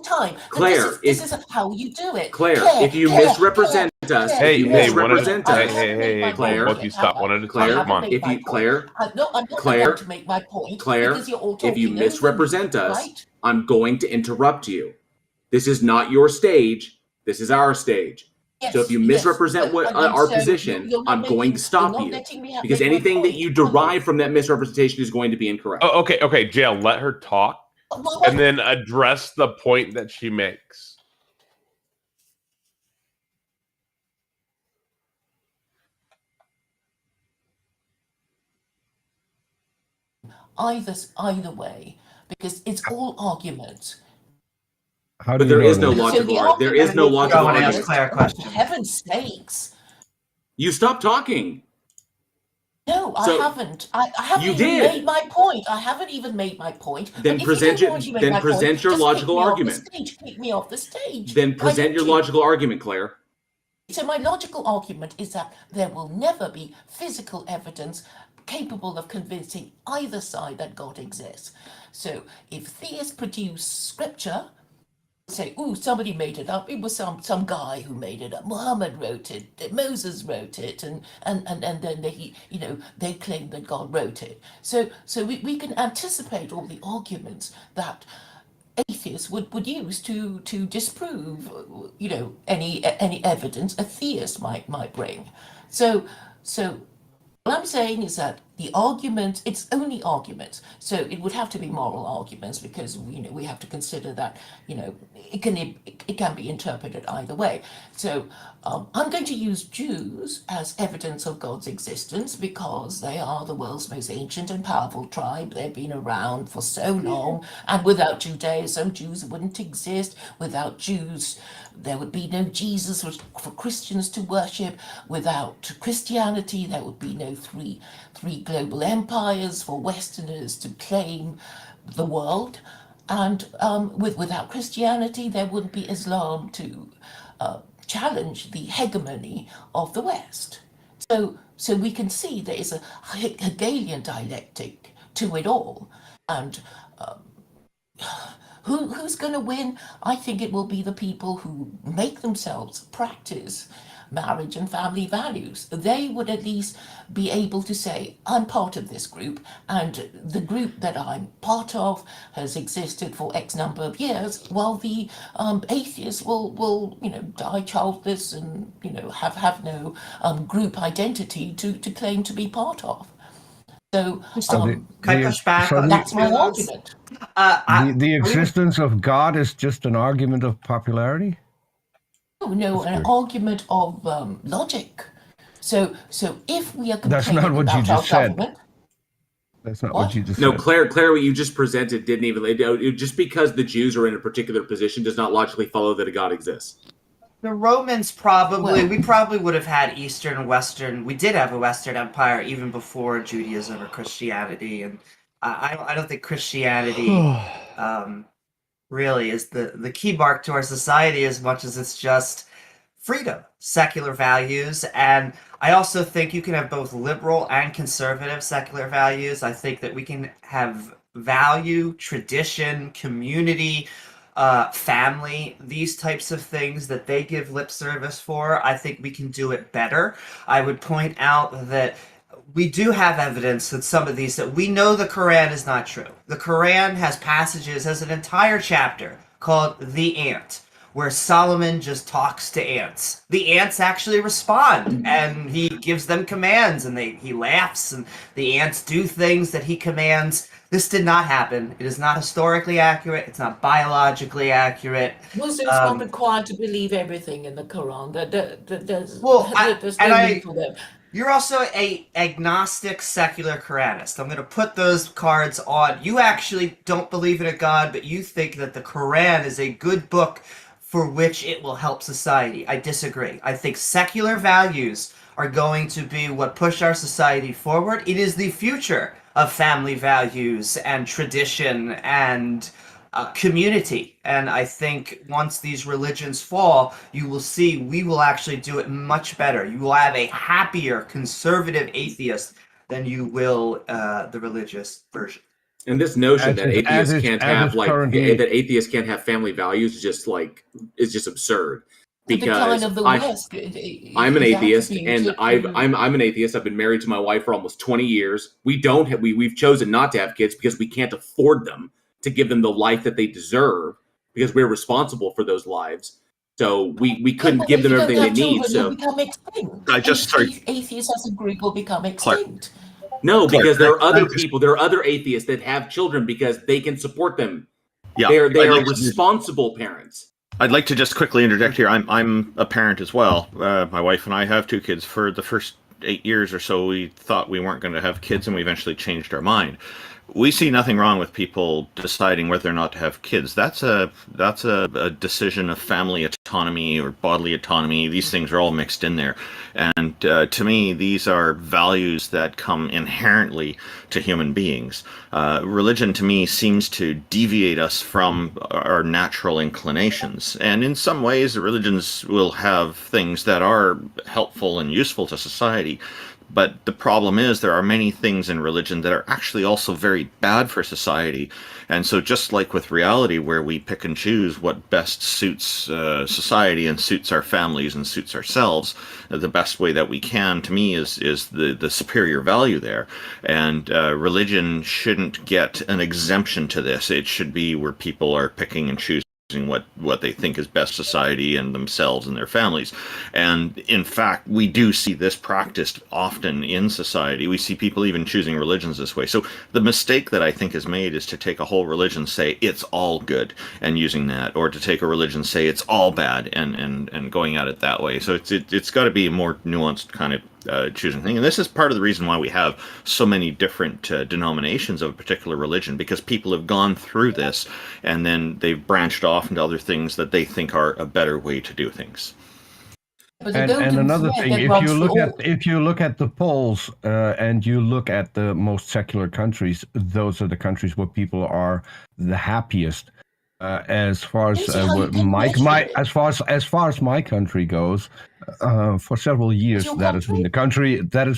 time. Claire, this is how you do it. Claire, if you misrepresent us, Hey, Claire, both you stop one at a time. Come on. Claire, no, I'm not about to make my point. Claire, because you're all talking if you misrepresent over me, us, right? I'm going to interrupt you. This is not your stage. This is our stage. Yes, so if you misrepresent our position, I'm going to stop you. Because anything that you derive from that misrepresentation is going to be incorrect. Oh, okay, Jail, let her talk and then address the point that she makes. Either way, because it's all arguments. But there is no logical argument. There is no logical argument. Claire a question. For heaven's sakes. You stopped talking. No, I haven't. I haven't even made my point. I haven't even made my point. Then present your logical argument. Kick me off the stage. Then present your logical argument, Claire. So my logical argument is that there will never be physical evidence capable of convincing either side that God exists. So if theists produce scripture, say, "Ooh, somebody made it up. It was some guy who made it up. Muhammad wrote it. Moses wrote it, and then they claim that God wrote it." So we can anticipate all the arguments that atheists would use to disprove any evidence a theist might bring. So what I'm saying is that the argument, it's only arguments. So it would have to be moral arguments because we have to consider that it can be interpreted either way. So I'm going to use Jews as evidence of God's existence because they are the world's most ancient and powerful tribe. They've been around for so long, and without Judaism, Jews wouldn't exist. Without Jews, there would be no Jesus for Christians to worship. Without Christianity, there would be no three global empires for Westerners to claim the world. And without Christianity, there wouldn't be Islam to challenge the hegemony of the West. So we can see there is a Hegelian dialectic to it all. And who's going to win? I think it will be the people who make themselves practice marriage and family values. They would at least be able to say, I'm part of this group, and the group that I'm part of has existed for X number of years, while the atheists will die childless and have no group identity to claim to be part of. So can I push back? That's my argument. The existence of God is just an argument of popularity? No, an argument of logic. So if we are that's not what you just said. That's not what you just said. No, Claire, what you just presented didn't even. Just because the Jews are in a particular position does not logically follow that a God exists. The Romans we probably would have had Eastern and Western. We did have a Western Empire even before Judaism or Christianity, and I don't think Christianity really is the key mark to our society as much as it's just freedom, secular values. And I also think you can have both liberal and conservative secular values. I think that we can have value, tradition, community, family, these types of things that they give lip service for. I think we can do it better. I would point out that we do have evidence that some of these, that we know the Quran is not true. The Quran has an entire chapter called The Ant, where Solomon just talks to ants. The ants actually respond, and he gives them commands, and he laughs, and the ants do things that he commands. This did not happen. It is not historically accurate. It's not biologically accurate. Muslims aren't required to believe everything in the Quran. There's no need for them. You're also a agnostic secular Quranist. I'm going to put those cards on. You actually don't believe in a God, but you think that the Quran is a good book for which it will help society. I disagree. I think secular values are going to be what push our society forward. It is the future of family values and tradition and community. And I think once these religions fall, you will see we will actually do it much better. You will have a happier conservative atheist than you will the religious version. And this notion that atheists can't have currently, that atheists can't have family values is just absurd. Because I'm an atheist, and I'm an atheist. I've been married to my wife for almost 20 years. We've chosen not to have kids because we can't afford them to give them the life that they deserve because we're responsible for those lives. So we couldn't give them everything they need. So atheists as a group will become extinct. No, because there are other people, there are other atheists that have children because they can support them. Yeah, they are responsible parents. I'd like to just quickly interject here. I'm a parent as well. My wife and I have 2 kids. For the first 8 years or so, we thought we weren't going to have kids, and we eventually changed our mind. We see nothing wrong with people deciding whether or not to have kids. That's a decision of family autonomy or bodily autonomy. These things are all mixed in there. And to me, these are values that come inherently to human beings. Religion, to me, seems to deviate us from our natural inclinations. And in some ways, religions will have things that are helpful and useful to society. But the problem is there are many things in religion that are actually also very bad for society. And so just like with reality, where we pick and choose what best suits society and suits our families and suits ourselves, the best way that we can, to me, is the superior value there. And religion shouldn't get an exemption to this. It should be where people are picking and choosing what they think is best society and themselves and their families. And in fact, we do see this practiced often in society. We see people even choosing religions this way. So the mistake that I think is made is to take a whole religion, say it's all good, and using that, or to take a religion, say it's all bad, and going at it that way. So it's got to be a more nuanced kind of choosing thing. And this is part of the reason why we have so many different denominations of a particular religion, because people have gone through this and then they've branched off into other things that they think are a better way to do things. And another thing, if you look at the polls and you look at the most secular countries, those are the countries where people are the happiest. As far as my country goes, for several years, that has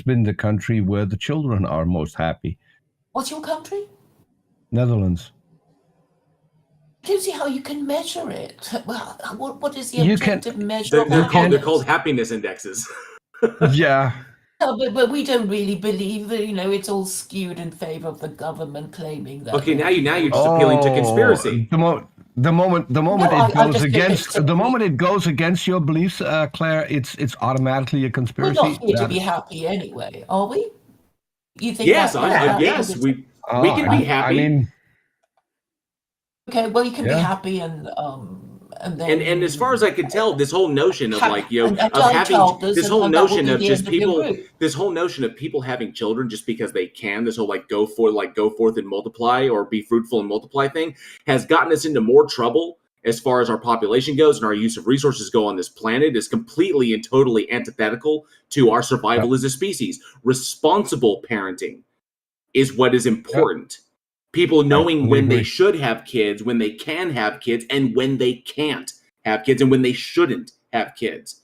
been the country where the children are most happy. What's your country? Netherlands. I don't see how you can measure it. Well, what is the objective measure? They're called happiness indexes. Yeah. No, but we don't really believe that, it's all skewed in favor of the government claiming that. Okay, now you're just appealing to conspiracy. The moment it goes against your beliefs, Claire, it's automatically a conspiracy. We're not here to be happy anyway, are we? You think? Yes, yes, we can be happy. I mean, okay, well, you can be happy and as far as I can tell, this whole notion of this whole notion of people having children just because they can, this whole go forth and multiply, or be fruitful and multiply thing, has gotten us into more trouble as far as our population goes and our use of resources go on this planet. Is completely and totally antithetical to our survival as a species. Responsible parenting is what is important. People knowing when they should have kids, when they can have kids, and when they can't have kids, and when they shouldn't have kids.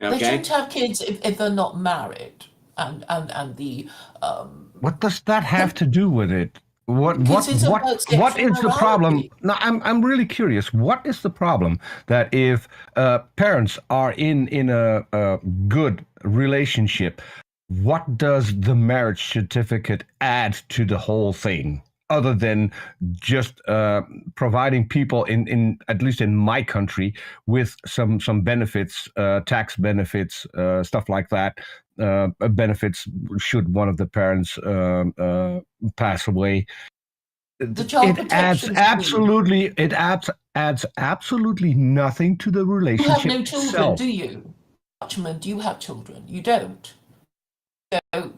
Okay? They shouldn't have kids if they're not married, and the. What does that have to do with it? What is the problem? No, I'm really curious. What is the problem that if parents are in a good relationship, what does the marriage certificate add to the whole thing? Other than just providing people in at least in my country with some benefits, tax benefits, stuff like that, benefits should one of the parents pass away. It adds absolutely nothing to the relationship. You have no children, itself. Do you? Do you have children? You don't.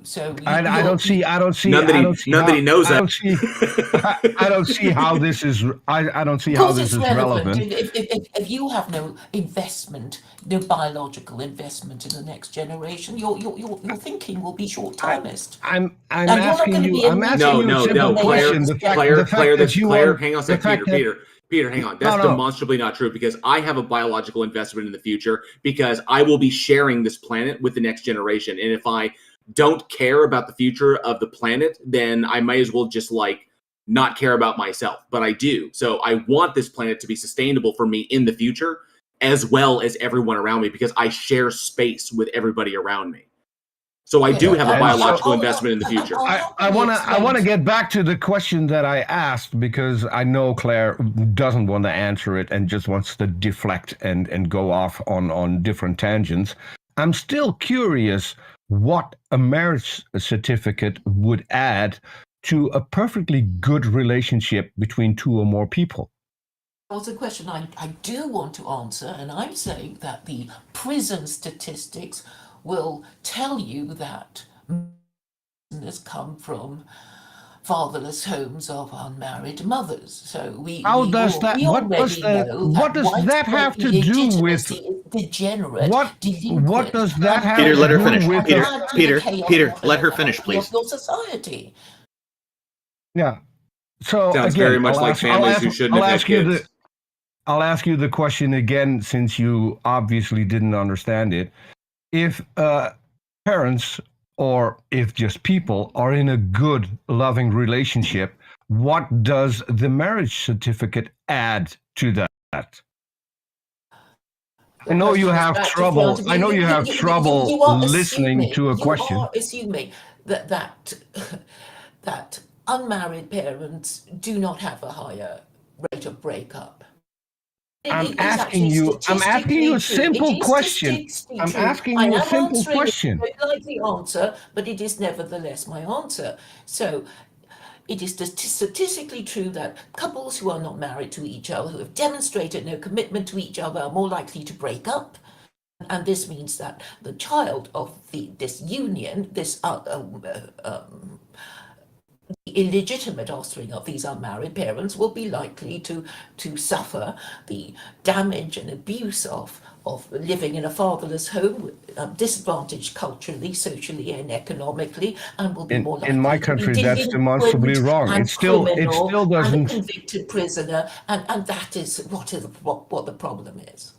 So I don't see. Nobody knows that. I don't see how this is. I don't see how this is relevant. If you have no investment, no biological investment in the next generation, your thinking will be short-termist. I'm asking you a simple question. Claire, hang on a second, Peter, hang on. That's demonstrably not true, because I have a biological investment in the future, because I will be sharing this planet with the next generation. And if I don't care about the future of the planet, then I might as well just not care about myself, but I do. So I want this planet to be sustainable for me in the future, as well as everyone around me, because I share space with everybody around me. So I do have a biological investment in the future. I want to get back to the question that I asked, because I know Claire doesn't want to answer it and just wants to deflect and go off on different tangents. I'm still curious what a marriage certificate would add to a perfectly good relationship between two or more people. That's a question I do want to answer, and I'm saying that the prison statistics will tell you that prisoners come from fatherless homes of unmarried mothers. So what does that have to do with degenerate? What does that have Peter, to let her do finish. with Peter, let her finish, please. Your society. Yeah. So sounds again, very much like families who shouldn't have had kids. I'll ask you the question again, since you obviously didn't understand it. If parents, or if just people, are in a good, loving relationship, what does the marriage certificate add to that? I know you have trouble. I know you have trouble listening to a question. You are assuming that unmarried parents do not have a higher rate of breakup. I'm asking you a simple question. I'm asking you a simple question. I don't like the answer, but it is nevertheless my answer. So it is statistically true that couples who are not married to each other, who have demonstrated no commitment to each other, are more likely to break up. And this means that the child of this union, this illegitimate offspring of these unmarried parents, will be likely to suffer the damage and abuse of living in a fatherless home, disadvantaged culturally, socially, and economically, and will be more likely in my country that's demonstrably wrong. It still doesn't. And a convicted prisoner, and that is what the problem is.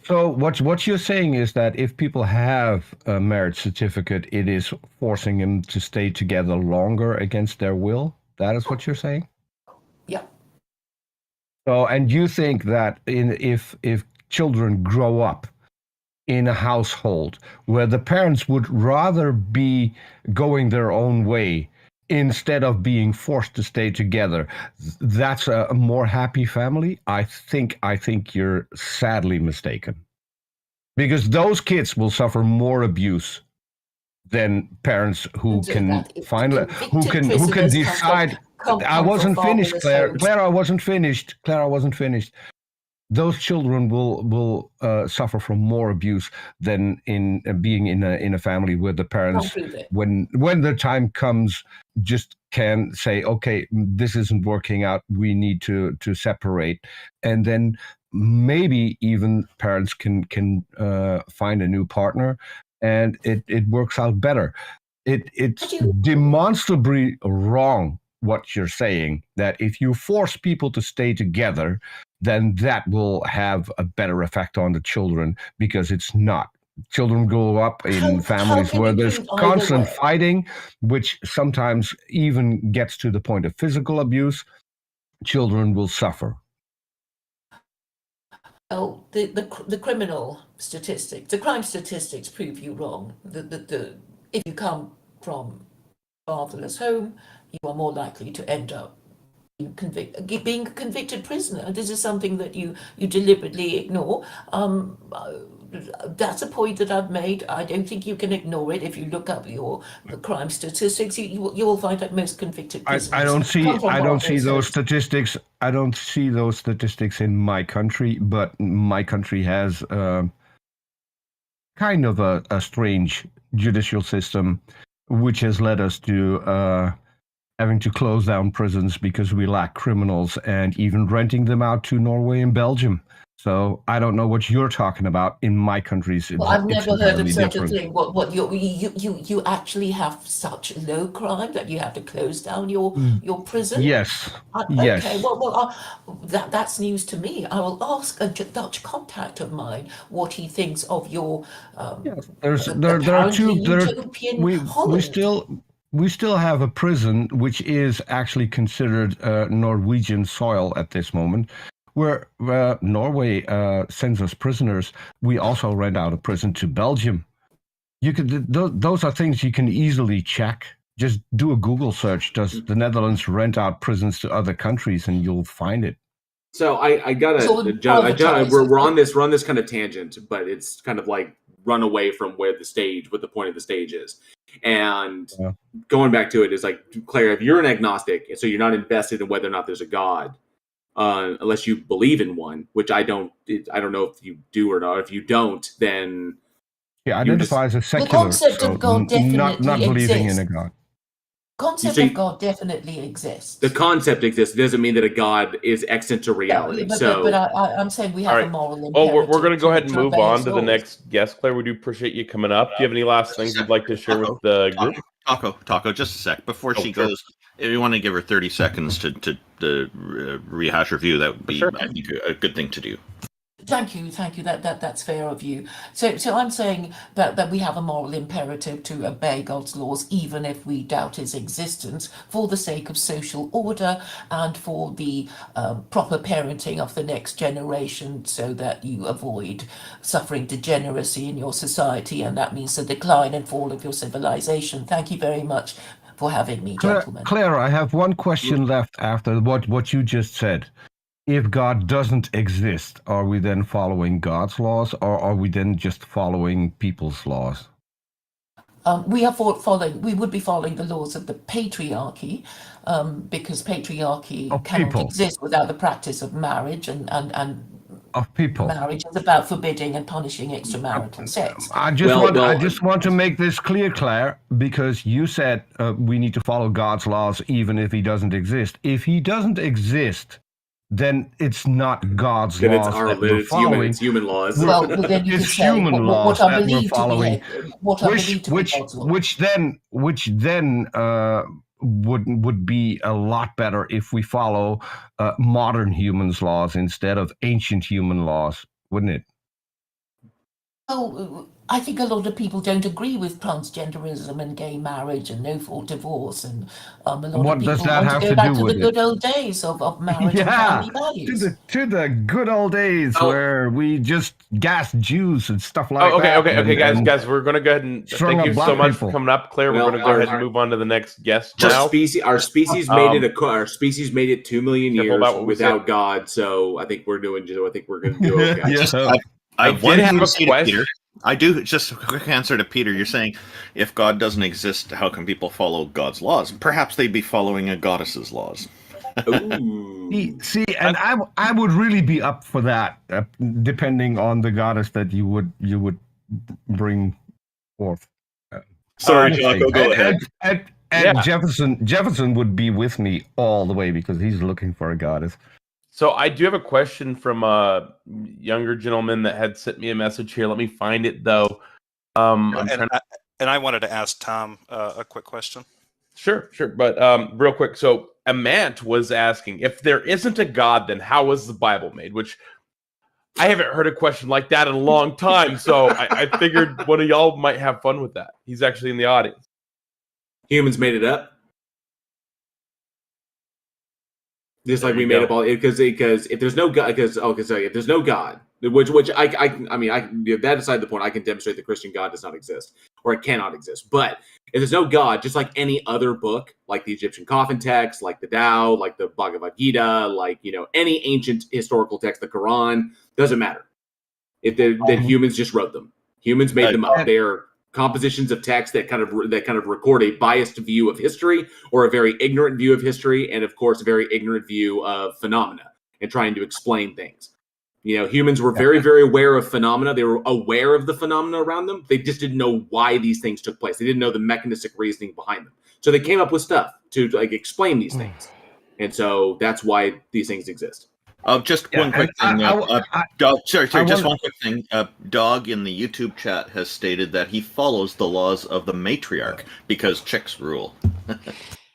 So what you're saying is that if people have a marriage certificate, it is forcing them to stay together longer against their will? That is what you're saying? Yeah. So, and you think that if children grow up in a household where the parents would rather be going their own way instead of being forced to stay together, that's a more happy family? I think you're sadly mistaken, because those kids will suffer more abuse than parents who can decide. I wasn't finished, Claire. Claire, I wasn't finished. Those children will suffer from more abuse than in being in a family where the parents, when the time comes, just can say, okay, this isn't working out, we need to separate, and then maybe even parents can find a new partner, and it works out better. It's demonstrably wrong what you're saying, that if you force people to stay together, then that will have a better effect on the children, because it's not. Children grow up in families where there's constant fighting, which sometimes even gets to the point of physical abuse. Children will suffer. Oh, the criminal statistics, the crime statistics prove you wrong. If you come from a fatherless home, you are more likely to end up being a convicted prisoner. This is something that you deliberately ignore. That's a point that I've made. I don't think you can ignore it. If you look up the crime statistics, you will find that most convicted prisoners. I don't see those statistics. I don't see those statistics in my country, but my country has kind of a strange judicial system, which has led us to having to close down prisons because we lack criminals, and even renting them out to Norway and Belgium. So I don't know what you're talking about. In my countries, I've never heard of such a thing. What you actually have such low crime that you have to close down your prison? Yes. Okay. Well, that's news to me. I will ask a Dutch contact of mine what he thinks of your. There are two. We we still have a prison which is actually considered Norwegian soil at this moment, where Norway sends us prisoners. We also rent out a prison to Belgium. You could those are things you can easily check. Just do a Google search. Does the Netherlands rent out prisons to other countries, and you'll find it. So I gotta, John, we're on this kind of tangent, but it's kind of like run away from what the point of the stage is. And going back to it is like, Claire, if you're an agnostic, so you're not invested in whether or not there's a God, unless you believe in one, which I don't know if you do or not. If you don't, then identify as a secular. The concept of God definitely not believing exists. in a God. Concept of God definitely exists. The concept exists. It doesn't mean that a God is extant to reality. But I'm saying we have a moral imperative. Oh, we're going to go ahead and move on to the next guest, Claire. We do appreciate you coming up. Do you have any last things you'd like to share with the group? Taco, just a sec. Before she goes, if you want to give her 30 seconds to rehash her view, that would be, I think, a good thing to do. Thank you. That's fair of you. So I'm saying that we have a moral imperative to obey God's laws, even if we doubt his existence, for the sake of social order and for the proper parenting of the next generation, so that you avoid suffering degeneracy in your society, and that means the decline and fall of your civilization. Thank you very much for having me, gentlemen. Claire, I have one question left after what you just said. If God doesn't exist, are we then following God's laws, or are we then just following people's laws? We would be following the laws of the patriarchy, because patriarchy cannot exist without the practice of marriage, and of people. Marriage is about forbidding and punishing extramarital sex. I just want to make this clear, Claire, because you said we need to follow God's laws even if he doesn't exist. If he doesn't exist, then it's not God's laws that we're following. It's human laws. Well, then you it's human laws that we're following, which then would be a lot better if we follow modern humans' laws instead of ancient human laws, wouldn't it? Oh, I think a lot of people don't agree with transgenderism and gay marriage and no fault divorce, and a lot of people want to go back to the good old days of marriage and family values. To the good old days where we just gassed Jews and stuff like that. Okay, guys, we're going to go ahead and thank you so much for coming up, Claire. We're going to go ahead and move on to the next guest now. Our species made it 2 million years without God, so I think we're going to do okay. I did have a question. I do. Just a quick answer to Peter. You're saying if God doesn't exist, how can people follow God's laws? Perhaps they'd be following a goddess's laws. See, and I would really be up for that, depending on the goddess that you would bring forth. Sorry, Jocko, go ahead. And Jefferson would be with me all the way because he's looking for a goddess. So I do have a question from a younger gentleman that had sent me a message here. Let me find it, though. And I wanted to ask Tom a quick question. Sure. But real quick. So Amant was asking, if there isn't a God, then how was the Bible made? Which I haven't heard a question like that in a long time. So I figured one of y'all might have fun with that. He's actually in the audience. Humans made it up. Just like we made up all, because if there's no God, if there's no God, which I mean, that aside the point, I can demonstrate the Christian God does not exist, or it cannot exist. But if there's no God, just like any other book, like the Egyptian coffin text, like the Tao, like the Bhagavad Gita, like any ancient historical text, the Quran, doesn't matter. Then humans just wrote them. Humans made them up. They are compositions of text that kind of record a biased view of history, or a very ignorant view of history, and of course a very ignorant view of phenomena, and trying to explain things. Humans were very, very aware of phenomena. They were aware of the phenomena around them. They just didn't know why these things took place. They didn't know the mechanistic reasoning behind them. So they came up with stuff to explain these things. And so that's why these things exist. Just one quick thing. Just one quick thing. Dog in the YouTube chat has stated that he follows the laws of the matriarch because chicks rule.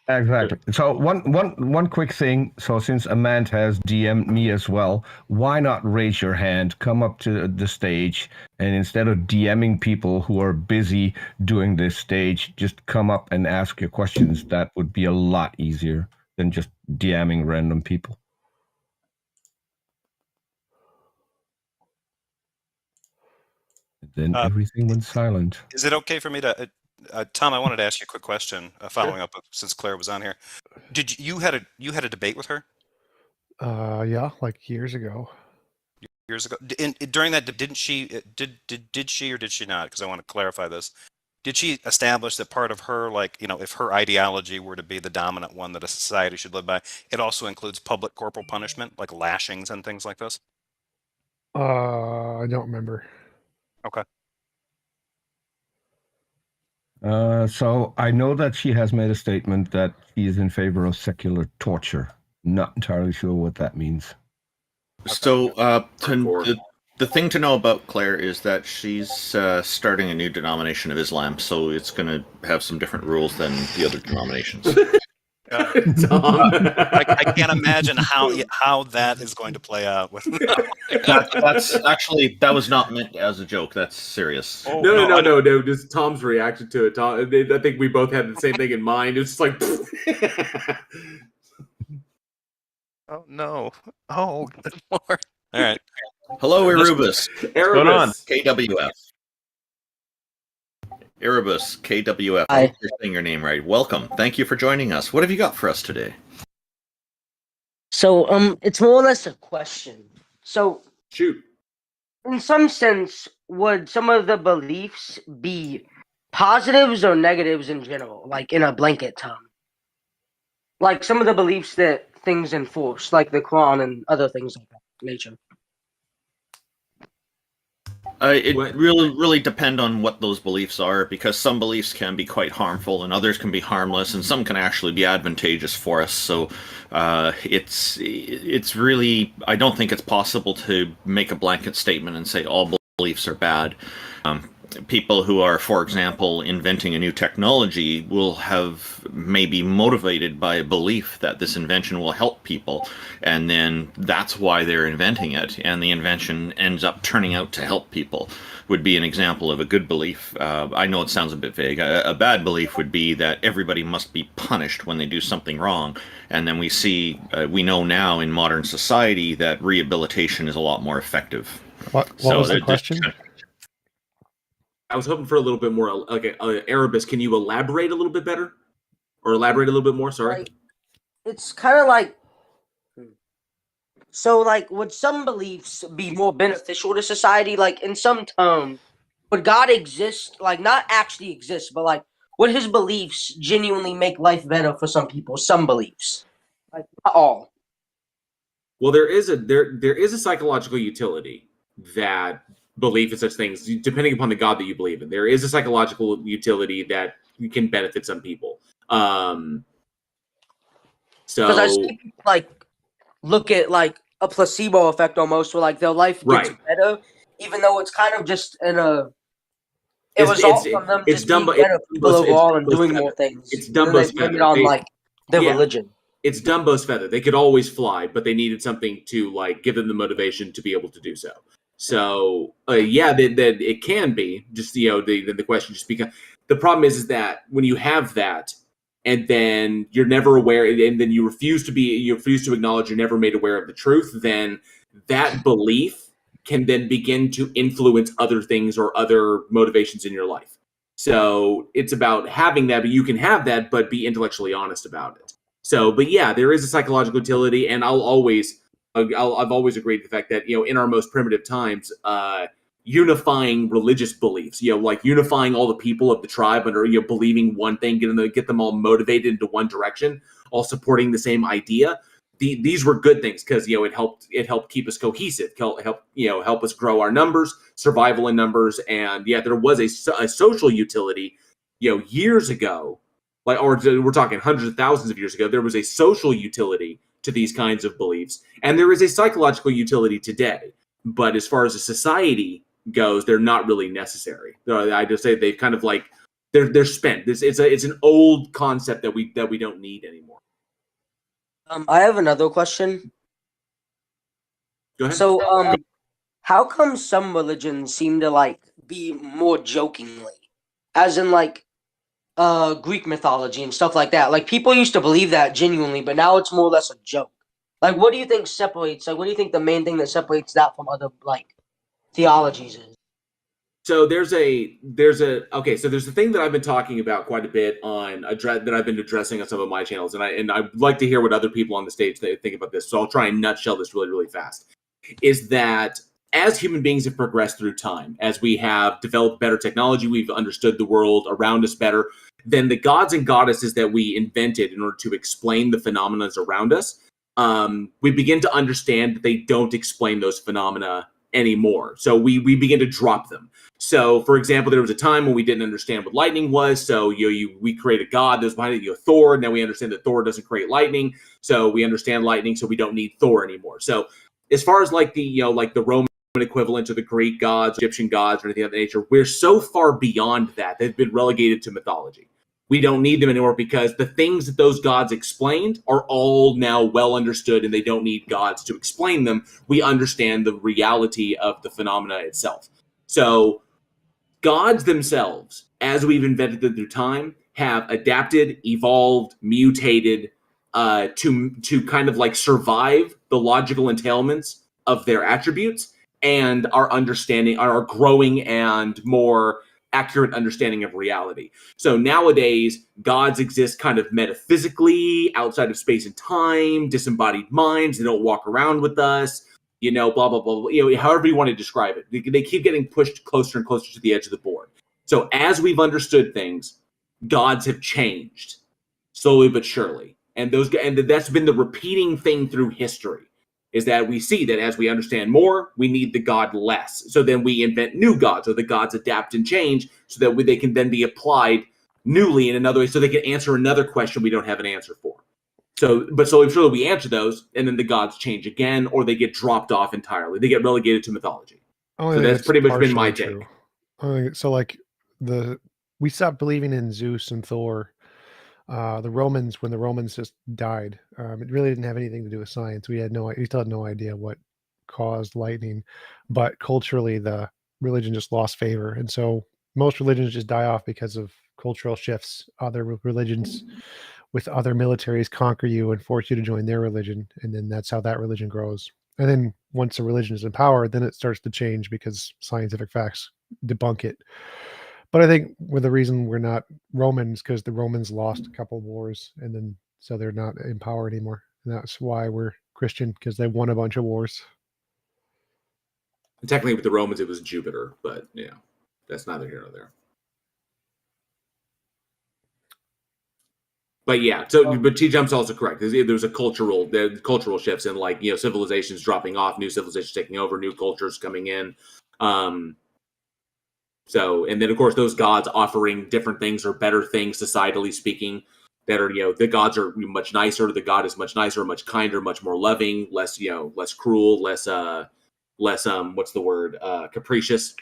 Exactly. So one quick thing. So since Amand has DM'd me as well, why not raise your hand, come up to the stage, and instead of DMing people who are busy doing this stage, just come up and ask your questions. That would be a lot easier than just DMing random people. Then everything went silent. Is it okay for me to, Tom? I wanted to ask you a quick question, following up since Claire was on here. Did you had a debate with her? Yeah, like years ago. Years ago. During that, didn't she? Did she or did she not? Because I want to clarify this. Did she establish that part of her, like, if her ideology were to be the dominant one that a society should live by, it also includes public corporal punishment, like lashings and things like this? I don't remember. Okay. So I know that she has made a statement that she is in favor of secular torture. Not entirely sure what that means. So the thing to know about Claire is that she's starting a new denomination of Islam, so it's going to have some different rules than the other denominations. I can't imagine how that is going to play out. That's actually, that was not meant as a joke. That's serious. Oh, no. Just Tom's reaction to it. Tom, I think we both had the same thing in mind. It's just like. Oh no! Oh, good lord! All right. Hello, Erebus. What's going on? KWF. Erebus, KWF. I hope you're saying your name right. Welcome. Thank you for joining us. What have you got for us today? So, it's more or less a question. So, shoot. In some sense, would some of the beliefs be positives or negatives in general, like in a blanket term? Like some of the beliefs that things enforce, like the Quran and other things like that nature. It really depend on what those beliefs are, because some beliefs can be quite harmful and others can be harmless, and some can actually be advantageous for us. So it's really, I don't think it's possible to make a blanket statement and say all beliefs are bad. People who are, for example, inventing a new technology will have maybe motivated by a belief that this invention will help people, and then that's why they're inventing it, and the invention ends up turning out to help people. Would be an example of a good belief. I know it sounds a bit vague. A bad belief would be that everybody must be punished when they do something wrong, and then we know now in modern society that rehabilitation is a lot more effective. What was the question? I was hoping for a little bit more. Okay, Erebus, can you elaborate a little bit better, or elaborate a little bit more? Sorry. Like, it's kind of like, so like, would some beliefs be more beneficial to society? Like, in some term, would God exist? Like, not actually exist, but like, would his beliefs genuinely make life better for some people? Some beliefs, like not all. Well, there is a psychological utility that belief in such things, depending upon the God that you believe in. There is a psychological utility that can benefit some people. So, because I see people like look at like a placebo effect almost, where like their life gets better, even though it's kind of just in a. It was all from them just being better people overall and doing more things. It's Dumbo's feather. On like their religion. It's Dumbo's feather. They could always fly, but they needed something to like give them the motivation to be able to do so. So that it can be just the question just because the problem is that when you have that and then you're never aware and then you refuse to acknowledge you're never made aware of the truth, then that belief can then begin to influence other things or other motivations in your life. So it's about having that, but you can have that, but be intellectually honest about it. So, but yeah, there is a psychological utility, and I've always agreed with the fact that, in our most primitive times, unifying religious beliefs, like unifying all the people of the tribe under, believing one thing, get them all motivated into one direction, all supporting the same idea. These were good things because, it helped keep us cohesive, help us grow our numbers, survival in numbers. And yeah, there was a social utility, years ago, or we're talking hundreds of thousands of years ago, there was a social utility to these kinds of beliefs, and there is a psychological utility today. But as far as a society goes, they're not really necessary. I just say they've kind of like They're spent. It's an old concept that we don't need anymore. I have another question. Go ahead. So, how come some religions seem to like be more jokingly, as in like Greek mythology and stuff like that? Like people used to believe that genuinely, but now it's more or less a joke. Like, what do you think separates? Like, what do you think the main thing that separates that from other like theologies is? So there's the thing that I've been talking about quite a bit that I've been addressing on some of my channels, and I'd like to hear what other people on the stage think about this. So I'll try and nutshell this really, really fast. Is that as human beings have progressed through time, as we have developed better technology, we've understood the world around us better, then the gods and goddesses that we invented in order to explain the phenomena around us, we begin to understand that they don't explain those phenomena anymore. So we begin to drop them. So, for example, there was a time when we didn't understand what lightning was. So we create a god that was behind it, Thor. Now we understand that Thor doesn't create lightning. So we understand lightning. So we don't need Thor anymore. So as far as like the Roman equivalent to the Greek gods, Egyptian gods, or anything of that nature, we're so far beyond that. They've been relegated to mythology. We don't need them anymore because the things that those gods explained are all now well understood, and they don't need gods to explain them. We understand the reality of the phenomena itself. So gods themselves, as we've invented them through time, have adapted, evolved, mutated to kind of like survive the logical entailments of their attributes and our growing and more accurate understanding of reality. So nowadays, gods exist kind of metaphysically, outside of space and time, disembodied minds. They don't walk around with us, blah, blah, blah, however you want to describe it. They keep getting pushed closer and closer to the edge of the board. So as we've understood things, gods have changed, slowly but surely. And that's been the repeating thing through history, is that we see that as we understand more, we need the god less. So then we invent new gods, or the gods adapt and change so that they can then be applied newly in another way, so they can answer another question we don't have an answer for. But slowly but surely we answer those, and then the gods change again, or they get dropped off entirely. They get relegated to mythology. So that's pretty much been my take. So like we stopped believing in Zeus and Thor. The Romans, when the Romans just died, it really didn't have anything to do with science. We still had no idea what caused lightning, but culturally the religion just lost favor. And so most religions just die off because of cultural shifts. Other religions with other militaries conquer you and force you to join their religion. And then that's how that religion grows. And then once a religion is in power, then it starts to change because scientific facts debunk it. But I think the reason we're not Romans, because the Romans lost a couple of wars, and then so they're not in power anymore. And that's why we're Christian, because they won a bunch of wars. And technically, with the Romans, it was Jupiter, but that's neither here nor there. But but TJump's also correct. There's a cultural shifts, and like civilizations dropping off, new civilizations taking over, new cultures coming in. So, and then of course those gods offering different things or better things, societally speaking, that are, the gods are much nicer. The god is much nicer, much kinder, much more loving, less cruel, less capricious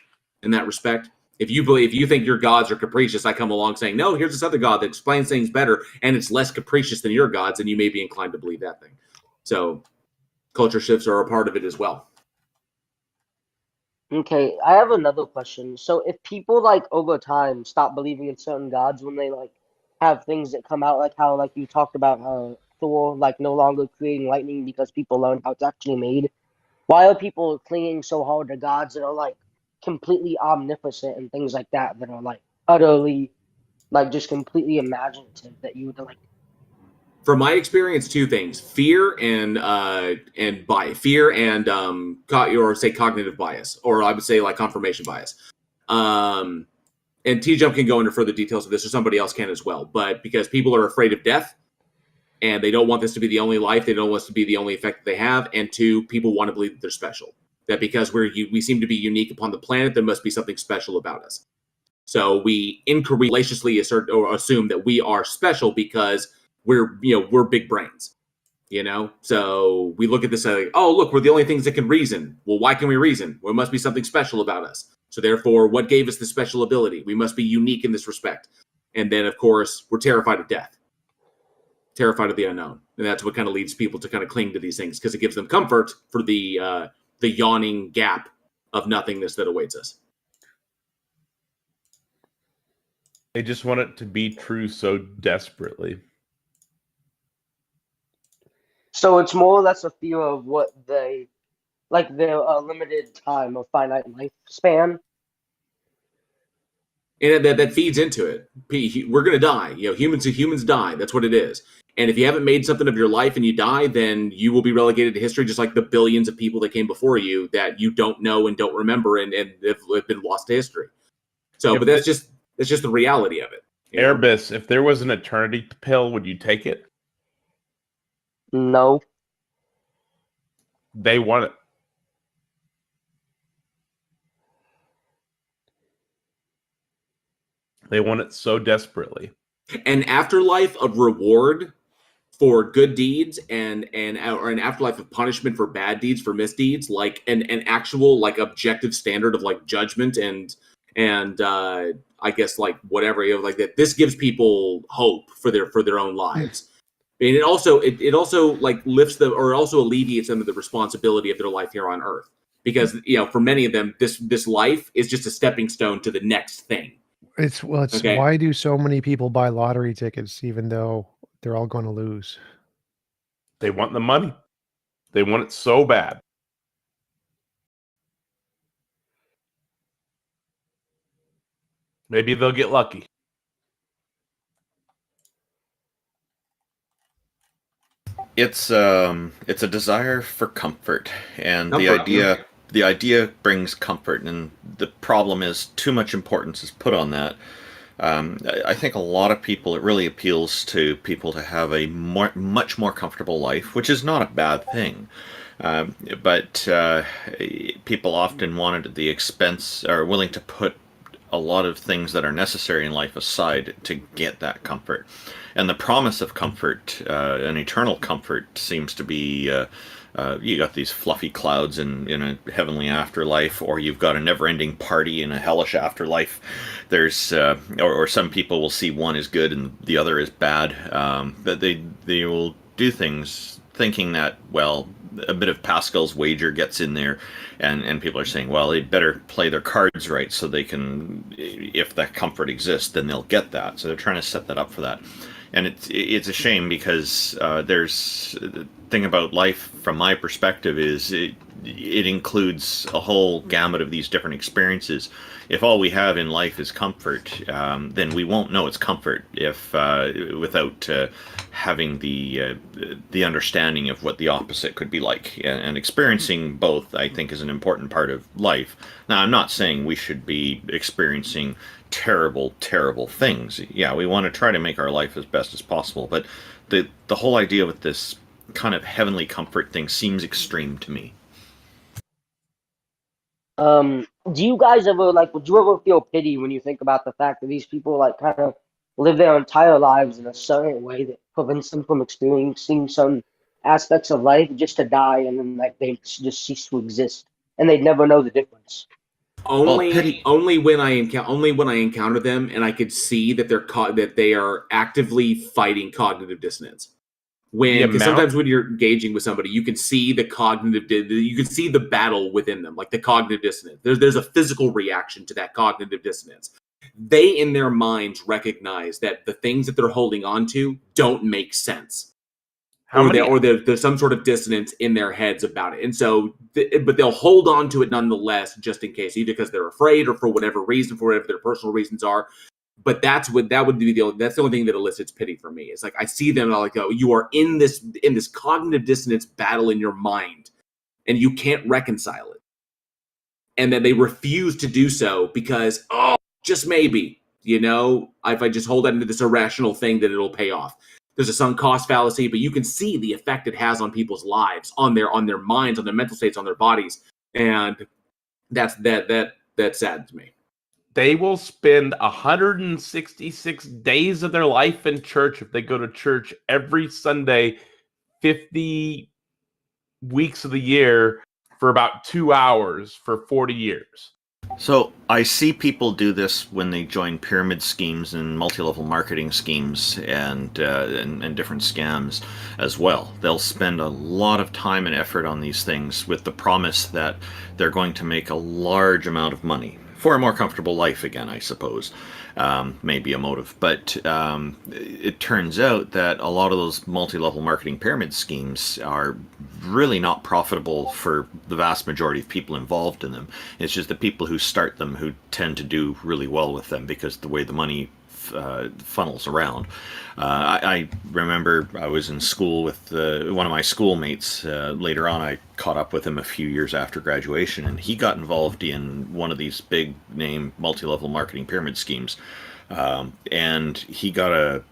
in that respect. If you think your gods are capricious, I come along saying, no, here's this other god that explains things better and it's less capricious than your gods, and you may be inclined to believe that thing. So culture shifts are a part of it as well. Okay, I have another question. So if people like over time stop believing in certain gods when they like have things that come out, like how like you talked about Thor like no longer creating lightning because people learned how it's actually made, why are people clinging so hard to gods that are like completely omnipotent and things like that are like utterly like just completely imaginative that you would like? From my experience, two things: fear and cognitive bias, or I would say like confirmation bias. And TJump can go into further details of this, or somebody else can as well. But because people are afraid of death, and they don't want this to be the only life, they don't want this to be the only effect that they have. And two, people want to believe that they're special. That because we seem to be unique upon the planet, there must be something special about us. So we incorrectly assert or assume that we are special because we're big brains. You know, so we look at this like, oh, look, we're the only things that can reason. Well, why can we reason? Well, it must be something special about us. So therefore, what gave us the special ability? We must be unique in this respect. And then, of course, we're terrified of death, terrified of the unknown. And that's what kind of leads people to kind of cling to these things, because it gives them comfort for the yawning gap of nothingness that awaits us. They just want it to be true so desperately. So it's more or less a fear of what they, like their limited time of finite lifespan. And that feeds into it. We're going to die. You know, humans die. That's what it is. And if you haven't made something of your life and you die, then you will be relegated to history, just like the billions of people that came before you that you don't know and don't remember and have been lost to history. So, but that's just the reality of it. Erebus, if there was an eternity pill, would you take it? No. They want it. They want it so desperately. An afterlife of reward for good deeds or an afterlife of punishment for bad deeds, for misdeeds, like an actual like objective standard of like judgment and I guess like whatever, you know, like that. This gives people hope for their own lives. And it also like lifts them, or also alleviates them of the responsibility of their life here on Earth, because you know, for many of them, this life is just a stepping stone to the next thing. It's okay. Why do so many people buy lottery tickets even though they're all going to lose? They want the money. They want it so bad. Maybe they'll get lucky. It's a desire for comfort, and the idea brings comfort, and the problem is too much importance is put on that. I think a lot of people, it really appeals to people to have a much more comfortable life, which is not a bad thing. But people often want it at the expense, are willing to put a lot of things that are necessary in life aside to get that comfort. And the promise of comfort, an eternal comfort, seems to be you got these fluffy clouds in a heavenly afterlife, or you've got a never-ending party in a hellish afterlife. There's or some people will see one is good and the other is bad, but they will do things thinking that, well, a bit of Pascal's wager gets in there, and people are saying, well, they better play their cards right so they can, if that comfort exists, then they'll get that. So they're trying to set that up for that. And it's a shame, because there's the thing about life from my perspective is it includes a whole gamut of these different experiences. If all we have in life is comfort, then we won't know it's comfort if without having the understanding of what the opposite could be like. And experiencing both, I think, is an important part of life. Now, I'm not saying we should be experiencing terrible things. Yeah, we want to try to make our life as best as possible, but the whole idea with this kind of heavenly comfort thing seems extreme to me. Do you guys ever, like, would you ever feel pity when you think about the fact that these people, like, kind of live their entire lives in a certain way that prevents them from experiencing some aspects of life, just to die, and then, like, they just cease to exist, and they'd never know the difference? Only when I encounter them and I could see that they are actively fighting cognitive dissonance. Because sometimes when you're engaging with somebody, you can see you can see the battle within them, like the cognitive dissonance. There's a physical reaction to that cognitive dissonance. They, in their minds, recognize that the things that they're holding on to don't make sense. There's some sort of dissonance in their heads about it. And so, but they'll hold on to it nonetheless, just in case, either because they're afraid or for whatever reason, for whatever their personal reasons are. But that's the only thing that elicits pity for me. It's like, I see them, and I'm like, oh, you are in this cognitive dissonance battle in your mind, and you can't reconcile it. And then they refuse to do so because, oh, just maybe, if I just hold that into this irrational thing, that it'll pay off. There's a sunk cost fallacy, but you can see the effect it has on people's lives, on their minds, on their mental states, on their bodies, and that saddens me. They will spend 166 days of their life in church if they go to church every Sunday, 50 weeks of the year for about 2 hours for 40 years. So I see people do this when they join pyramid schemes and multi-level marketing schemes and different scams as well. They'll spend a lot of time and effort on these things with the promise that they're going to make a large amount of money for a more comfortable life again, I suppose. Maybe a motive. But it turns out that a lot of those multi-level marketing pyramid schemes are really not profitable for the vast majority of people involved in them. It's just the people who start them who tend to do really well with them because the way the money funnels around. I remember I was in school with one of my schoolmates. Later on, I caught up with him a few years after graduation, and he got involved in one of these big name multi-level marketing pyramid schemes. And he got a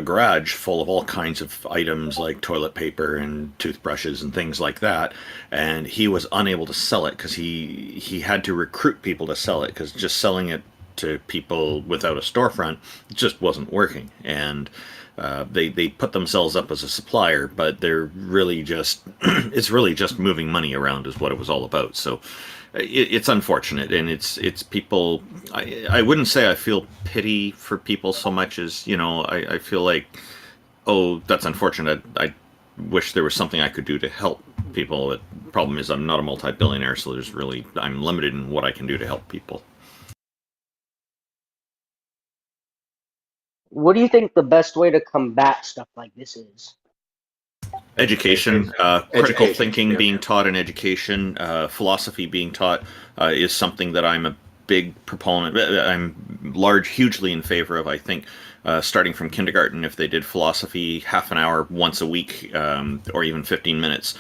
garage full of all kinds of items like toilet paper and toothbrushes and things like that, and he was unable to sell it because he had to recruit people to sell it, because just selling it to people without a storefront just wasn't working. And they put themselves up as a supplier, but they're really just it's really just moving money around is what it was all about. So it's unfortunate, and it's people. I wouldn't say I feel pity for people so much as, I feel like, oh, that's unfortunate. I wish there was something I could do to help people. The problem is I'm not a multi-billionaire, so I'm limited in what I can do to help people. What do you think the best way to combat stuff like this is? Education, critical thinking being taught in education, philosophy being taught is something that I'm a big proponent. I'm hugely in favor of. I think starting from kindergarten, if they did philosophy half an hour once a week, or even 15 minutes,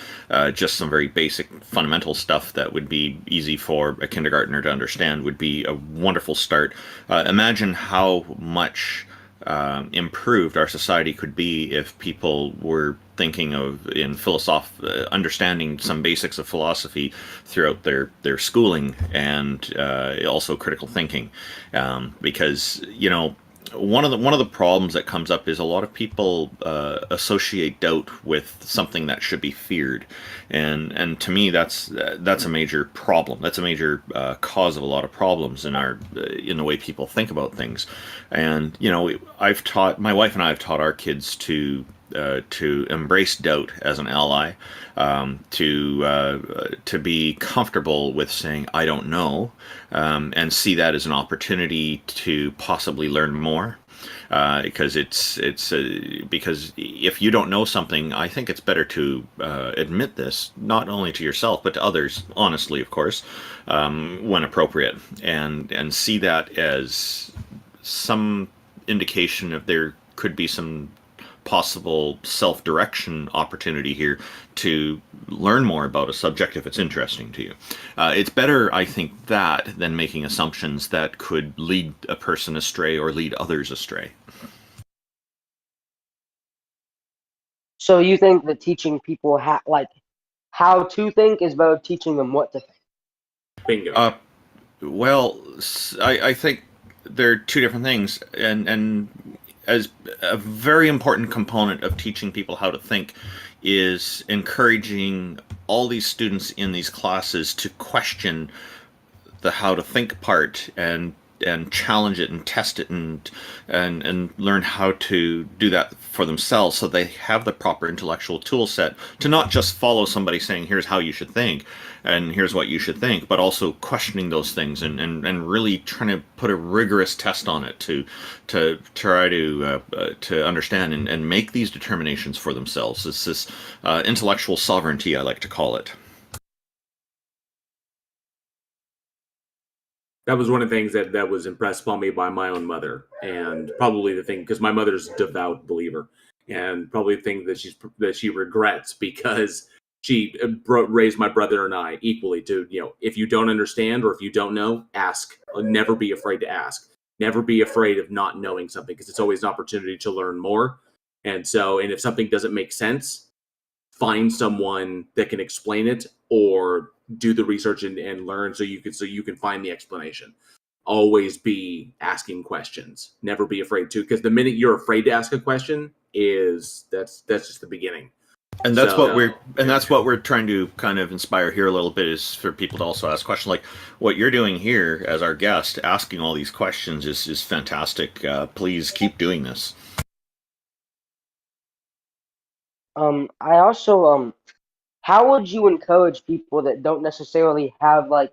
just some very basic fundamental stuff that would be easy for a kindergartner to understand, would be a wonderful start. Imagine how much improved our society could be if people were thinking of understanding some basics of philosophy throughout their schooling, and also critical thinking, because one of the problems that comes up is a lot of people associate doubt with something that should be feared, and to me that's a major problem. That's a major cause of a lot of problems in the way people think about things. And my wife and I have taught our kids to embrace doubt as an ally, to be comfortable with saying I don't know, and see that as an opportunity to possibly learn more. Because because if you don't know something, I think it's better to admit this, not only to yourself but to others, honestly, of course, when appropriate, and see that as some indication of there could be some possible self-direction opportunity here to learn more about a subject if it's interesting to you. It's better, I think, that than making assumptions that could lead a person astray or lead others astray. So you think that teaching people how to think is better than teaching them what to think? Bingo. Well, I think they're two different things, and as a very important component of teaching people how to think is encouraging all these students in these classes to question the how to think part, and challenge it and test it, and learn how to do that for themselves, so they have the proper intellectual tool set to not just follow somebody saying here's how you should think and here's what you should think, but also questioning those things and really trying to put a rigorous test on it to try to understand and make these determinations for themselves. It's this intellectual sovereignty, I like to call it. That was one of the things that was impressed upon me by my own mother, and probably the thing, because my mother's a devout believer, and probably the thing that she regrets, because she raised my brother and I equally to, if you don't understand or if you don't know, ask. Never be afraid to ask. Never be afraid of not knowing something, because it's always an opportunity to learn more. And if something doesn't make sense, find someone that can explain it, or do the research and learn so you can find the explanation. Always be asking questions. Never be afraid to, because the minute you're afraid to ask a question that's just the beginning. And that's what we're trying to kind of inspire here a little bit, is for people to also ask questions like what you're doing here as our guest, asking all these questions is fantastic. Please keep doing this. I also how would you encourage people that don't necessarily have like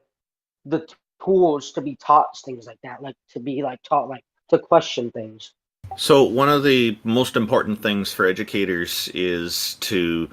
the tools to be taught things like that, like to be like taught like to question things? So one of the most important things for educators is to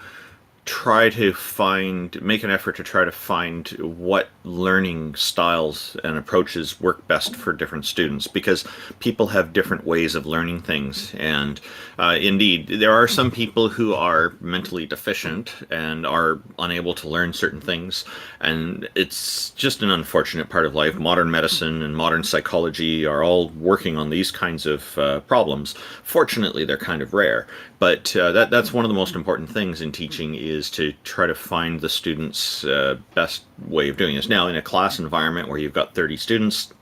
make an effort to try to find what learning styles and approaches work best for different students, because people have different ways of learning things. And indeed, there are some people who are mentally deficient and are unable to learn certain things. And it's just an unfortunate part of life. Modern medicine and modern psychology are all working on these kinds of problems. Fortunately, they're kind of rare. But that's one of the most important things in teaching, is to try to find the student's best way of doing this. Now, in a class environment where you've got 30 students,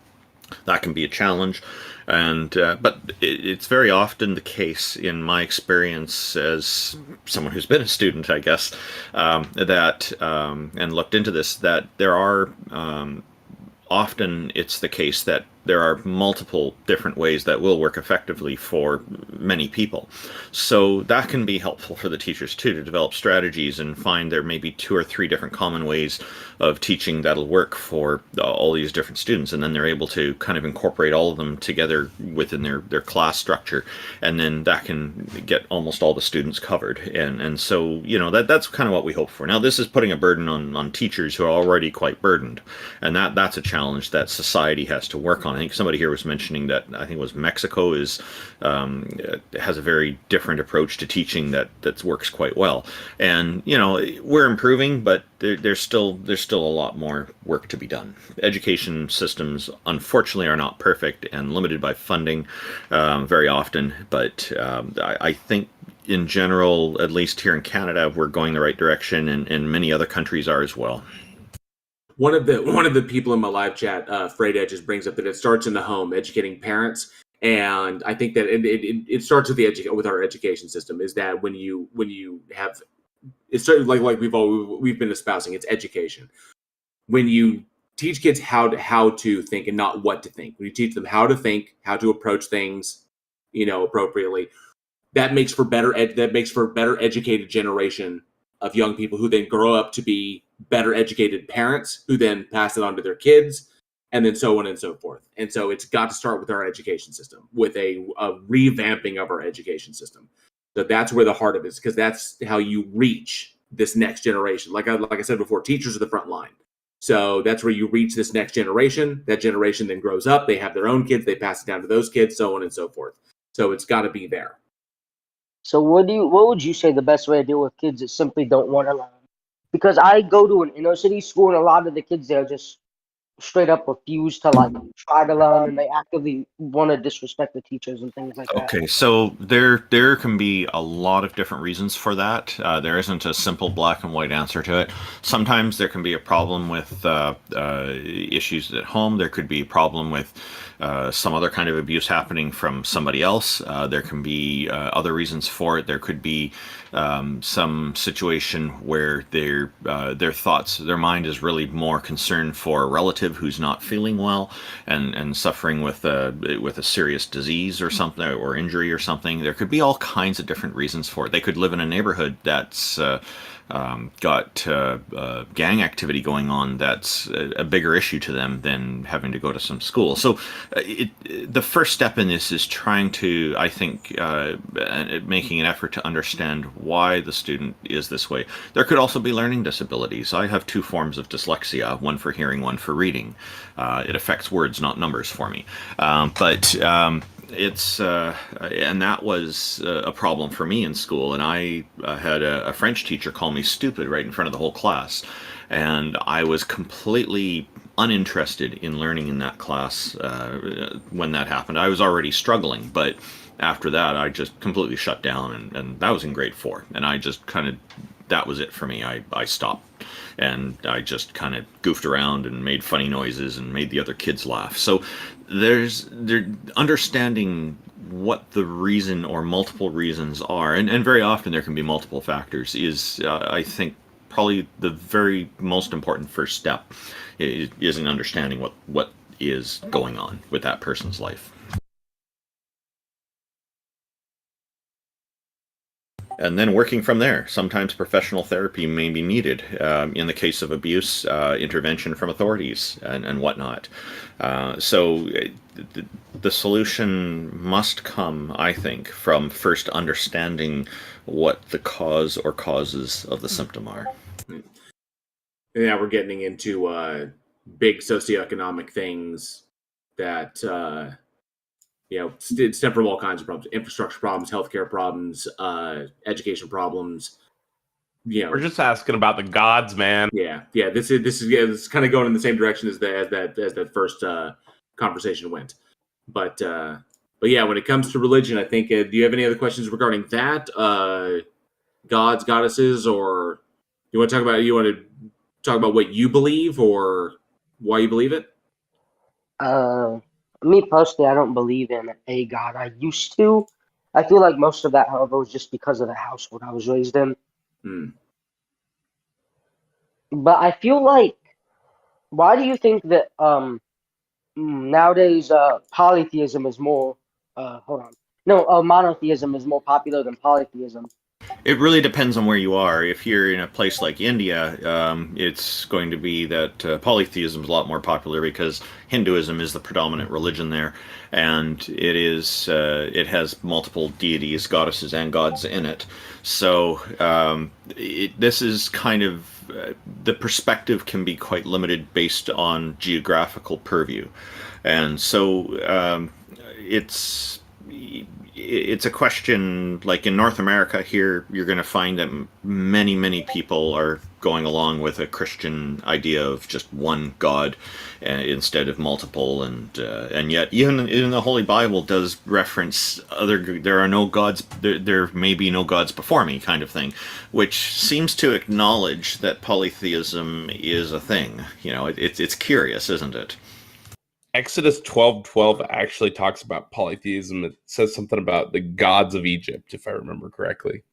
that can be a challenge. And but it's very often the case, in my experience as someone who's been a student, I guess, that and looked into this, that there are often it's the case that there are multiple different ways that will work effectively for many people. So that can be helpful for the teachers too, to develop strategies and find there may be 2 or 3 different common ways of teaching that'll work for all these different students, and then they're able to kind of incorporate all of them together within their class structure, and then that can get almost all the students covered. And so, you know, that's kind of what we hope for. Now, this is putting a burden on teachers who are already quite burdened, and that's a challenge that society has to work on. I think somebody here was mentioning that, I think it was Mexico has a very different approach to teaching that works quite well. And, you know, we're improving, but there's still a lot more work to be done. Education systems, unfortunately, are not perfect and limited by funding very often. But I think in general, at least here in Canada, we're going the right direction, and many other countries are as well. One of the people in my live chat, Freight Edges, brings up that it starts in the home, educating parents, and I think that it starts with our education system. Is that when you have, it's sort of like we've been espousing, it's education. When you teach kids how to think and not what to think, when you teach them how to think, how to approach things, you know, appropriately, that makes for better educated generation of young people who then grow up to be better educated parents, who then pass it on to their kids, and then so on and so forth. And so it's got to start with our education system, with a revamping of our education system. So that's where the heart of it is, because that's how you reach this next generation. Like I said before, teachers are the front line. So that's where you reach this next generation. That generation then grows up. They have their own kids. They pass it down to those kids, so on and so forth. So it's got to be there. So what would you say the best way to deal with kids that simply don't want to learn? Because I go to an inner city school, and a lot of the kids there just straight up refuse to like try to learn, and they actively want to disrespect the teachers and things like that. Okay, so there can be a lot of different reasons for that. There isn't a simple black and white answer to it. Sometimes there can be a problem with issues at home. There could be a problem with some other kind of abuse happening from somebody else. There can be other reasons for it. There could be some situation where their mind is really more concerned for a relative who's not feeling well and suffering with a serious disease or something, or injury or something. There could be all kinds of different reasons for it. They could live in a neighborhood that's got gang activity going on that's a bigger issue to them than having to go to some school. So the first step in this is trying to, I think, making an effort to understand why the student is this way. There could also be learning disabilities. I have 2 forms of dyslexia, one for hearing, one for reading. It affects words, not numbers for me. It's and that was a problem for me in school, and I had a French teacher call me stupid right in front of the whole class, and I was completely uninterested in learning in that class when that happened. I was already struggling, but after that I just completely shut down, and that was in grade 4, and I just kind of, that was it for me. I stopped, and I just kind of goofed around and made funny noises and made the other kids laugh. So they're understanding what the reason or multiple reasons are, and very often there can be multiple factors, is I think probably the very most important first step is in understanding what is going on with that person's life. And then working from there. Sometimes professional therapy may be needed. In the case of abuse, intervention from authorities and whatnot. So the solution must come, I think, from first understanding what the cause or causes of the symptom are. Yeah, we're getting into big socioeconomic things that stem from all kinds of problems: infrastructure problems, healthcare problems, education problems. We're just asking about the gods, man. Yeah. This is kind of going in the same direction as that first conversation went. But yeah, when it comes to religion, I think. Do you have any other questions regarding that? Gods, goddesses, or you want to talk about what you believe or why you believe it? Me personally, I don't believe in a god. I used to. I feel like most of that, however, was just because of the household I was raised in. But I feel like, why do you think that nowadays polytheism is more? Monotheism is more popular than polytheism. It really depends on where you are. If you're in a place like India, it's going to be that polytheism is a lot more popular because Hinduism is the predominant religion there, and it has multiple deities, goddesses, and gods in it. So this is kind of the perspective can be quite limited based on geographical purview, and so it's a question, like in North America here, you're going to find that many people are going along with a Christian idea of just one God instead of multiple, and yet even the Holy Bible does reference there are no gods, there may be no gods before me kind of thing, which seems to acknowledge that polytheism is a thing. It's curious, isn't it? Exodus 12:12 actually talks about polytheism. It says something about the gods of Egypt, if I remember correctly.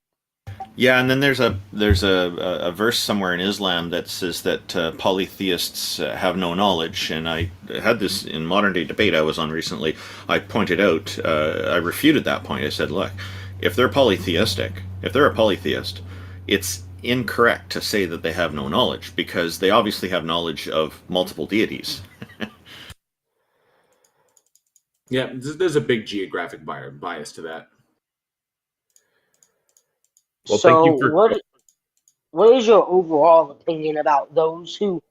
Yeah, and then there's a verse somewhere in Islam that says that polytheists have no knowledge, and I had this in modern day debate I was on recently. I pointed out, I refuted that point. I said, look, if they're a polytheist, it's incorrect to say that they have no knowledge, because they obviously have knowledge of multiple deities. Yeah, there's a big geographic bias to that. Well, so thank you for... what is your overall opinion about those who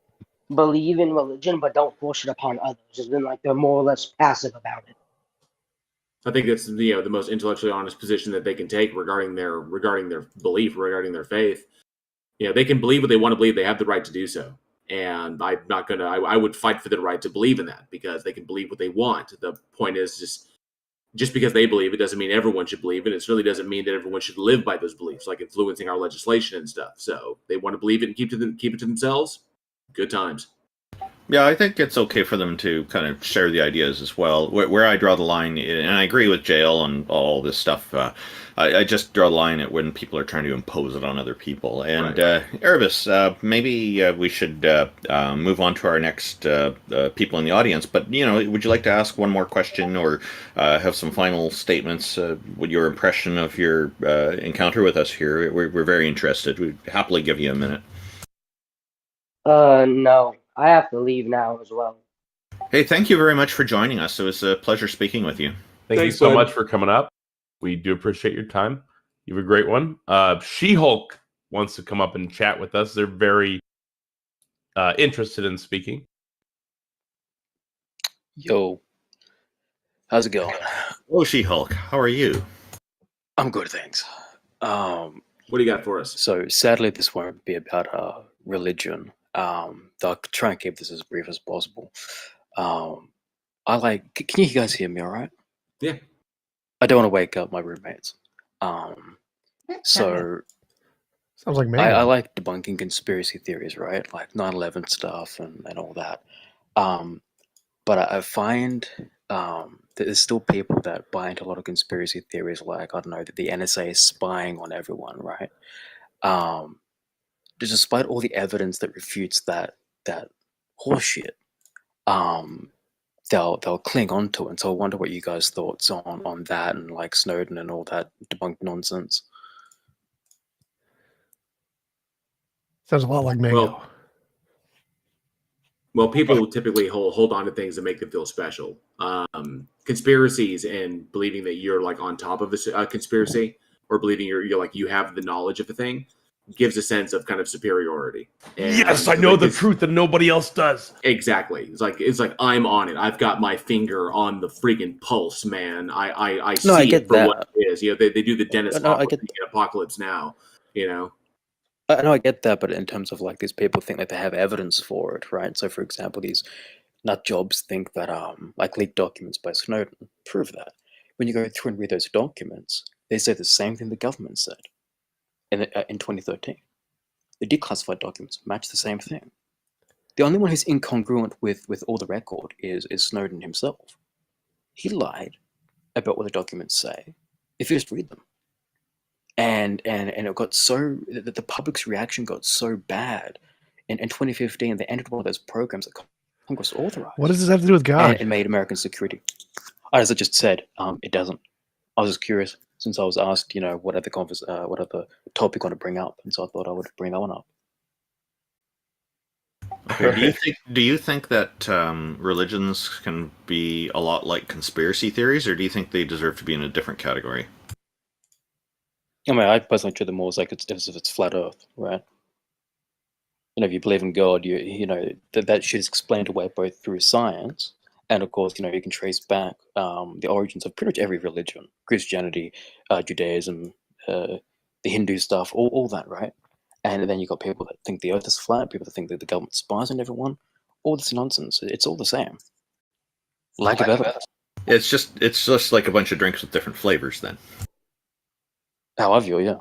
believe in religion but don't force it upon others? It's been like they're more or less passive about it. I think that's the most intellectually honest position that they can take regarding their belief, regarding their faith. They can believe what they want to believe. They have the right to do so. And I'm not going to, I would fight for the right to believe in that, because they can believe what they want. The point is just because they believe it doesn't mean everyone should believe it. It certainly doesn't mean that everyone should live by those beliefs, like influencing our legislation and stuff. So they want to believe it and keep it to themselves. Good times. Yeah, I think it's okay for them to kind of share the ideas as well. Where I draw the line, and I agree with JL on all this stuff, I just draw the line at when people are trying to impose it on other people. And right. Erebus, maybe we should move on to our next people in the audience. But, would you like to ask one more question or have some final statements? With your impression of your encounter with us here? We're very interested. We'd happily give you a minute. No. I have to leave now as well. Hey, thank you very much for joining us. It was a pleasure speaking with you. Thanks you so much for coming up. We do appreciate your time. You have a great one. She-Hulk wants to come up and chat with us. They're very interested in speaking. Yo, how's it going? Oh, She-Hulk, how are you? I'm good, thanks. What do you got for us? So, sadly, this won't be about religion. I'll try and keep this as brief as possible. Can you guys hear me all right? Yeah. I don't want to wake up my roommates. So sounds like I like debunking conspiracy theories, right? Like 9/11 stuff and all that. But I find there's still people that buy into a lot of conspiracy theories, like, I don't know, that the NSA is spying on everyone, right? Despite all the evidence that refutes that horseshit, they'll cling on to it. And so I wonder what you guys' thoughts on that, and like Snowden and all that debunked nonsense. Sounds a lot like Mango. Well, people typically hold on to things that make them feel special. Conspiracies and believing that you're like on top of a conspiracy, or believing you're like you have the knowledge of a thing, gives a sense of kind of superiority. And yes, I know the truth and nobody else does. Exactly. It's like I'm on it. I've got my finger on the freaking pulse, man. I see I get it for that. what it is. You know, they do the Dennis Hopper thing in Apocalypse Now. You know. I know I get that, but in terms of like these people think that they have evidence for it, right? So, for example, these nut jobs think that like leaked documents by Snowden prove that. When you go through and read those documents, they say the same thing the government said in 2013. The declassified documents match the same thing. The only one who's incongruent with all the record is Snowden himself. He lied about what the documents say if you just read them. And it got so that the public's reaction got so bad in 2015. They ended one of those programs that Congress authorized. What does this have to do with God? And made American security. As I just said, it doesn't. I was just curious since I was asked, you know, what other topic I want to bring up, and so I thought I would bring that one up. Okay. Do you think that religions can be a lot like conspiracy theories, or do you think they deserve to be in a different category? I mean, I personally treat them more as like as if it's flat Earth, right? You know, if you believe in God, you know that shit is explained away both through science, and of course, you know, you can trace back the origins of pretty much every religion: Christianity, Judaism, the Hindu stuff, all that, right? And then you got people that think the Earth is flat, people that think that the government spies on everyone. All this nonsense. It's all the same. Lack of evidence. It's just like a bunch of drinks with different flavors, then. How I view, yeah.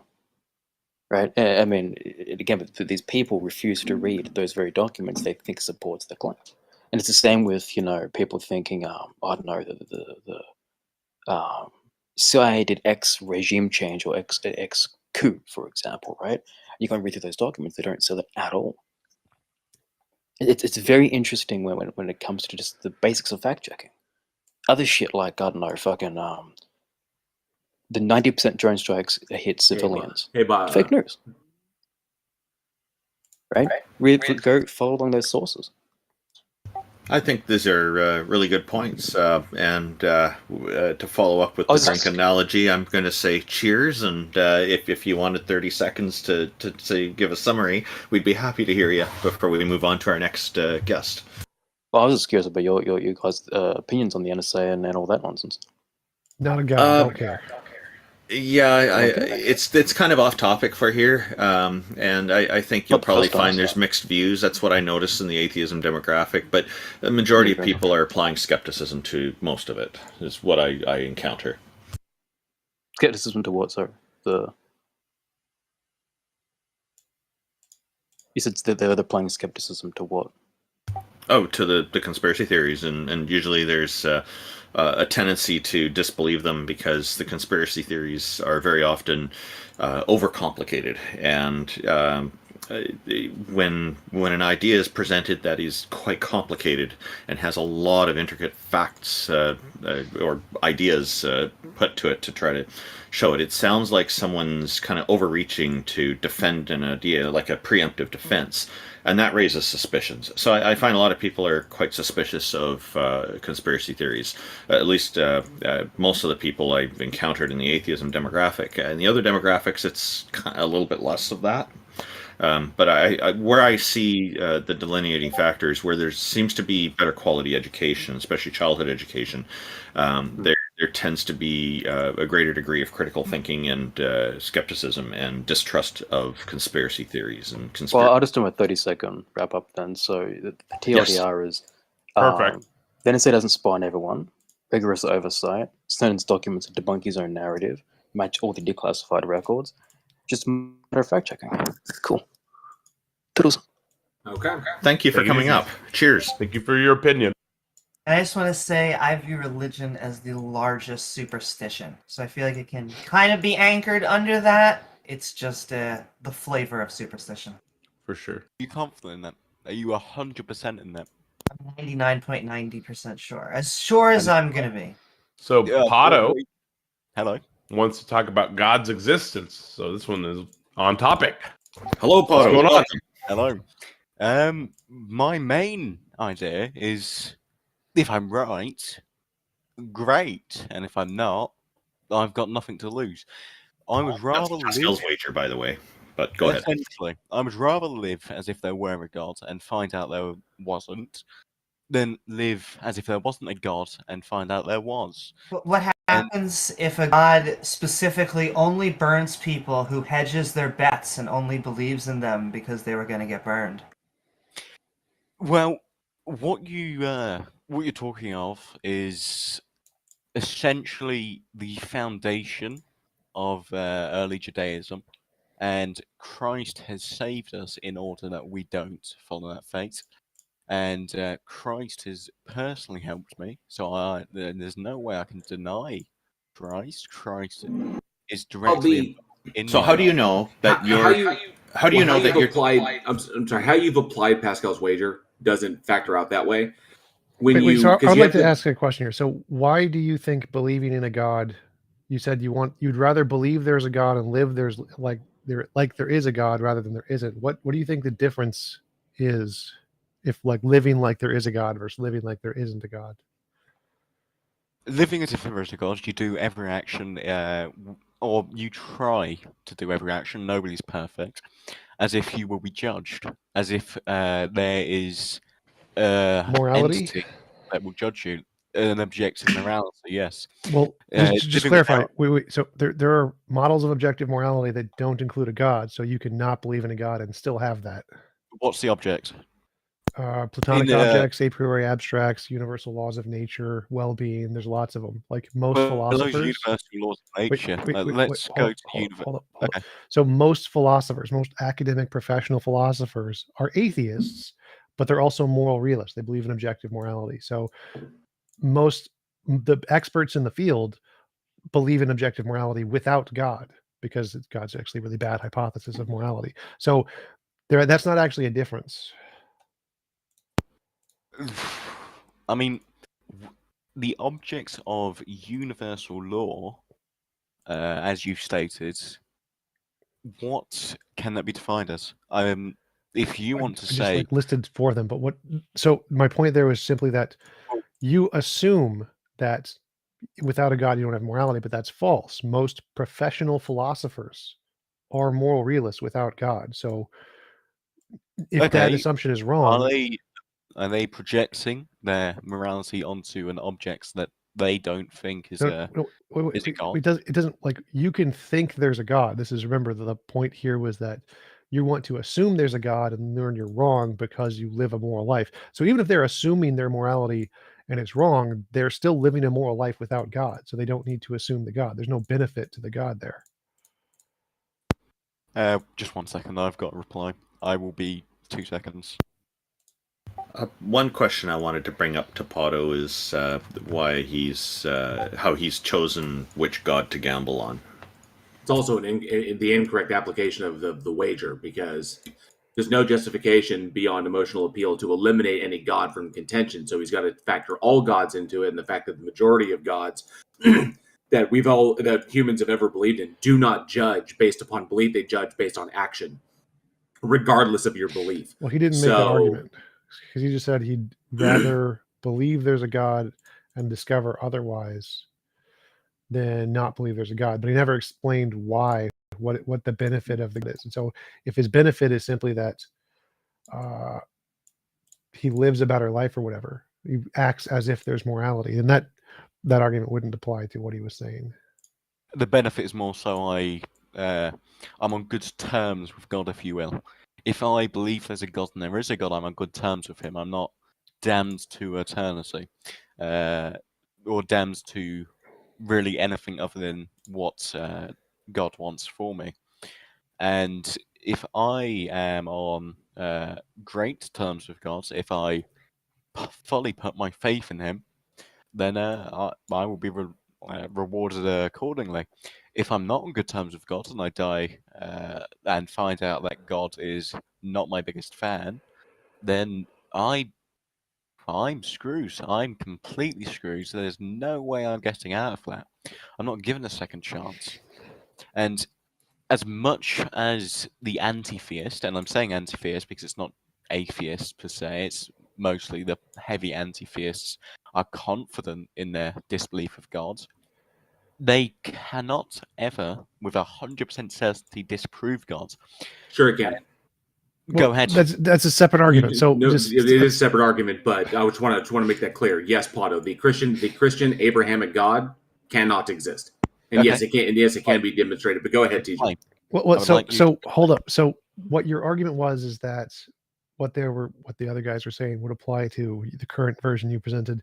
Right? I mean, again, these people refuse to read those very documents they think supports their claims. And it's the same with, you know, people thinking, I don't know, the CIA did X regime change or X coup, for example, right? You can read through those documents, they don't sell it at all. It's very interesting when it comes to just the basics of fact checking. Other shit like, I don't know, fucking the 90% drone strikes hit civilians. Fake news. Right? Go follow along those sources. I think these are really good points. And to follow up with the drink analogy, I'm going to say cheers. And if you wanted 30 seconds to say, give a summary, we'd be happy to hear you before we move on to our next guest. Well, I was just curious about your guys' opinions on the NSA and all that nonsense. Not a guy. I don't care. Yeah, it's kind of off topic for here, and I think you'll probably find there's mixed views. That's what I noticed in the atheism demographic, but the majority of people are applying skepticism to most of it, is what I encounter. Skepticism to what, sorry? You said that they're applying skepticism to what? Oh, to the conspiracy theories, and usually there's a tendency to disbelieve them because the conspiracy theories are very often overcomplicated, and when an idea is presented that is quite complicated and has a lot of intricate facts or ideas put to it to try to show it, it sounds like someone's kind of overreaching to defend an idea, like a preemptive defense. And that raises suspicions. So I find a lot of people are quite suspicious of conspiracy theories. At least most of the people I've encountered in the atheism demographic. And the other demographics, it's kind of a little bit less of that. But where I see the delineating factors, where there seems to be better quality education, especially childhood education, there tends to be a greater degree of critical thinking and skepticism and distrust of conspiracy theories and Well, I'll just do a 30-second wrap up then. So the TLDR is perfect. The NSA doesn't spy on everyone. Rigorous oversight. Snowden's documents debunk his own narrative. Match all the declassified records. Just a matter of fact checking. Cool. Toodles. Okay. Thank you for coming up. Cheers. Thank you for your opinion. I just want to say I view religion as the largest superstition. So I feel like it can kind of be anchored under that. It's just the flavor of superstition. For sure. Are you confident in that? Are you 100% in that? I'm 99.90% sure as I'm going to be. So Pato hello, wants to talk about God's existence. So this one is on topic. Hello, Pato. What's going on? Hello. My main idea is, if I'm right, great, and if I'm not, I've got nothing to lose. I would rather That's Pascal's wager, by the way. But go ahead. Essentially, I would rather live as if there were a god and find out there wasn't, than live as if there wasn't a god and find out there was. But what happens if a god specifically only burns people who hedges their bets and only believes in them because they were going to get burned? Well, what you're talking of is essentially the foundation of early Judaism, and Christ has saved us in order that we don't follow that fate. And Christ has personally helped me, so there's no way I can deny Christ. Christ is directly in. So how do you know that you're? How do you know that you're applied? I'm sorry. How you've applied Pascal's wager doesn't factor out that way. So I would like to ask a question here. So why do you think believing in a god? You said you'd rather believe there's a god and live there is a god rather than there isn't. What do you think the difference is, if like living like there is a god versus living like there isn't a god? Living as if there is a god, you do every action, or you try to do every action. Nobody's perfect. As if you will be judged. As if there is morality entity that will judge you. An objective morality, yes. Well, just clarify. Wait. So there are models of objective morality that don't include a god, so you can not believe in a god and still have that. What's the object? Platonic objects, a priori abstracts, universal laws of nature, well-being. There's lots of them. Like most philosophers. Those universal laws of nature. Let's go to universe. Okay. So most philosophers, most academic professional philosophers are atheists, but they're also moral realists. They believe in objective morality. So the experts in the field believe in objective morality without God, because God's actually a really bad hypothesis of morality. So that's not actually a difference. I mean, the objects of universal law, as you've stated, what can that be defined as? If you want to say, just listed for them, but so my point there was simply that you assume that without a god you don't have morality, but that's false. Most professional philosophers are moral realists without God. So if that assumption is wrong, are they projecting their morality onto an object that they don't think is a god? It doesn't, like, you can think there's a god. Remember, the point here was that you want to assume there's a god and learn you're wrong because you live a moral life. So even if they're assuming their morality and it's wrong, they're still living a moral life without God. So they don't need to assume the God. There's no benefit to the God there. Just 1 second. I've got a reply. I will be 2 seconds. One question I wanted to bring up to Pato is why how he's chosen which god to gamble on. It's also the incorrect application of the wager, because there's no justification beyond emotional appeal to eliminate any god from contention. So he's got to factor all gods into it, and the fact that the majority of gods that humans have ever believed in do not judge based upon belief; they judge based on action, regardless of your belief. Well, he didn't make that argument, because he just said he'd rather believe there's a god and discover otherwise than not believe there's a god. But he never explained why, what the benefit of the is. And so if his benefit is simply that he lives a better life or whatever, he acts as if there's morality, then that argument wouldn't apply to what he was saying. The benefit is more so I'm on good terms with God, if you will. If I believe there's a God and there is a God, I'm on good terms with him. I'm not damned to eternity, or damned to really anything other than what God wants for me. And if I am on great terms with God, if I fully put my faith in him, then I will be rewarded accordingly. If I'm not on good terms with God and I die and find out that God is not my biggest fan, then I'm screwed. I'm completely screwed. So there's no way I'm getting out of that. I'm not given a second chance. And as much as the anti-theist, and I'm saying anti-theist because it's not atheists per se, it's mostly the heavy anti-theists are confident in their disbelief of God, they cannot ever, with 100% certainty, disprove God. Sure, it can. Go ahead. That's a separate argument. So no, just, it is a separate argument, but I just want to make that clear. Yes, Pato, the Christian Abrahamic God cannot exist, and Okay. yes, it can. And yes, it can be demonstrated. But go ahead, TJ. Fine. Well, so hold up. So what your argument was is that what the other guys were saying would apply to the current version you presented,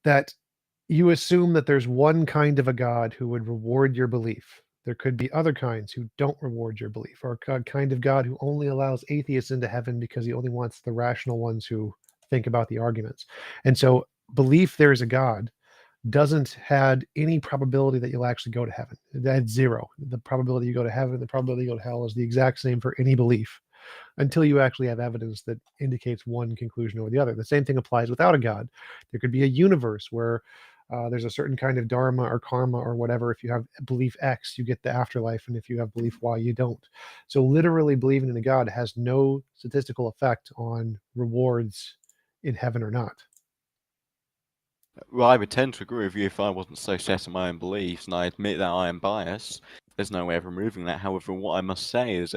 that you assume that there's one kind of a God who would reward your belief. There could be other kinds who don't reward your belief, or a kind of God who only allows atheists into heaven because he only wants the rational ones who think about the arguments. And so belief there is a God doesn't have any probability that you'll actually go to heaven. That's zero. The probability you go to heaven, the probability you go to hell is the exact same for any belief until you actually have evidence that indicates one conclusion over the other. The same thing applies without a God. There could be a universe where there's a certain kind of dharma or karma or whatever. If you have belief X, you get the afterlife, and if you have belief Y, you don't. So literally believing in a God has no statistical effect on rewards in heaven or not. Well, I would tend to agree with you if I wasn't so set in my own beliefs, and I admit that I am biased. There's no way of removing that. However, what I must say is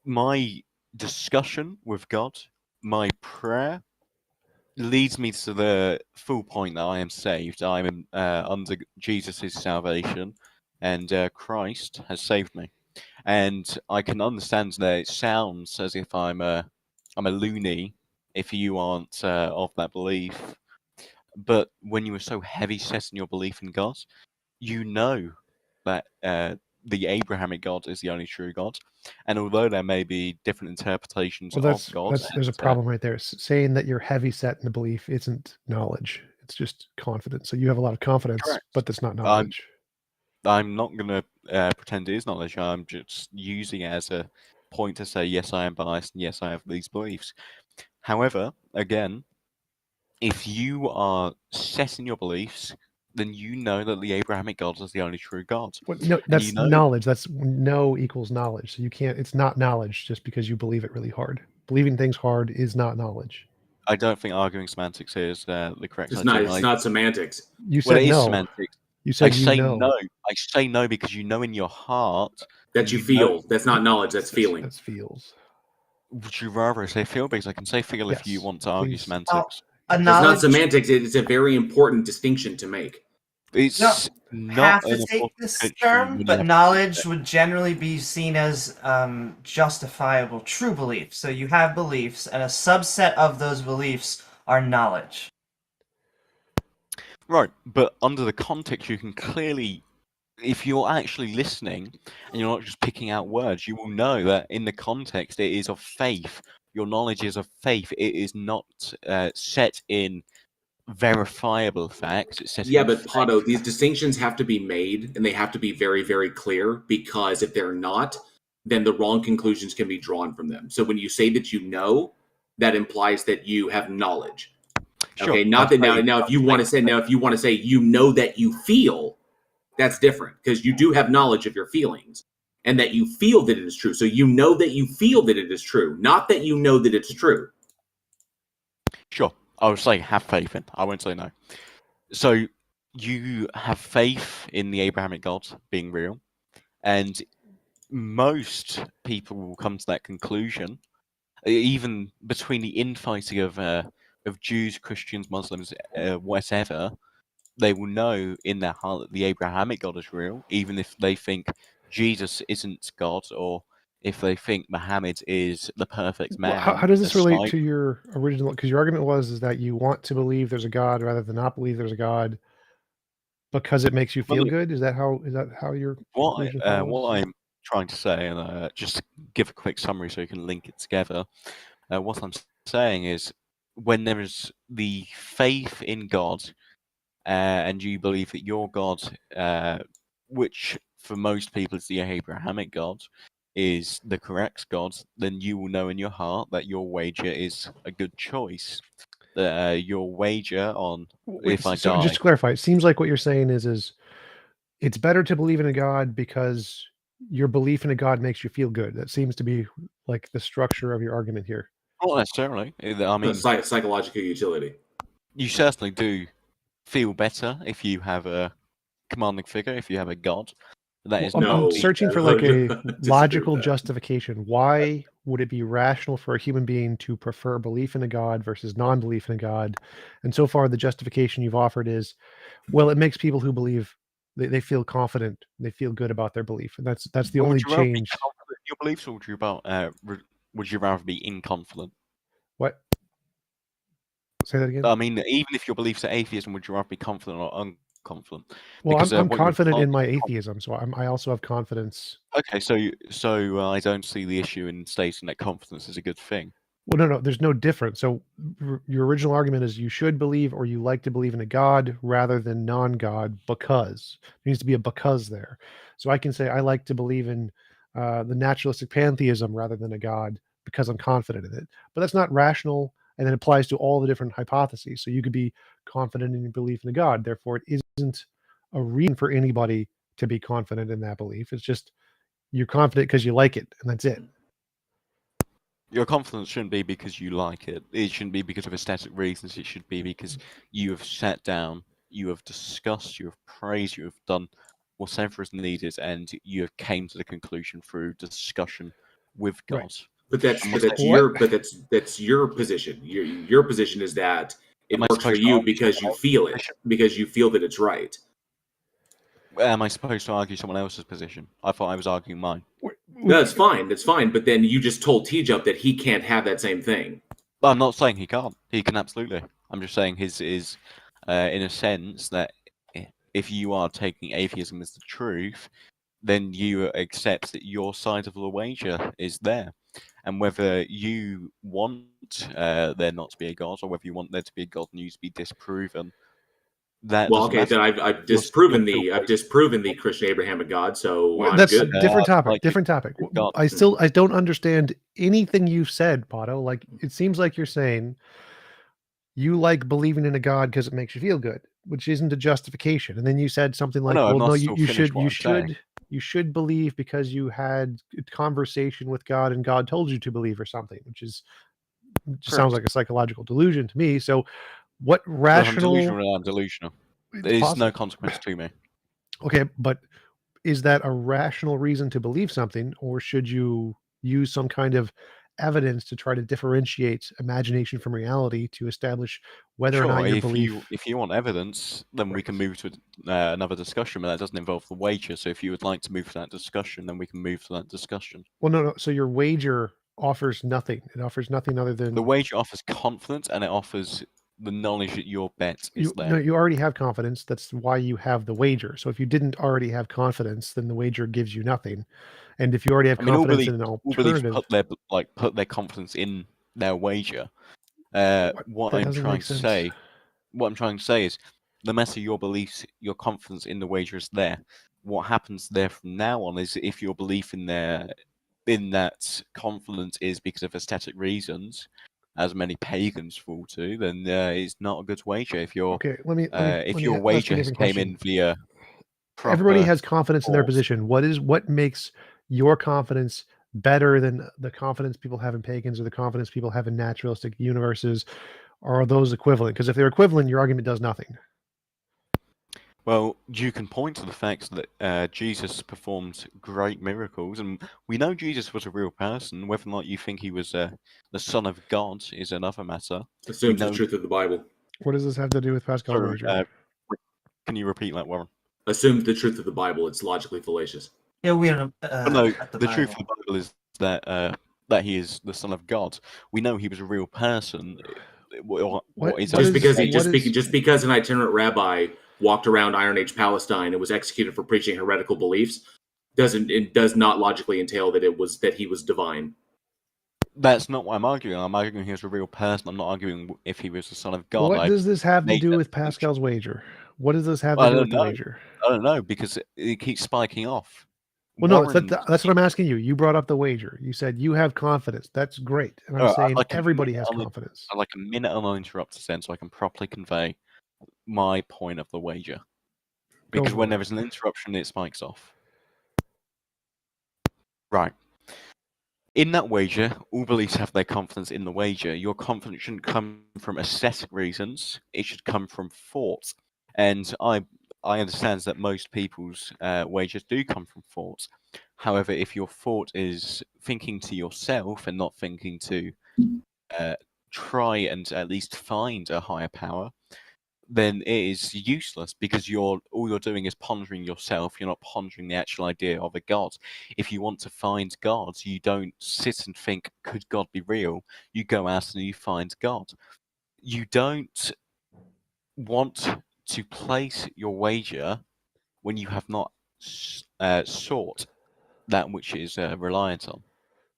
my discussion with God, my prayer, leads me to the full point that I am saved. I am under Jesus' salvation, and Christ has saved me. And I can understand that it sounds as if I'm a loony if you aren't of that belief. But when you are so heavy set in your belief in God, you know that the Abrahamic God is the only true God. And although there may be different interpretations of God... There's a problem right there. Saying that you're heavy set in the belief isn't knowledge. It's just confidence. So you have a lot of confidence, correct, but that's not knowledge. I'm not going to pretend it is knowledge. I'm just using it as a point to say, yes, I am biased, and yes, I have these beliefs. However, again, if you are set in your beliefs, then you know that the Abrahamic God is the only true God. Well, no, that's knowledge. That's know equals knowledge. So you can't. It's not knowledge just because you believe it really hard. Believing things hard is not knowledge. I don't think arguing semantics is the correct. It's not semantics. You said it no. Is semantics. You said I say no. I say no because you know in your heart that you feel. Know. That's not knowledge. That's feeling. That's feels. Would you rather say feel? Because I can say feel if you want to argue semantics. It's not semantics. It's a very important distinction to make. It's not have to take this term, but knowledge would generally be seen as justifiable true belief. So you have beliefs, and a subset of those beliefs are knowledge. Right, but under the context, you can clearly, if you're actually listening and you're not just picking out words, you will know that in the context it is of faith. Your knowledge is of faith. It is not set in verifiable facts. It's set but Pato, these distinctions have to be made, and they have to be very, very clear, because if they're not, then the wrong conclusions can be drawn from them. So when you say that you know, that implies that you have knowledge. Sure. Okay, not that now if you want to say you know that you feel, that's different, because you do have knowledge of your feelings and that you feel that it is true. So you know that you feel that it is true, not that you know that it's true. Sure. I would say have faith in. I won't say no. So you have faith in the Abrahamic God being real, and most people will come to that conclusion, even between the infighting of Jews, Christians, Muslims, whatever. They will know in their heart that the Abrahamic God is real, even if they think Jesus isn't God, or if they think Muhammad is the perfect man. How does this relate to your original? Because your argument was that you want to believe there's a God rather than not believe there's a God because it makes you feel good. Is that how your what I'm trying to say, and just give a quick summary so you can link it together. What I'm saying is, when there is the faith in God, and you believe that your God, which for most people is the Abrahamic God, is the correct God, then you will know in your heart that your wager is a good choice. Your wager on if I die. Just to clarify, it seems like what you're saying is it's better to believe in a God because your belief in a God makes you feel good. That seems to be like the structure of your argument here. Not necessarily. I mean, psychological utility. You certainly do feel better if you have a commanding figure, if you have a God. That is I'm searching for like a logical justification. Why would it be rational for a human being to prefer belief in a God versus non-belief in a God? And so far, the justification you've offered is, well, it makes people who believe they feel confident, they feel good about their belief, and that's the only change. Your beliefs, or would you rather be inconfident? What? Say that again. I mean, even if your beliefs are atheism, would you rather be confident or unconfident? Well, because, I'm confident in my atheism, so I also have confidence. Okay, so I don't see the issue in stating that confidence is a good thing. Well, no, there's no difference. So your original argument is you should believe or you like to believe in a God rather than non-God because there needs to be a because there. So I can say I like to believe in the naturalistic pantheism rather than a God because I'm confident in it. But that's not rational, and it applies to all the different hypotheses. So you could be confident in your belief in a God. Therefore, it isn't a reason for anybody to be confident in that belief. It's just you're confident because you like it, and that's it. Your confidence shouldn't be because you like it. It shouldn't be because of aesthetic reasons. It should be because you have sat down, you have discussed, you have praised, you have done whatever is needed, and you have came to the conclusion through discussion with God. Right. But that's your position. Your position is that it works for you because you feel it, because you feel that it's right. Am I supposed to argue someone else's position? I thought I was arguing mine. No, that's fine. That's fine. But then you just told TJump that he can't have that same thing. But I'm not saying he can't. He can absolutely. I'm just saying his is, in a sense, that if you are taking atheism as the truth, then you accept that your side of the wager is there. And whether you want there not to be a God, or whether you want there to be a God and you to be disproven, that well, okay, then I've disproven the Christian Abrahamic God, so that's good. A different topic. Different topic. I don't understand anything you've said, Pato. Like it seems like you're saying you like believing in a God because it makes you feel good, which isn't a justification. And then you said something like, "Well, no, you should believe because you had a conversation with God and God told you to believe or something," which sounds like a psychological delusion to me. So. What rational? I'm delusional. There's no consequence to me. Okay, but is that a rational reason to believe something, or should you use some kind of evidence to try to differentiate imagination from reality to establish whether or not your belief? If you want evidence, then we can move to another discussion, but that doesn't involve the wager. So if you would like to move to that discussion, then we can move to that discussion. Well, no. So your wager offers nothing. It offers nothing other than the wager offers confidence, and it offers the knowledge that your bet is there. No, you already have confidence. That's why you have the wager. So if you didn't already have confidence, then the wager gives you nothing. And if you already have confidence in an alternative, put their confidence in their wager. What I'm trying to say is, no matter your beliefs, your confidence in the wager is there. What happens there from now on is if your belief in that confidence is because of aesthetic reasons, as many pagans fall to, then it's not a good wager. If your wager came in via everybody has confidence in their position. What makes your confidence better than the confidence people have in pagans or the confidence people have in naturalistic universes? Are those equivalent? Because if they're equivalent, your argument does nothing. Well, you can point to the fact that Jesus performed great miracles, and we know Jesus was a real person. Whether or not you think he was the Son of God is another matter. Assumes the truth of the Bible. What does this have to do with Pascal? Can you repeat that, Warren? Assumes the truth of the Bible. It's logically fallacious. Yeah, we are. No, the truth of the Bible is that he is the Son of God. We know he was a real person. Just because an itinerant rabbi walked around Iron Age Palestine and was executed for preaching heretical beliefs does not logically entail that he was divine. That's not what I'm arguing. I'm arguing he was a real person. I'm not arguing if he was the son of God. What does this have to do with distinction. Pascal's wager? What does this have Well, to do with the wager? I don't know, because it keeps spiking off. Well, no, Warren- that's what I'm asking you. You brought up the wager. You said you have confidence. That's great. And I'm saying everybody has confidence. I'd like a minute on uninterrupted then so I can properly convey my point of the wager. Because when there is an interruption, it spikes off. Right. In that wager, all beliefs have their confidence in the wager. Your confidence shouldn't come from aesthetic reasons. It should come from thought. And I understand that most people's wagers do come from thoughts. However, if your thought is thinking to yourself and not thinking to try and at least find a higher power, then it is useless, because all you're doing is pondering yourself. You're not pondering the actual idea of a god. If you want to find God, you don't sit and think, could God be real? You go out and you find God. You don't want to place your wager when you have not sought that which is reliant on,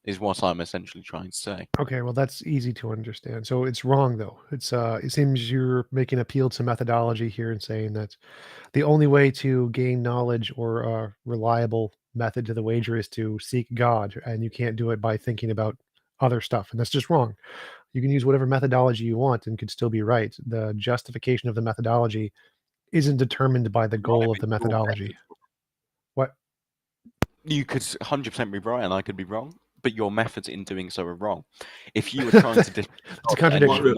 is what I'm essentially trying to say. Okay, well, that's easy to understand. So it's wrong, though. It's it seems you're making appeal to methodology here and saying that the only way to gain knowledge or a reliable method to the wager is to seek God, and you can't do it by thinking about other stuff, and that's just wrong. You can use whatever methodology you want and could still be right. The justification of the methodology isn't determined by the goal of the methodology. What? You could 100% be right, and I could be wrong, but your methods in doing so are wrong. If you were trying to it's a contradiction.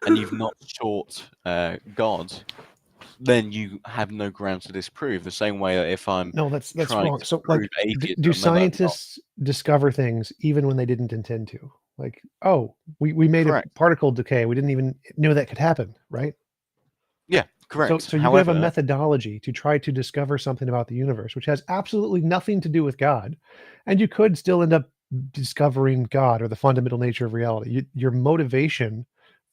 And you've not sought God, then you have no ground to disprove. The same way that if I'm that's wrong. So, like, do scientists discover things even when they didn't intend to? Like, oh, we made a particle decay. We didn't even know that could happen, right? Yeah, correct. So you have a methodology to try to discover something about the universe, which has absolutely nothing to do with God, and you could still end up discovering God or the fundamental nature of reality. Your motivation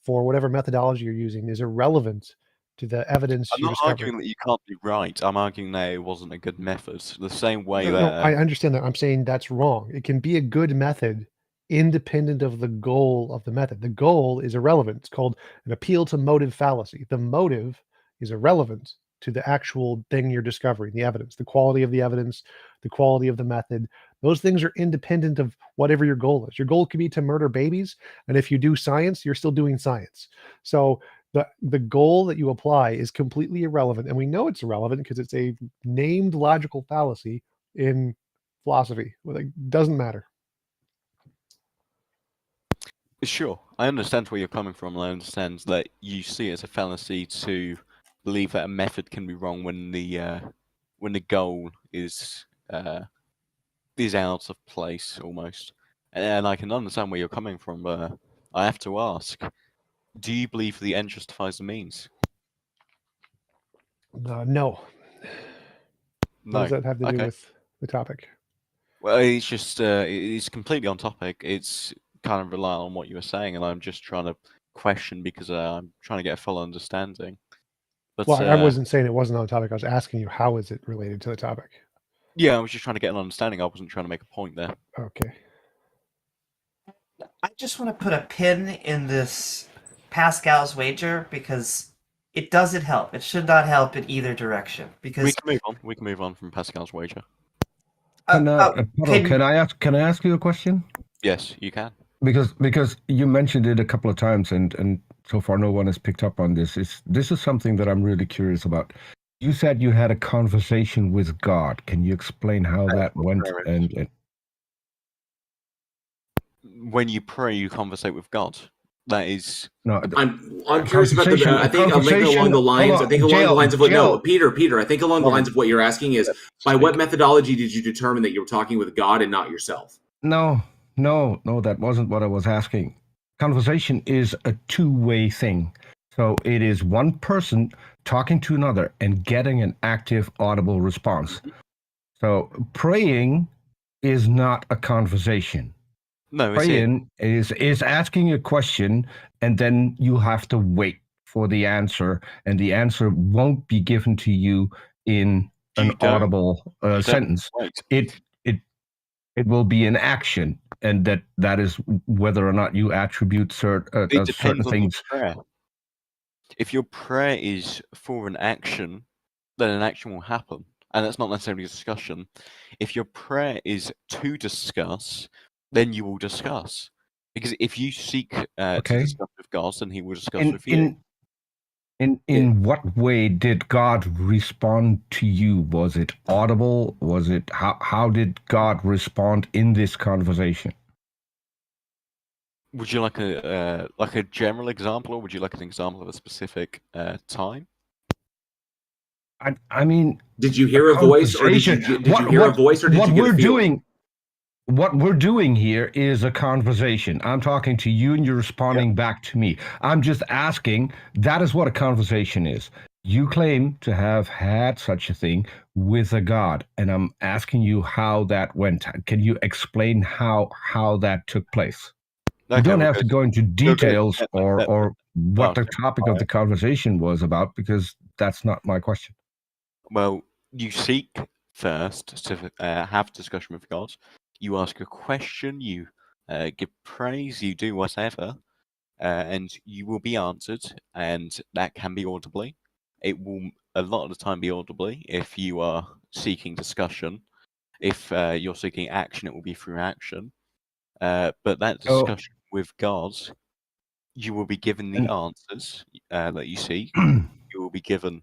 for whatever methodology you're using is irrelevant to the evidence I'm you're not discovering. arguing that you can't be right. I'm arguing that it wasn't a good method. The same way No, that... I understand that. I'm saying that's wrong. It can be a good method independent of the goal of the method. The goal is irrelevant. It's called an appeal to motive fallacy. The motive is irrelevant to the actual thing you're discovering, the evidence, the quality of the evidence, the quality of the method. Those things are independent of whatever your goal is. Your goal could be to murder babies, and if you do science, you're still doing science. So the goal that you apply is completely irrelevant, and we know it's irrelevant because it's a named logical fallacy in philosophy. It doesn't matter. Sure, I understand where you're coming from, and I understand that you see it as a fallacy to believe that a method can be wrong when the goal is out of place almost. And I can understand where you're coming from, but I have to ask: do you believe the end justifies the means? No. What does that have to do with the topic? Well, it's just it's completely on topic. It's kind of rely on what you were saying, and I'm just trying to question because I'm trying to get a full understanding. But well, I wasn't saying it wasn't on topic. I was asking you, how is it related to the topic? Yeah, I was just trying to get an understanding. I wasn't trying to make a point there. Okay. I just want to put a pin in this Pascal's wager because it doesn't help. It should not help in either direction. Because we can move on. We can move on from Pascal's wager. Can I ask you a question? Yes, you can. Because you mentioned it a couple of times, and so far no one has picked up on this. This is something that I'm really curious about. You said you had a conversation with God. Can you explain how that went? And when you pray, you conversate with God. That is no. I'm curious about the. I think along the lines. I think along the lines of what. No, Peter. I think along the lines of what you're asking is by what methodology did you determine that you were talking with God and not yourself? No, that wasn't what I was asking. Conversation is a two-way thing. So it is one person talking to another and getting an active, audible response. So praying is not a conversation. No, praying is asking a question, and then you have to wait for the answer, and the answer won't be given to you in an audible sentence. it will be an action, and that is whether or not you attribute certain things. Prayer. If your prayer is for an action, then an action will happen, and that's not necessarily a discussion. If your prayer is to discuss, then you will discuss. Because if you seek to discuss with God, then He will discuss with you. In what way did God respond to you? Was it audible? Was it how did God respond in this conversation? Would you like a general example, or would you like an example of a specific time? I mean, did you hear a voice, or did you hear a voice, or did you get a feeling? What we're doing here is a conversation. I'm talking to you and you're responding back to me. I'm just asking, that is what a conversation is. You claim to have had such a thing with a god, and I'm asking you how that went. Can you explain how that took place? You don't have to go into details or what the topic of the conversation was about, because that's not my question. Well, you seek first to have a discussion with God. You ask a question, you give praise, you do whatever, and you will be answered, and that can be audibly. It will a lot of the time be audibly if you are seeking discussion. If you're seeking action, it will be through action. But that discussion with God, you will be given the answers that you seek. You will be given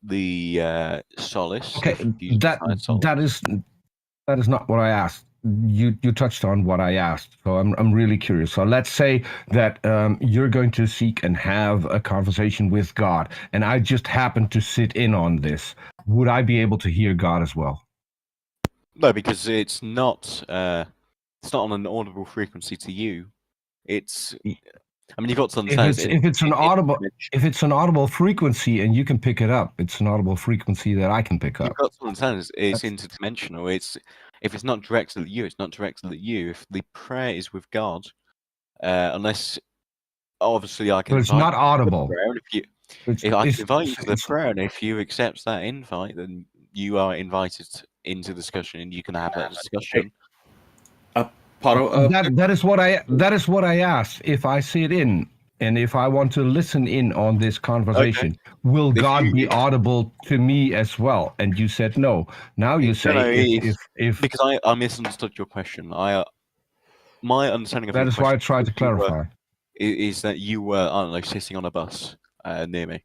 the solace. Okay, that is not what I asked. You touched on what I asked, so I'm really curious. So let's say that you're going to seek and have a conversation with God, and I just happen to sit in on this. Would I be able to hear God as well? No, because it's not on an audible frequency to you. I mean, you've got to understand. If it's an audible frequency and you can pick it up, it's an audible frequency that I can pick up. You've got to understand it's interdimensional. If it's not directed at you, it's not directed at you. If the prayer is with God, unless obviously I can. But it's not audible. If I can invite you to the prayer, and if you accept that invite, then you are invited into discussion, and you can have that discussion. That is what I asked. If I sit in and if I want to listen in on this conversation, will God be audible to me as well? And you said no. Now you say if because I misunderstood your question. My understanding of that is why I tried to clarify is that you were, I don't know, sitting on a bus near me.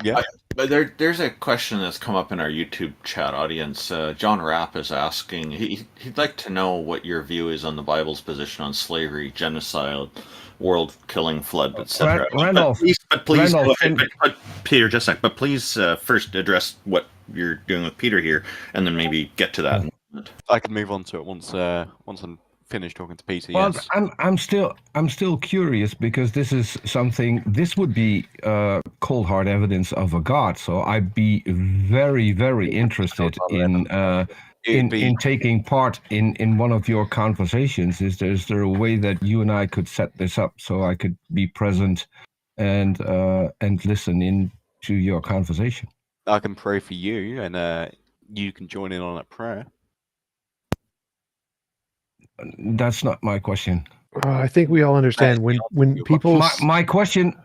Yeah. But there's a question that's come up in our YouTube chat audience. John Rapp is asking, he'd like to know what your view is on the Bible's position on slavery, genocide, world killing, flood, etc. Randolph, please, Peter, just a sec. But please first address what you're doing with Peter here, and then maybe get to that. I can move on to it once I'm finished talking to Peter. Well, yes. I'm still curious, because this would be cold hard evidence of a god. So I'd be very, very interested in taking part in one of your conversations. Is there a way that you and I could set this up so I could be present and listen in to your conversation? I can pray for you, and you can join in on that prayer. That's not my question. I think we all understand when people. My question.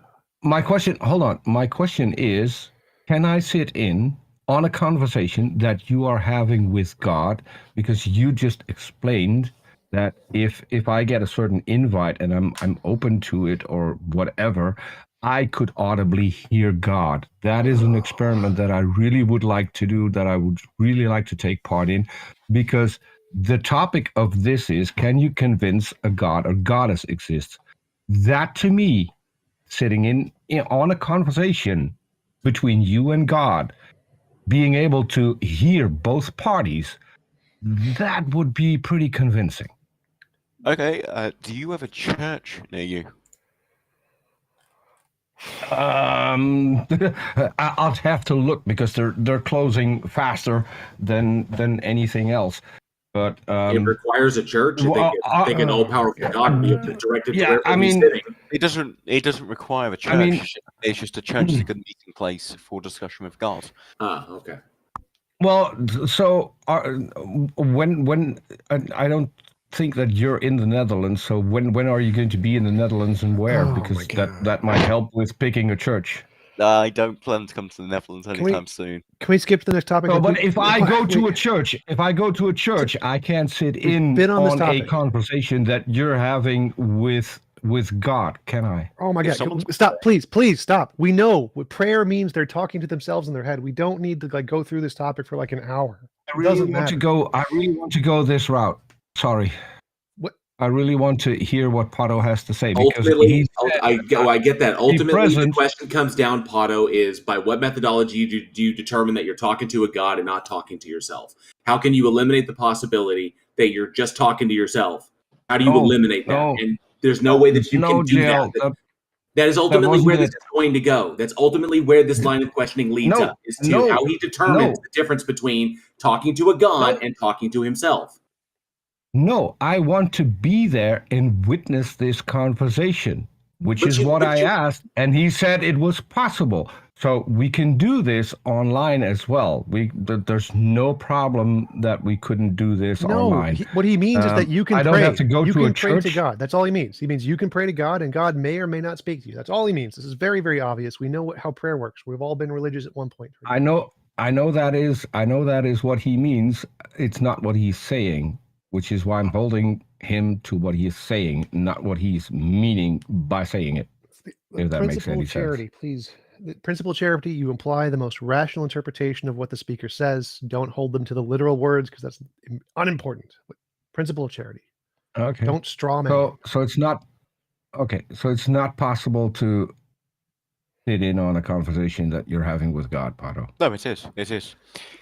Hold on. My question is: can I sit in on a conversation that you are having with God? Because you just explained that if I get a certain invite and I'm open to it or whatever, I could audibly hear God. That is an experiment that I really would like to do. That I would really like to take part in, because the topic of this is, can you convince a god or goddess exists? That, to me, sitting in on a conversation between you and God, being able to hear both parties, that would be pretty convincing. Okay, do you have a church near you? I'll have to look, because they're closing faster than anything else. But it requires a church. I think an all-powerful God be directed to where he's sitting. It doesn't require a church. It's just a church is a good meeting place for discussion with God. Okay. Well, so when I don't think that you're in the Netherlands. So when are you going to be in the Netherlands and where? Because that might help with picking a church. I don't plan to come to the Netherlands anytime soon. Can we skip to the next topic? No, but if I go to a church, I can't sit in on a conversation that you're having with God, can I? Oh my God! Stop, please stop. We know what prayer means. They're talking to themselves in their head. We don't need to go through this topic for like an hour. I really want to go this route. Sorry. What? I really want to hear what Pato has to say. Ultimately, I get that. Ultimately, the question comes down, Pato, is by what methodology do you determine that you're talking to a God and not talking to yourself? How can you eliminate the possibility that you're just talking to yourself? How do you eliminate that? And there's no way that you can do that. That is ultimately where this is going to go. That's ultimately where this line of questioning leads up, is to how he determines the difference between talking to a God and talking to himself. No, I want to be there and witness this conversation, which is what I asked, and he said it was possible. So we can do this online as well. There's no problem that we couldn't do this online. What he means is that you can pray. I don't have to go to a pray church. to God. That's all he means. He means you can pray to God, and God may or may not speak to you. That's all he means. This is very, very obvious. We know how prayer works. We've all been religious at one point. I know that is what he means. It's not what he's saying, which is why I'm holding him to what he is saying, not what he's meaning by saying it. If that makes any sense. Please. The principle of charity, you imply the most rational interpretation of what the speaker says. Don't hold them to the literal words because that's unimportant. Principle of charity. Okay. Don't straw man. So it's not okay. So it's not possible to fit in on a conversation that you're having with God, Pato. No, it is. It is.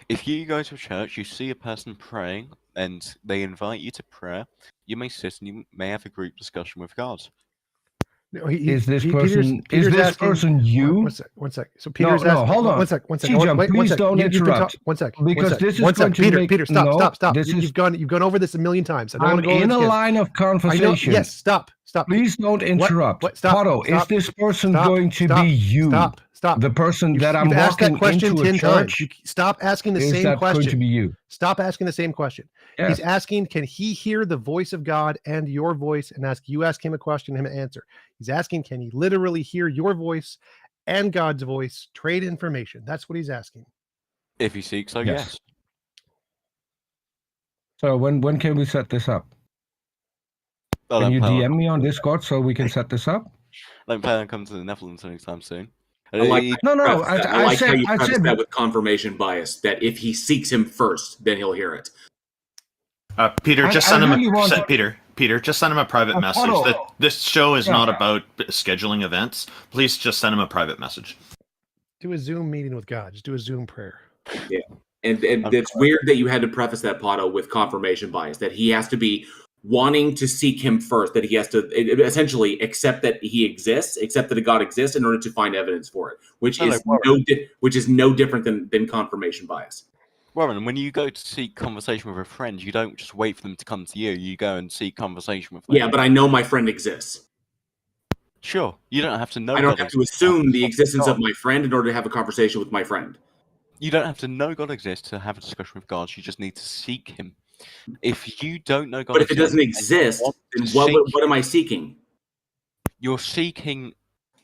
If you go to a church, you see a person praying, and they invite you to prayer, you may sit and you may have a group discussion with God. No, is this person you? One sec. So Peter's asking. No, hold on. One sec. TJump, please don't interrupt. One sec. Because this is going to make... Peter, stop. You've gone over this a million times. I don't want to go over in this a again. line of conversation. Yes, stop. Please don't interrupt. Stop. Pato, is this person going to be you? Stop. The person that I'm walking into a church. Stop asking the same question. Going to be you? Stop asking the same question. Yes. He's asking, can he hear the voice of God and your voice? And you ask him a question, him an answer. He's asking, can he literally hear your voice and God's voice, trade information? That's what he's asking. If he seeks, so yes. So when can we set this up? Can you DM me on Discord so we can set this up? I don't plan on coming to the Netherlands anytime soon. I like how you preface that with confirmation bias, that if he seeks him first, then he'll hear it. Peter, just send him a private message. This show is not about scheduling events. Please just send him a private message. Do a Zoom meeting with God. Just do a Zoom prayer. Yeah. And it's weird that you had to preface that, Pato, with confirmation bias, that he has to be wanting to seek him first, that he has to essentially accept that he exists, accept that a God exists in order to find evidence for it, which is no different than confirmation bias. Warren, when you go to seek conversation with a friend, you don't just wait for them to come to you. You go and seek conversation with them. Yeah, but I know my friend exists. Sure. You don't have to know. I don't have to assume the existence of my friend in order to have a conversation with my friend. You don't have to know God exists to have a discussion with God. You just need to seek him. If you don't know God, but if it doesn't exist, then what am I seeking? You're seeking.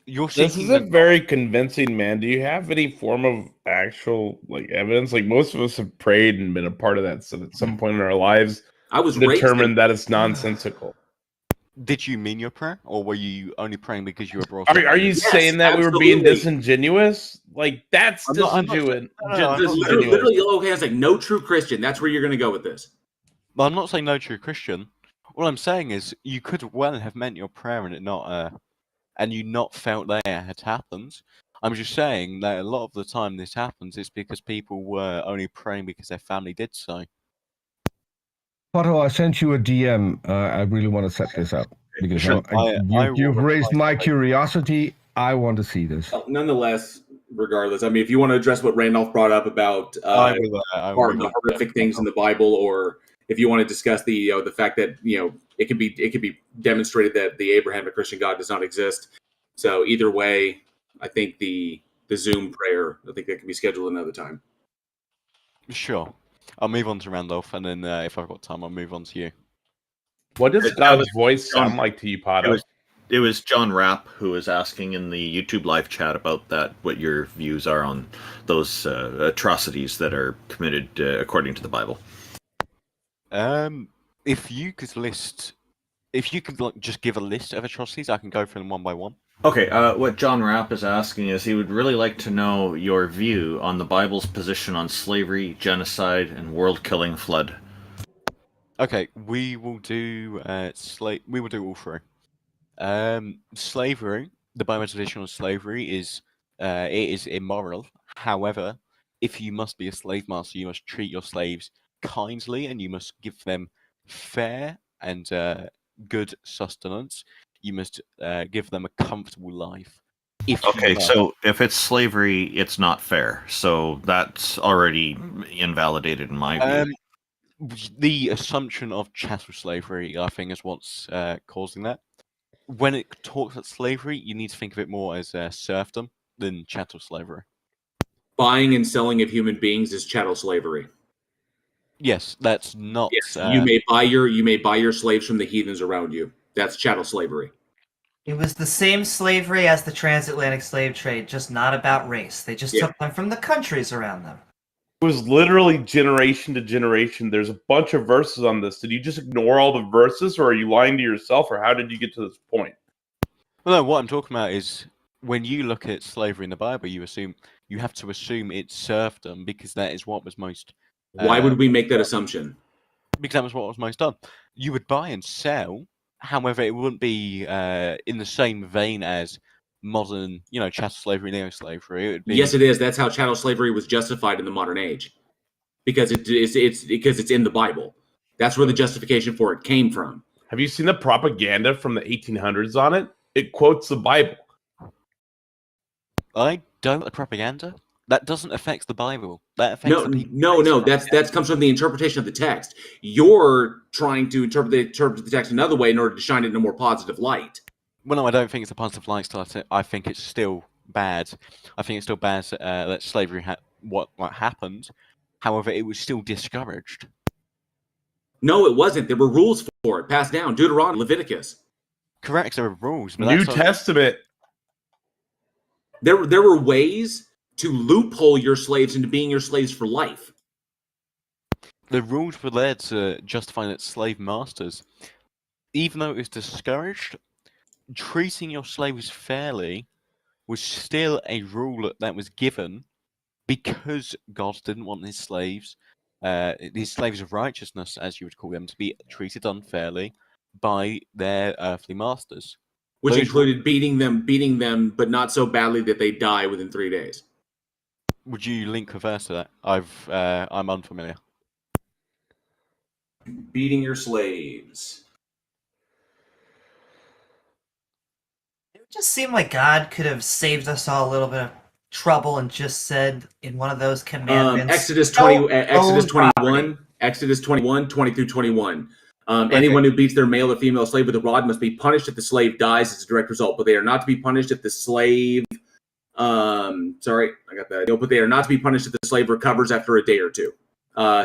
This is a very convincing, man. Do you have any form of actual evidence? Like, most of us have prayed and been a part of that, so at some point in our lives, I was determined that it's nonsensical. Did you mean your prayer, or were you only praying because you were brought up? Are you saying that we were being disingenuous? Like, that's disingenuous. Literally, okay, it's like no true Christian. That's where you're going to go with this. But I'm not saying no true Christian. All I'm saying is you could well have meant your prayer and it not, and you not felt that it had happened. I'm just saying that a lot of the time this happens is because people were only praying because their family did so. Pato, I sent you a DM. I really want to set this up because you've raised my curiosity. I want to see this. Well, nonetheless, regardless, I mean, if you want to address what Randolph brought up about the horrific things in the Bible, or if you want to discuss the fact that it could be demonstrated that the Abrahamic Christian God does not exist. So either way, I think the Zoom prayer, I think that can be scheduled another time. Sure. I'll move on to Randolph, and then if I've got time, I'll move on to you. What does God's voice sound like to you, Pada? It was John Rapp who was asking in the YouTube live chat about that, what your views are on those atrocities that are committed according to the Bible. If you could just give a list of atrocities, I can go through them one by one. Okay, what John Rapp is asking is he would really like to know your view on the Bible's position on slavery, genocide, and world-killing flood. Okay, we will do we will do all three. Slavery, the Bible's position on slavery is it is immoral. However, if you must be a slave master, you must treat your slaves kindly, and you must give them fair and good sustenance. You must give them a comfortable life. So if it's slavery, it's not fair. So that's already invalidated in my view. The assumption of chattel slavery, I think, is what's causing that. When it talks about slavery, you need to think of it more as serfdom than chattel slavery. Buying and selling of human beings is chattel slavery. Yes, that's not. Yes, you may buy your slaves from the heathens around you. That's chattel slavery. It was the same slavery as the transatlantic slave trade, just not about race. They just took them from the countries around them. It was literally generation to generation. There's a bunch of verses on this. Did you just ignore all the verses, or are you lying to yourself, or how did you get to this point? Well, no, what I'm talking about is when you look at slavery in the Bible, you have to assume it's serfdom because that is what was most. Why would we make that assumption? Because that was what was most done. You would buy and sell. However, it wouldn't be in the same vein as modern, chattel slavery, neo-slavery. It would be... Yes, it is. That's how chattel slavery was justified in the modern age, because it's in the Bible. That's where the justification for it came from. Have you seen the propaganda from the 1800s on it? It quotes the Bible. I don't. The propaganda that doesn't affect the Bible. That affects no. That comes from the interpretation of the text. You're trying to interpret the text another way in order to shine it in a more positive light. Well, no, I don't think it's a positive light. I think it's still bad. I think it's still bad that slavery what happened. However, it was still discouraged. No, it wasn't. There were rules for it, passed down. Deuteronomy, Leviticus. Correct, there were rules. But New Testament. There were ways to loophole your slaves into being your slaves for life. The rules were there to justify that slave masters, even though it was discouraged, treating your slaves fairly was still a rule that was given because God didn't want his slaves of righteousness, as you would call them, to be treated unfairly by their earthly masters. Which included beating them, but not so badly that they die within 3 days. Would you link a verse to that? I'm unfamiliar. Beating your slaves. It just seemed like God could have saved us all a little bit of trouble and just said in one of those commandments. Exodus 21, 20 through 21. Anyone who beats their male or female slave with a rod must be punished if the slave dies as a direct result, but they are not to be punished if the slave but they are not to be punished if the slave recovers after a day or two,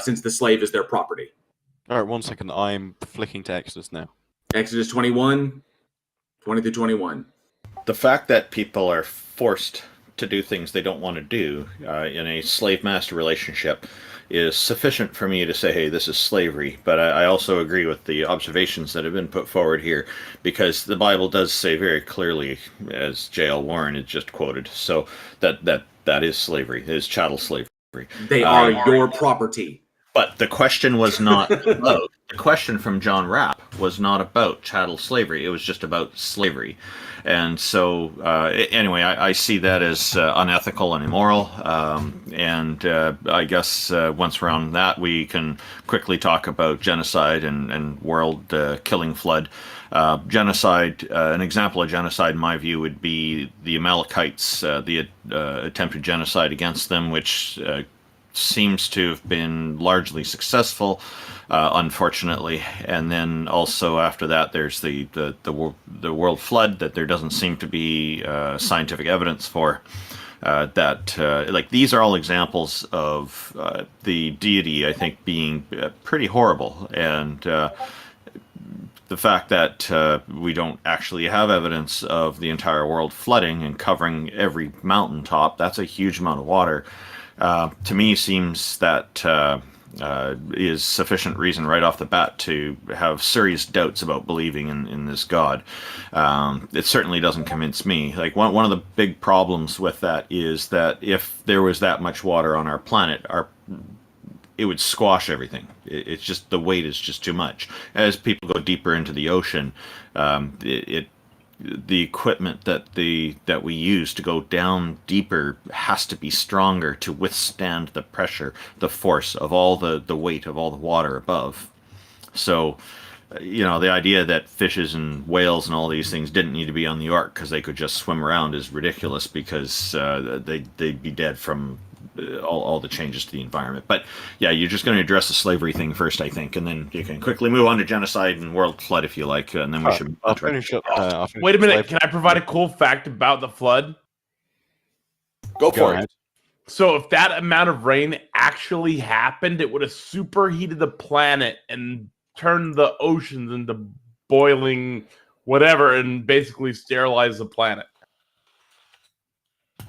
since the slave is their property. All right, 1 second. I'm flicking to Exodus now. Exodus 21, 20 through 21. The fact that people are forced to do things they don't want to do in a slave-master relationship is sufficient for me to say, hey, this is slavery. But I also agree with the observations that have been put forward here, because the Bible does say very clearly, as J.L. Warren had just quoted, so that is slavery, it is chattel slavery. They are your property. But the question was not about, the question from John Rapp was not about chattel slavery. It was just about slavery. And so, anyway, I see that as unethical and immoral. And I guess once we're on that, we can quickly talk about genocide and world killing flood. Genocide, an example of genocide, in my view, would be the Amalekites, the attempted genocide against them, which seems to have been largely successful, unfortunately. And then also after that, there's the world flood that there doesn't seem to be scientific evidence for. Like these are all examples of the deity, I think, being pretty horrible, and the fact that we don't actually have evidence of the entire world flooding and covering every mountaintop, that's a huge amount of water, to me seems that is sufficient reason right off the bat to have serious doubts about believing in this God. It certainly doesn't convince me. Like one of the big problems with that is that if there was that much water on our planet, it would squash everything. It's just the weight is just too much. As people go deeper into the ocean, the equipment that we use to go down deeper has to be stronger to withstand the pressure, the force of all the weight of all the water above. So, the idea that fishes and whales and all these things didn't need to be on the ark because they could just swim around is ridiculous, because they'd be dead from all the changes to the environment. But yeah, you're just going to address the slavery thing first, I think, and then you can quickly move on to genocide and world flood if you like, and then we should. I'll finish up. Wait a minute, can I provide a cool fact about the flood? Go for it. So if that amount of rain actually happened, it would have superheated the planet and turned the oceans into boiling whatever and basically sterilized the planet.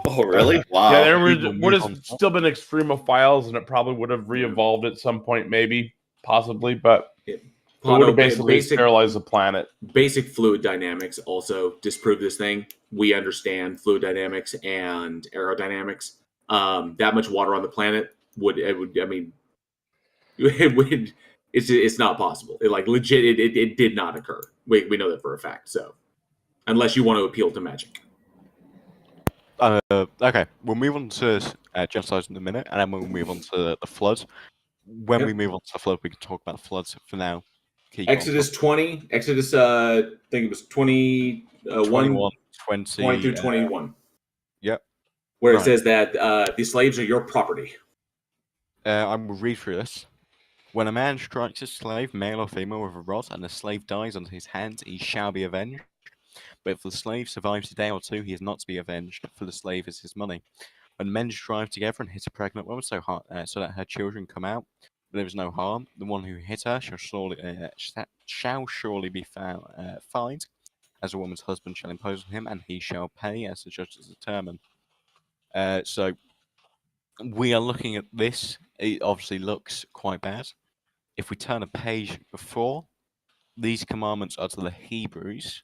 Oh, really? Wow. Yeah, there would have still been extremophiles, and it probably would have re-evolved at some point, maybe, possibly, but it would have basically sterilized the planet. Basic fluid dynamics also disprove this thing. We understand fluid dynamics and aerodynamics. That much water on the planet it's not possible. It did not occur. We know that for a fact. So, unless you want to appeal to magic. Okay, we'll move on to genocide in a minute, and then we'll move on to the flood. When we move on to the flood, we can talk about the floods. For now, Exodus 20. Exodus, I think it was 21, 20 through 21. Yep. Where it says that the slaves are your property. I will read through this. When a man strikes a slave, male or female, with a rod, and the slave dies under his hands, he shall be avenged. But if the slave survives a day or two, he is not to be avenged, for the slave is his money. When men strive together and hit a pregnant woman so that her children come out, but there is no harm, the one who hit her shall surely be fined, as a woman's husband shall impose on him, and he shall pay as the judges determine. So we are looking at this. It obviously looks quite bad. If we turn a page before, these commandments are to the Hebrews.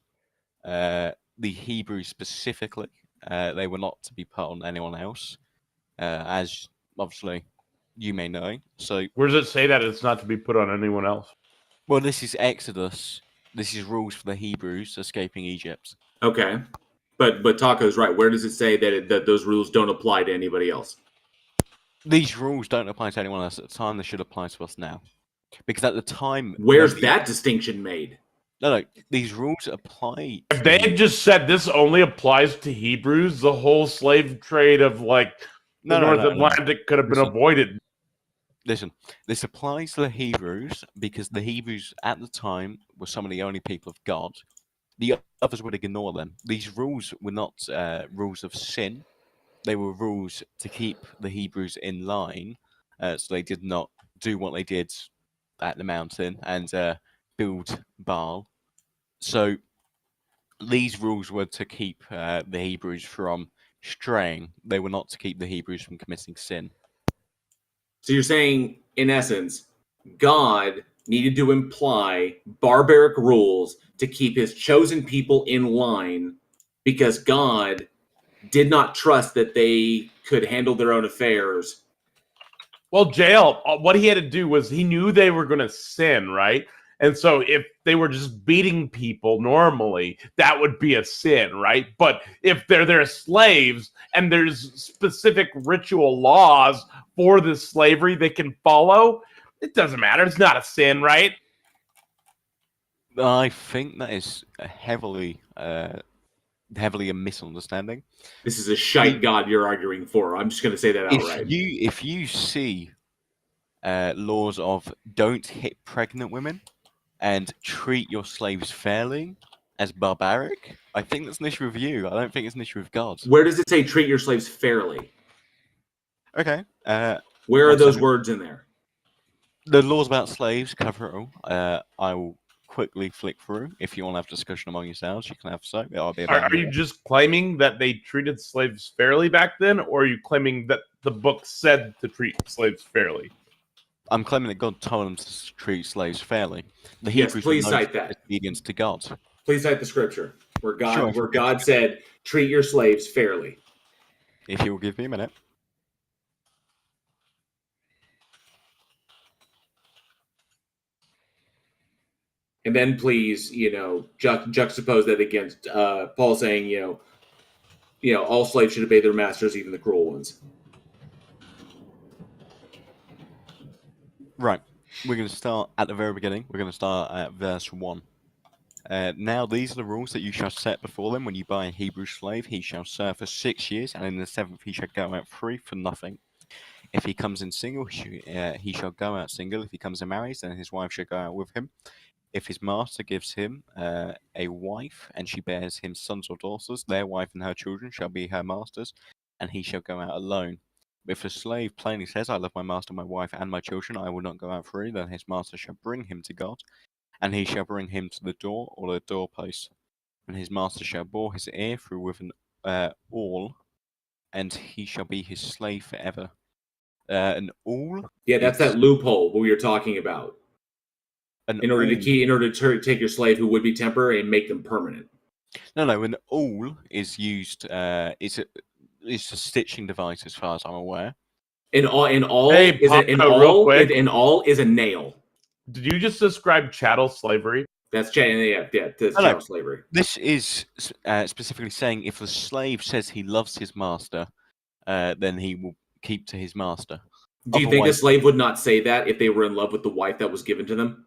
The Hebrews specifically, they were not to be put on anyone else, as obviously you may know. So where does it say that it's not to be put on anyone else? Well, this is Exodus. This is rules for the Hebrews escaping Egypt. Okay, but Taco's right. Where does it say that those rules don't apply to anybody else? These rules don't apply to anyone else at the time. They should apply to us now, because at the time, where's that distinction made? No, these rules apply. If they had just said this only applies to Hebrews, the whole slave trade of the North Atlantic could have been avoided. Listen, this applies to the Hebrews because the Hebrews at the time were some of the only people of God. The others would ignore them. These rules were not rules of sin. They were rules to keep the Hebrews in line, so they did not do what they did at the mountain and build Baal. So these rules were to keep the Hebrews from straying. They were not to keep the Hebrews from committing sin. So you're saying, in essence, God needed to imply barbaric rules to keep his chosen people in line because God did not trust that they could handle their own affairs. Well, Jael, what he had to do was he knew they were going to sin, right? And so if they were just beating people normally, that would be a sin, right? But if they're their slaves and there's specific ritual laws for this slavery they can follow, it doesn't matter. It's not a sin, right? I think that is heavily a misunderstanding. This is a shite God you're arguing for. I'm just going to say that outright. If you see laws of don't hit pregnant women and treat your slaves fairly, as barbaric, I think that's an issue with you. I don't think it's an issue with God. Where does it say treat your slaves fairly? Okay. Where are those words in there? The laws about slaves cover it all. I will quickly flick through. If you want to have a discussion among yourselves, you can have so. Are you just claiming that they treated slaves fairly back then, or are you claiming that the book said to treat slaves fairly? I'm claiming that God told them to treat slaves fairly. The Yes, Hebrews please cite that. Obedience to God. Please cite the scripture where God said, treat your slaves fairly. If you will give me a minute. And then please, juxtapose that against Paul saying, all slaves should obey their masters, even the cruel ones. Right. We're going to start at the very beginning. We're going to start at verse 1. Now these are the rules that you shall set before them when you buy a Hebrew slave. He shall serve for 6 years, and in the 7th he shall go out free for nothing. If he comes in single, he shall go out single. If he comes in married, then his wife shall go out with him. If his master gives him a wife, and she bears him sons or daughters, their wife and her children shall be her master's, and he shall go out alone. If a slave plainly says, I love my master, my wife, and my children, I will not go out free, then his master shall bring him to God, and he shall bring him to the door or the doorpost. And his master shall bore his ear through with an awl, and he shall be his slave forever. An awl? Yeah, that's that loophole we were talking about. In order to take your slave who would be temporary and make them permanent. No. An awl is used. It's a stitching device, as far as I'm aware. An awl is a nail. Did you just describe chattel slavery? That's chattel slavery. This is specifically saying if the slave says he loves his master, then he will keep to his master. Do you think a slave would not say that if they were in love with the wife that was given to them?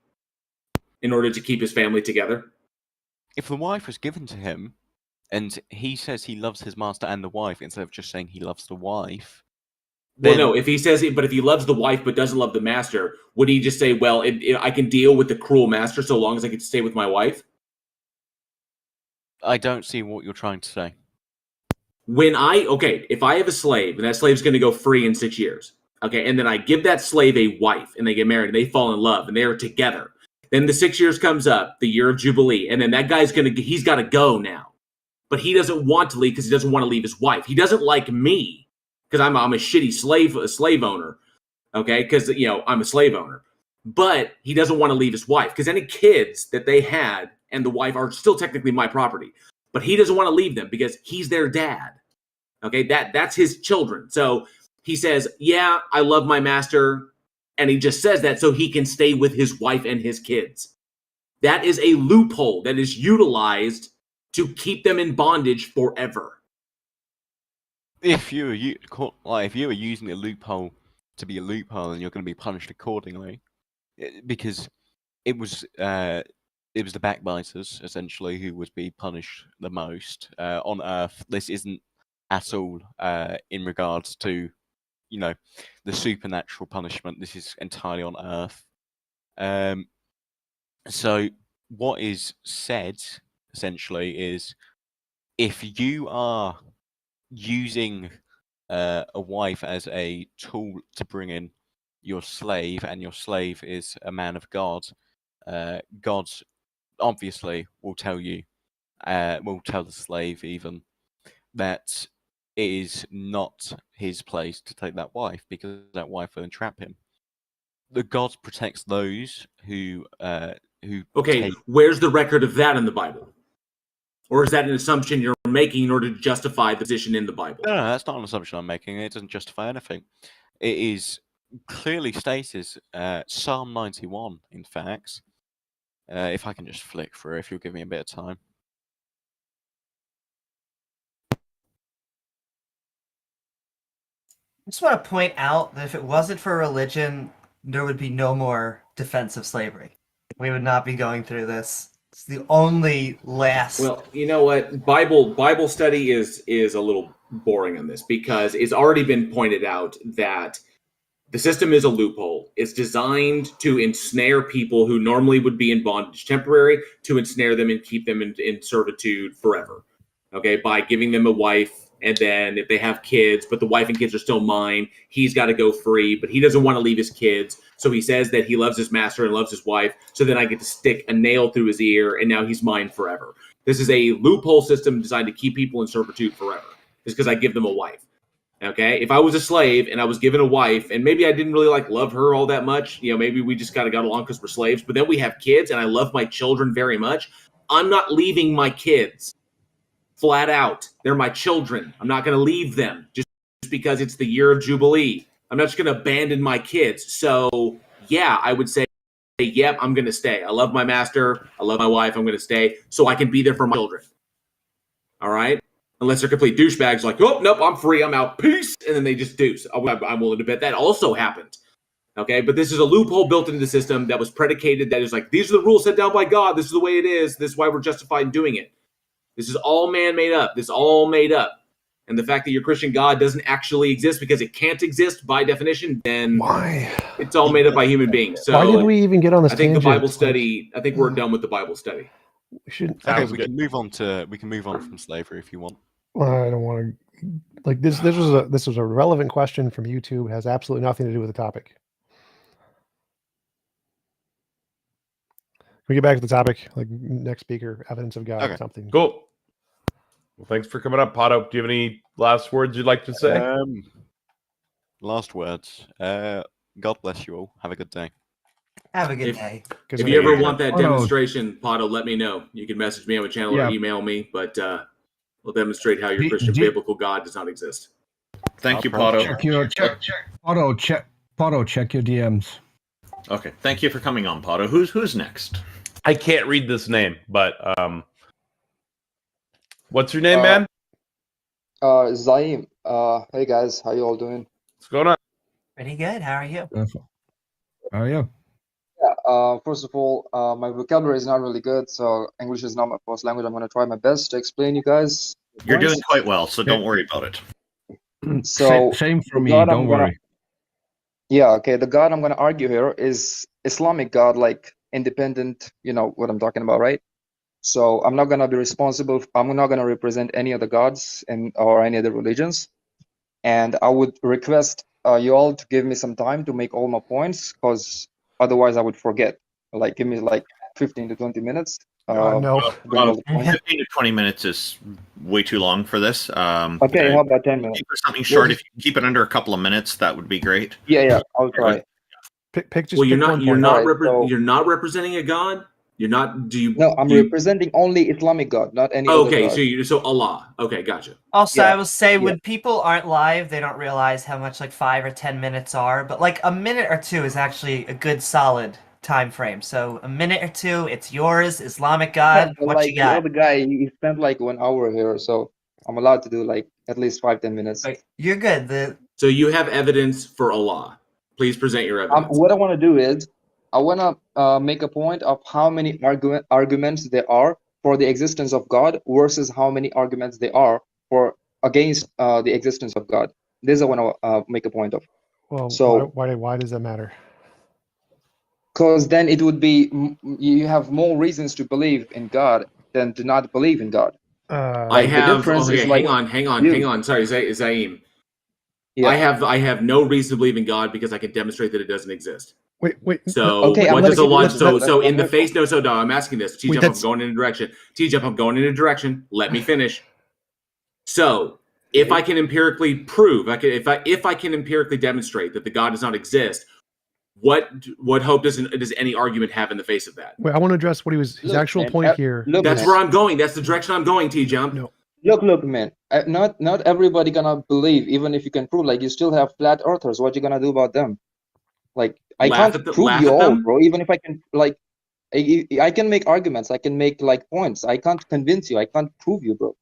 In order to keep his family together? If the wife was given to him, and he says he loves his master and the wife, instead of just saying he loves the wife... Well, no, if he says it, but if he loves the wife but doesn't love the master, would he just say, well, I can deal with the cruel master so long as I get to stay with my wife? I don't see what you're trying to say. If I have a slave, and that slave's going to go free in 6 years, okay, and then I give that slave a wife, and they get married, and they fall in love, and they are together. Then the 6 years comes up, the year of Jubilee, and then that guy's he's got to go now. But he doesn't want to leave because he doesn't want to leave his wife. He doesn't like me because I'm a shitty slave owner, okay? Because, I'm a slave owner. But he doesn't want to leave his wife because any kids that they had and the wife are still technically my property. But he doesn't want to leave them because he's their dad, okay? That's his children. So he says, yeah, I love my master. And he just says that so he can stay with his wife and his kids. That is a loophole that is utilized to keep them in bondage forever. If you were using a loophole to be a loophole, then you're going to be punished accordingly, because it was the backbiters essentially who would be punished the most on Earth. This isn't at all in regards to the supernatural punishment. This is entirely on Earth. So what is said essentially is, if you are using a wife as a tool to bring in your slave, and your slave is a man of God, God obviously will tell you, will tell the slave even, that it is not his place to take that wife, because that wife will entrap him. The God protects those who Okay, where's the record of that in the Bible? Or is that an assumption you're making in order to justify the position in the Bible? No, that's not an assumption I'm making. It doesn't justify anything. It is clearly stated, Psalm 91, in fact. If I can just flick through, if you'll give me a bit of time. I just want to point out that if it wasn't for religion, there would be no more defense of slavery. We would not be going through this. It's the only last. Well, you know what? Bible study is a little boring on this, because it's already been pointed out that The system is a loophole. It's designed to ensnare people who normally would be in bondage temporary, to ensnare them and keep them in servitude forever. Okay, by giving them a wife, and then if they have kids, but the wife and kids are still mine, he's got to go free, but he doesn't want to leave his kids. So he says that he loves his master and loves his wife. So then I get to stick a nail through his ear, and now he's mine forever. This is a loophole system designed to keep people in servitude forever. It's because I give them a wife. Okay, if I was a slave and I was given a wife, and maybe I didn't really love her all that much, maybe we just kind of got along because we're slaves, but then we have kids and I love my children very much, I'm not leaving my kids. Flat out. They're my children. I'm not going to leave them just because it's the year of Jubilee. I'm not just going to abandon my kids. So, yeah, I would say, yep, I'm going to stay. I love my master. I love my wife. I'm going to stay so I can be there for my children. All right? Unless they're complete douchebags like, oh, nope, I'm free. I'm out. Peace. And then they just do. So I'm willing to bet that also happened. Okay? But this is a loophole built into the system that was predicated that is these are the rules set down by God. This is the way it is. This is why we're justified in doing it. This is all man-made up. This is all made up. And the fact that your Christian God doesn't actually exist because it can't exist by definition, then why? It's all made up by human beings. So why did we even get on this? I think tangent? the Bible study. I think we're done with the Bible study. We shouldn't. Okay, we can move on from slavery if you want. I don't want to. This was a relevant question from YouTube. It has absolutely nothing to do with the topic. We get back to the topic, next speaker, evidence of God, or something. Cool. Well, thanks for coming up, Pato. Do you have any last words you'd like to say? Last words. God bless you all. Have a good day. Have a good day. If you ever want that demonstration, Pato, let me know. You can message me on the channel or email me, but we'll demonstrate how your Christian biblical God does not exist. Thank you, Pato. Pato, check your DMs. Okay, thank you for coming on, Pato. Who's next? I can't read this name, but what's your name, man? Zaim. Hey guys, how you all doing? What's going on? Pretty good. How are you? How are you? Yeah. First of all, my vocabulary is not really good, so English is not my first language. I'm going to try my best to explain you guys. You're doing quite well, so don't worry about it. So same for me. Don't worry. Yeah. Okay. The God I'm going to argue here is Islamic God, independent. You know what I'm talking about, right? So I'm not going to be responsible. I'm not going to represent any of the gods or any other religions. And I would request you all to give me some time to make all my points, because otherwise I would forget. Give me 15 to 20 minutes. No. 15 to 20 minutes is way too long for this. Okay, how about 10 minutes? Keep something short. If you keep it under a couple of minutes, that would be great. Yeah, I'll try. You're not representing a god. You're not. Do you? No, I'm representing only Islamic God, not any other God. Okay, so Allah. Okay, gotcha. Also, I will say when people aren't live, they don't realize how much 5 or 10 minutes are. But a minute or two is actually a good solid time frame. So a minute or two, it's yours, Islamic God. What you got? The other guy, he spent 1 hour here, so I'm allowed to do at least 5-10 minutes. You're good. So you have evidence for Allah. Please present your evidence. What I want to do is, I want to make a point of how many arguments there are for the existence of God versus how many arguments there are against the existence of God. This I want to make a point of. Well, so why does that matter? Because then it would be you have more reasons to believe in God than to not believe in God. Hang on. Sorry, Zaim. Yeah. I have no reason to believe in God because I can demonstrate that it doesn't exist. Wait. So what does Allah? So in the face? No. I'm asking this. TJump, I'm going in a direction. TJump, I'm going in a direction. Let me finish. So if I can empirically prove, if I can empirically demonstrate that the God does not exist, what hope does any argument have in the face of that? Wait, I want to address what his actual point here. That's where I'm going. That's the direction I'm going. TJump. No. Look, man. Not everybody gonna believe, even if you can prove. You still have flat earthers. What you gonna do about them? I can't prove you all, bro. Even if I can, I can make arguments. I can make points. I can't convince you. I can't prove you, bro.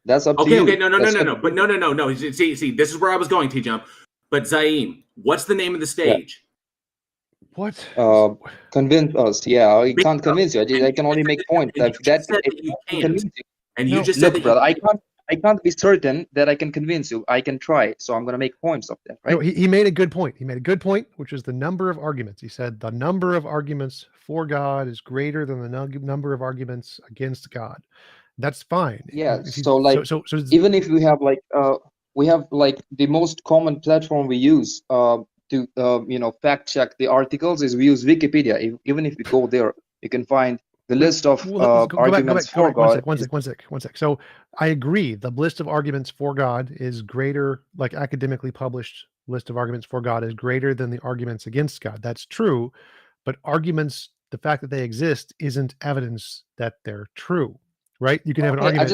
That's up to you. Okay, no. But no. See, this is where I was going, TJump. But Zaim, what's the name of the stage? What? Convince us. Yeah, I can't convince you. I can only make points. You just said that you can't. And you just said that brother, I I can't be certain that I can convince you. I can try, so I'm gonna make points of that, right? No, he made a good point. He made a good point, which is the number of arguments. He said the number of arguments for God is greater than the number of arguments against God. That's fine. Yeah. So like, even if we have like the most common platform we use to fact check the articles is we use Wikipedia. Even if we go there, you can find the list of arguments for God. One sec. So I agree. The list of arguments for God is greater, like academically published list of arguments for God is greater than the arguments against God. That's true. But arguments, the fact that they exist isn't evidence that they're true, right? You can have an argument. I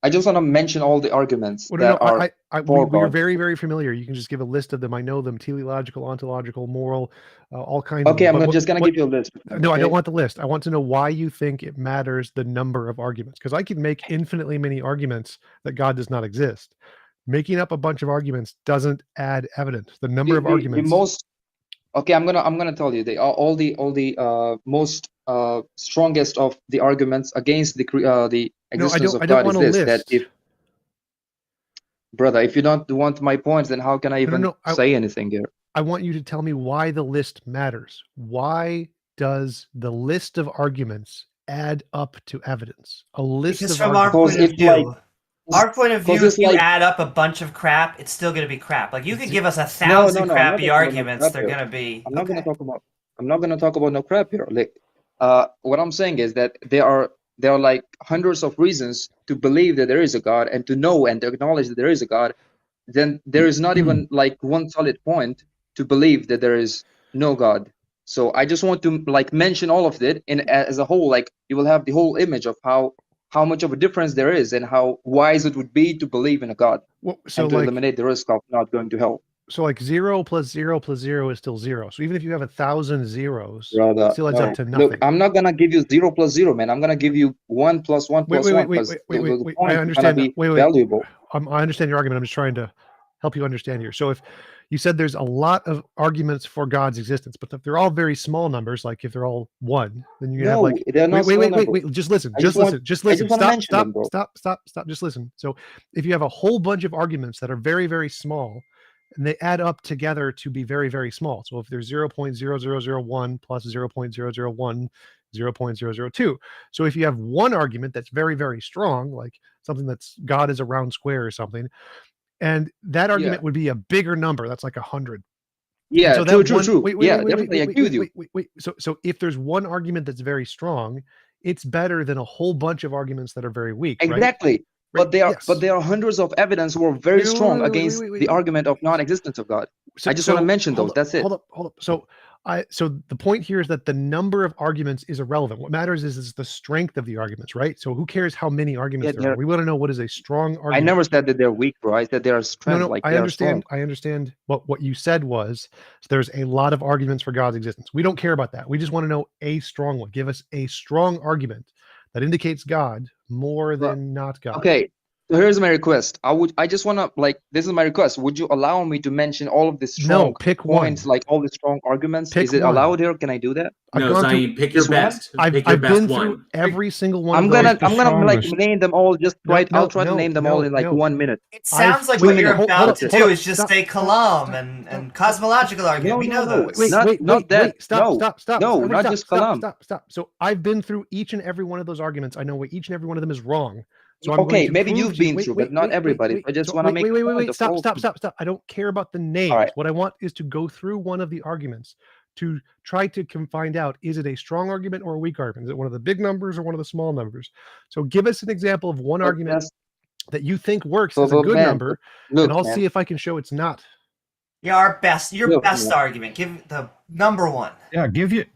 just want to mention all the arguments we're very, very familiar. You can just give a list of them. I know them: teleological, ontological, moral, all kinds. Okay, I'm just gonna give you a list. No, I don't want the list. I want to know why you think it matters the number of arguments, because I can make infinitely many arguments that God does not exist. Making up a bunch of arguments doesn't add evidence. The number of arguments. Okay, I'm gonna tell you all the most strongest of the arguments against the existence of God is this: that if brother, if you don't want my points, then how can I even say anything here? I want you to tell me why the list matters. Why does the list of arguments add up to evidence? A list because of from our point of view. Our point of view, if you add up a bunch of crap, it's still going to be crap. Like you could give us 1,000 crappy arguments, they're going to be. I'm not going to talk about no crap here. Like, what I'm saying is that there are like hundreds of reasons to believe that there is a God and to know and to acknowledge that there is a God. Then there is not even like one solid point to believe that there is no God. So I just want to like mention all of it as a whole. Like you will have the whole image of how much of a difference there is and how wise it would be to believe in a God and to eliminate the risk of not going to hell. So like 0 plus 0 plus 0 is still 0. So even if you have 1,000 zeros, it still adds up to nothing. Look, I'm not going to give you 0 plus 0, man. I'm going to give you 1 plus 1 plus 1. Wait. I understand. Valuable. I understand your argument. I'm just trying to help you understand here. So if you said there's a lot of arguments for God's existence, but if they're all very small numbers, like if they're all 1, then you have like wait. Just listen. Just listen. Stop. Just listen. So if you have a whole bunch of arguments that are very, very small, and they add up together to be very, very small. So if there's 0.0001 plus 0.001, 0.002. So if you have one argument that's very, very strong, like something that's God is a round square or something, and that argument would be a bigger number. That's like 100. Yeah, so true. Definitely agree with you. Wait. So if there's one argument that's very strong, it's better than a whole bunch of arguments that are very weak. Exactly. Right? But there are hundreds of evidence who are very strong against the argument of non-existence of God. I just want to mention those. That's it. Hold up. So the point here is that the number of arguments is irrelevant. What matters is the strength of the arguments, right? So who cares how many arguments there are? We want to know what is a strong argument. I never said that they're weak, bro. I said they are strong. No, I understand. I understand. What you said was there's a lot of arguments for God's existence. We don't care about that. We just want to know a strong one. Give us a strong argument that indicates God more than not God. Okay. So here's my request. I just want to this is my request. Would you allow me to mention all of the strong points, like all the strong arguments? Is it allowed here? Can I do that? No, Zayn, pick your best. I've been through every single one. I'm gonna name them all. I'll try to name them all in 1 minute. It sounds like what you're about to do is just say kalam and cosmological argument. We know those. Not that. Stop. No, not just kalam. Stop. So I've been through each and every one of those arguments. I know where each and every one of them is wrong. So okay, maybe you've been through, but not everybody. I just want to make stop. I don't care about the names. Right. What I want is to go through one of the arguments to try to find out, is it a strong argument or a weak argument? Is it one of the big numbers or one of the small numbers? So give us an example of one argument that you think works as a good number, and I'll see if I can show it's not. Yeah, your best argument. Give the number one. Yeah, give your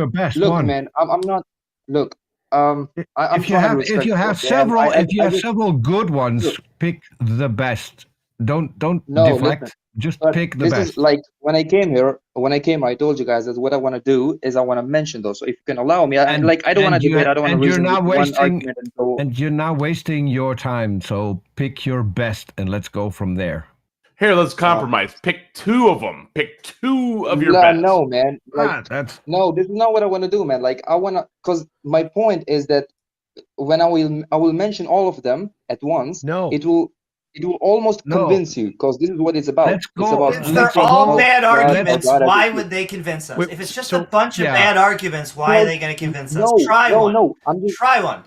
best one. Look, man, I'm not. Look. If you have several good ones, pick the best. Don't deflect. Listen, just pick the best. This is like when I came, I told you guys that what I want to do is I want to mention those. So if you can allow me, I don't want to debate. I don't want to reason one argument and you're not wasting your time. So pick your best and let's go from there. Here, let's compromise. Pick 2 of them. Pick 2 of your best. No, man. No, this is not what I want to do, man. I want to, because my point is that when I will mention all of them at once, No. it will almost No. convince you, because this is what it's about. Let's It's go- about If who they're is all God, bad God, or arguments, God as why it is. would they convince us? Wait, If it's just so- a bunch of yeah. bad arguments, why are they going to convince us? Try one. No, I'm just, Try one.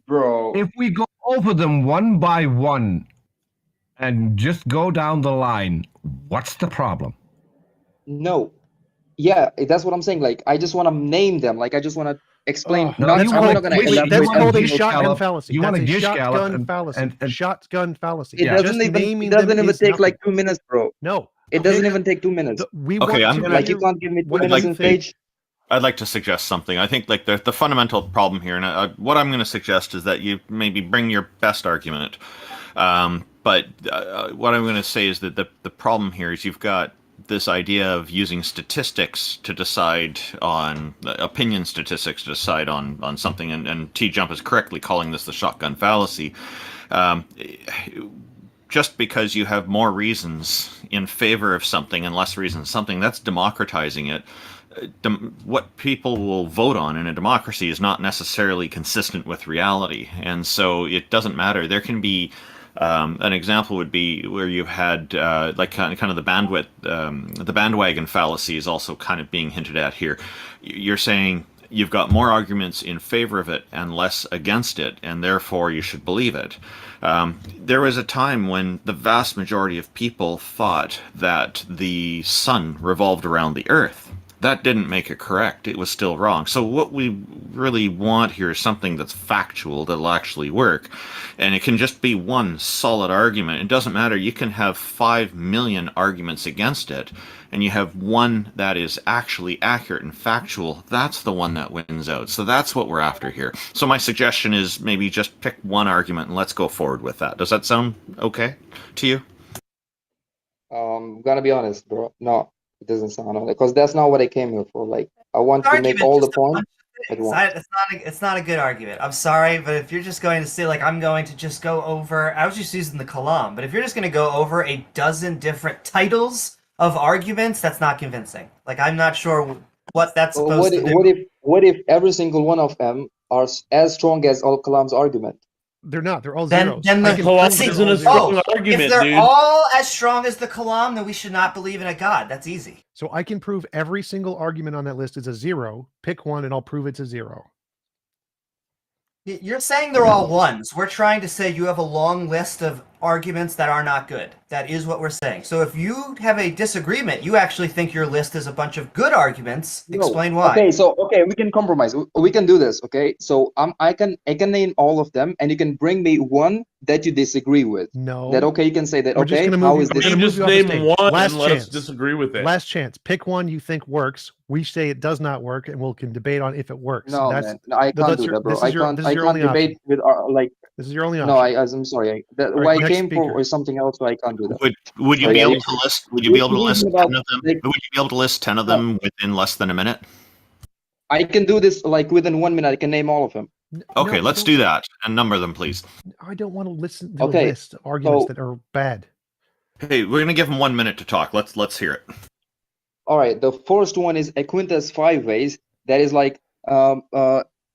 bro. If we go over them one by one and just go down the line, what's the problem? No, yeah, that's what I'm saying. Like, I just want to name them. Like, I just want to explain. No, I'm you not wanna going to gish- elaborate. that's you wanna called a gish shotgun gallop. fallacy. You That's wanna a gish gallop shotgun fallacy. and- Shotgun fallacy. It Just doesn't naming them even is take nothing. like 2 minutes, bro. No. It doesn't even take 2 minutes. We Okay, want I'm to gonna- Like, you hear can't give me 2 what minutes you on think. stage. I'd like to suggest something. I think like the fundamental problem here, and what I'm going to suggest is that you maybe bring your best argument. But what I'm going to say is that the problem here is you've got this idea of using statistics to decide on opinion statistics to decide on something, and TJump is correctly calling this the shotgun fallacy. Just because you have more reasons in favor of something and less reasons something, that's democratizing it. What people will vote on in a democracy is not necessarily consistent with reality, and so it doesn't matter. There can be an example would be where you've had like kind of the bandwagon fallacy is also kind of being hinted at here. You're saying you've got more arguments in favor of it and less against it, and therefore you should believe it. There was a time when the vast majority of people thought that the sun revolved around the earth. That didn't make it correct. It was still wrong. So what we really want here is something that's factual, that'll actually work. And it can just be one solid argument. It doesn't matter. You can have 5 million arguments against it, and you have one that is actually accurate and factual. That's the one that wins out. So that's what we're after here. So my suggestion is maybe just pick one argument and let's go forward with that. Does that sound okay to you? I'm gonna be honest, bro. No, it doesn't sound like, because that's not what I came here for. Like, I want to make all the points at once. It's not a good argument. I'm sorry, but if you're just going to say like I'm going to just go over, I was just using the kalam, but if you're just going to go over a dozen different titles of arguments, that's not convincing. Like, I'm not sure what that's supposed to do. What if every single one of them are as strong as Al-Kalam's argument? They're not. They're all Then zeros. the I can kalam prove they're isn't all a zeros. strong argument, if they're all as strong as the kalam, then we should not believe in a god. That's easy. So I can prove every single argument on that list is a zero. Pick one and I'll prove it's a zero. You're saying they're all ones. We're trying to say you have a long list of arguments that are not good. That is what we're saying. So if you have a disagreement, you actually think your list is a bunch of good arguments. No. Explain why. Okay, we can compromise. We can do this. Okay, so I can name all of them, and you can bring me one that you disagree with. No. That okay? You can say that. We're just Okay, gonna move how you- is we're this? gonna move Just you off the name stage. one Last and let us chance. disagree with it. Last chance. Pick one you think works. We say it does not work, and we can debate on if it works. No, That's, man, no, I but can't that's do your- that, bro. this I is your- can't. this is I your can't only debate option. with like. This is your only option. No, I'm sorry. That All what right, I next came speaker. for is something else, so I can't do that. Would you Sorry, be I- able to list? Would you be able to list About, 10 of them? like, Would you be able to list 10 of them within less than a minute? I can do this like within 1 minute. I can name all of them. Okay, No, let's don't- do that and number them, please. I don't want to listen to Okay, a list of arguments so- that are bad. Hey, we're gonna give them 1 minute to talk. Let's hear it. All right. The first one is a quintus 5 ways. That is like an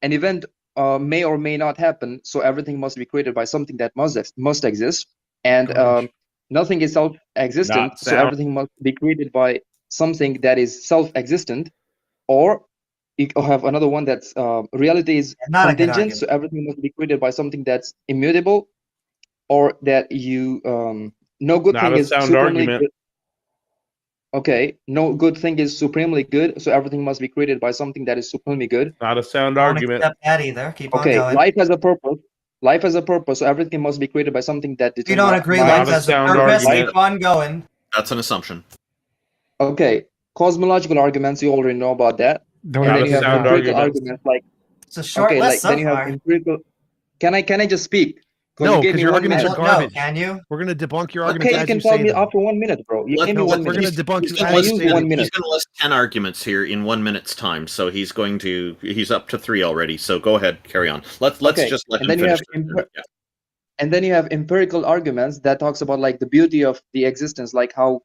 event may or may not happen, so everything must be created by something that must exist, and Garbage. nothing is self-existent, Not so sound. everything must be created by something that is self-existent. Or you have another one that's reality is Not a good contingent, argument. so everything must be created by something that's immutable, or that you no good Not thing a is sound supremely argument. good. Okay, no good thing is supremely good, so everything must be created by something that is supremely good. Not a sound Don't argument. accept that either. Keep Okay, on going. life has a purpose. Life has a purpose, so everything must be created by something that If you don't agree, by- life Not a has a sound purpose. argument. Keep on going. That's an assumption. Okay, cosmological arguments, you already know about that. Don't And Not then a you have sound empirical argument. arguments like It's a short okay, list like so then you have far. empirical. Can I just speak? No, you gave because me your 1 arguments minute. are No, garbage. can you? We're going to debunk your arguments Okay, you as can you tell say me them. after 1 minute, bro. You Let- gave me no, 1 We're minute. going to debunk He's you gonna I as you use say them. 1 minute. He's going to list 10 arguments here in 1 minute's time. So he's up to 3 already. So go ahead, carry on. Let's Okay, just let and him then you finish. have and then you have empirical arguments that talks about like the beauty of the existence, like how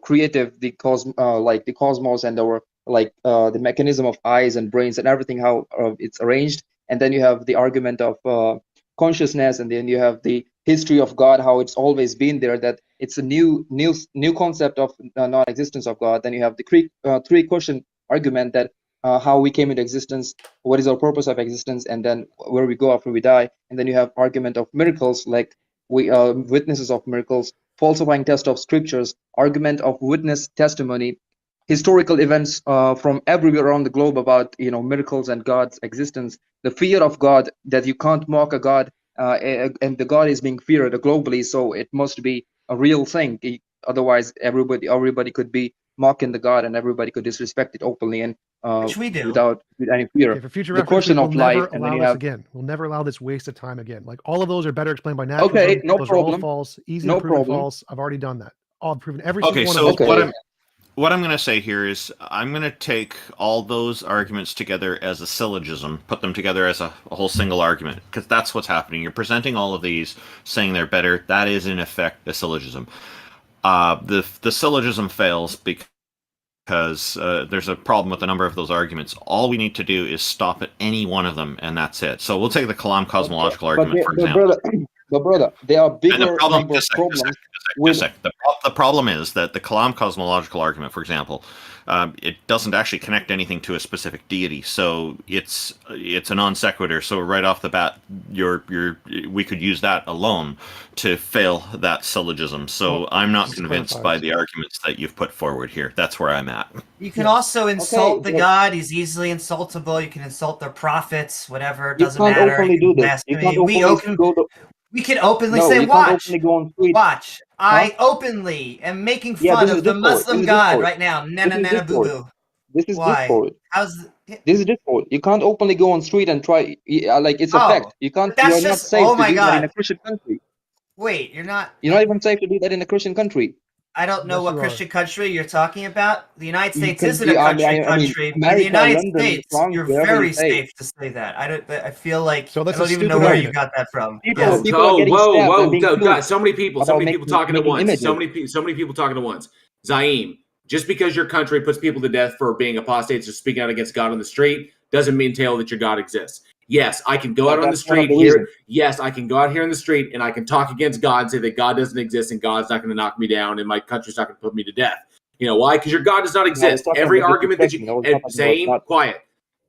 creative the cosmos and our like the mechanism of eyes and brains and everything, how it's arranged, and then you have the argument of consciousness, and then you have the history of God, how it's always been there, that it's a new concept of non-existence of God. Then you have the three question argument, that how we came into existence, what is our purpose of existence, and then where we go after we die. And then you have argument of miracles, like we witnesses of miracles, falsifying test of scriptures, argument of witness testimony, historical events from everywhere around the globe about miracles and God's existence, the fear of God, that you can't mock a God, and the God is being feared globally, so it must be a real thing. Otherwise, everybody could be mocking the God, and everybody could disrespect it openly and which we do without any fear. Okay, for future The reference, question we'll of never life, and then allow you this have again. We'll never allow this waste of time again. Like all of those are better explained by naturalism. okay, no those are all problem. false. Easy No to prove problem. false. I've already done that. I've proven every Okay, single one so of them. what I'm going to say here is I'm going to take all those arguments together as a syllogism, put them together as a whole single argument, because that's what's happening. You're presenting all of these, saying they're better. That is, in effect, a syllogism. The syllogism fails because there's a problem with a number of those arguments. All we need to do is stop at any one of them, and that's it. So we'll take the Kalam cosmological argument, for example. But brother, there are bigger problem, problems. The problem is that the Kalam cosmological argument, for example, it doesn't actually connect anything to a specific deity. So it's a non sequitur. So right off the bat, we could use that alone to fail that syllogism. So I'm not convinced by the arguments that you've put forward here. That's where I'm at. You can also insult the God. He's easily insultable. You can insult their prophets, whatever. It doesn't matter. You can't openly do this. We can openly say, watch. I openly am making fun of the Muslim God right now. Nana boo boo. This is Discord. This is Discord. You can't openly go on street and try, like it's a fact. You can't. You're not safe to do that in a Christian country. Wait, you're not even safe to do that in a Christian country. I don't know what Christian country you're talking about. The United States isn't a country. But the United States, you're very safe to say that. I feel like I don't even know where you got that from. Whoa, God, so many people talking at once. So many people talking at once. Zaim, just because your country puts people to death for being apostates or speaking out against God on the street doesn't entail that your God exists. Yes, I can go out on the street here. Yes, I can go out here in the street and I can talk against God and say that God doesn't exist and God's not going to knock me down and my country's not going to put me to death. You know why? Because your God does not exist. Every argument that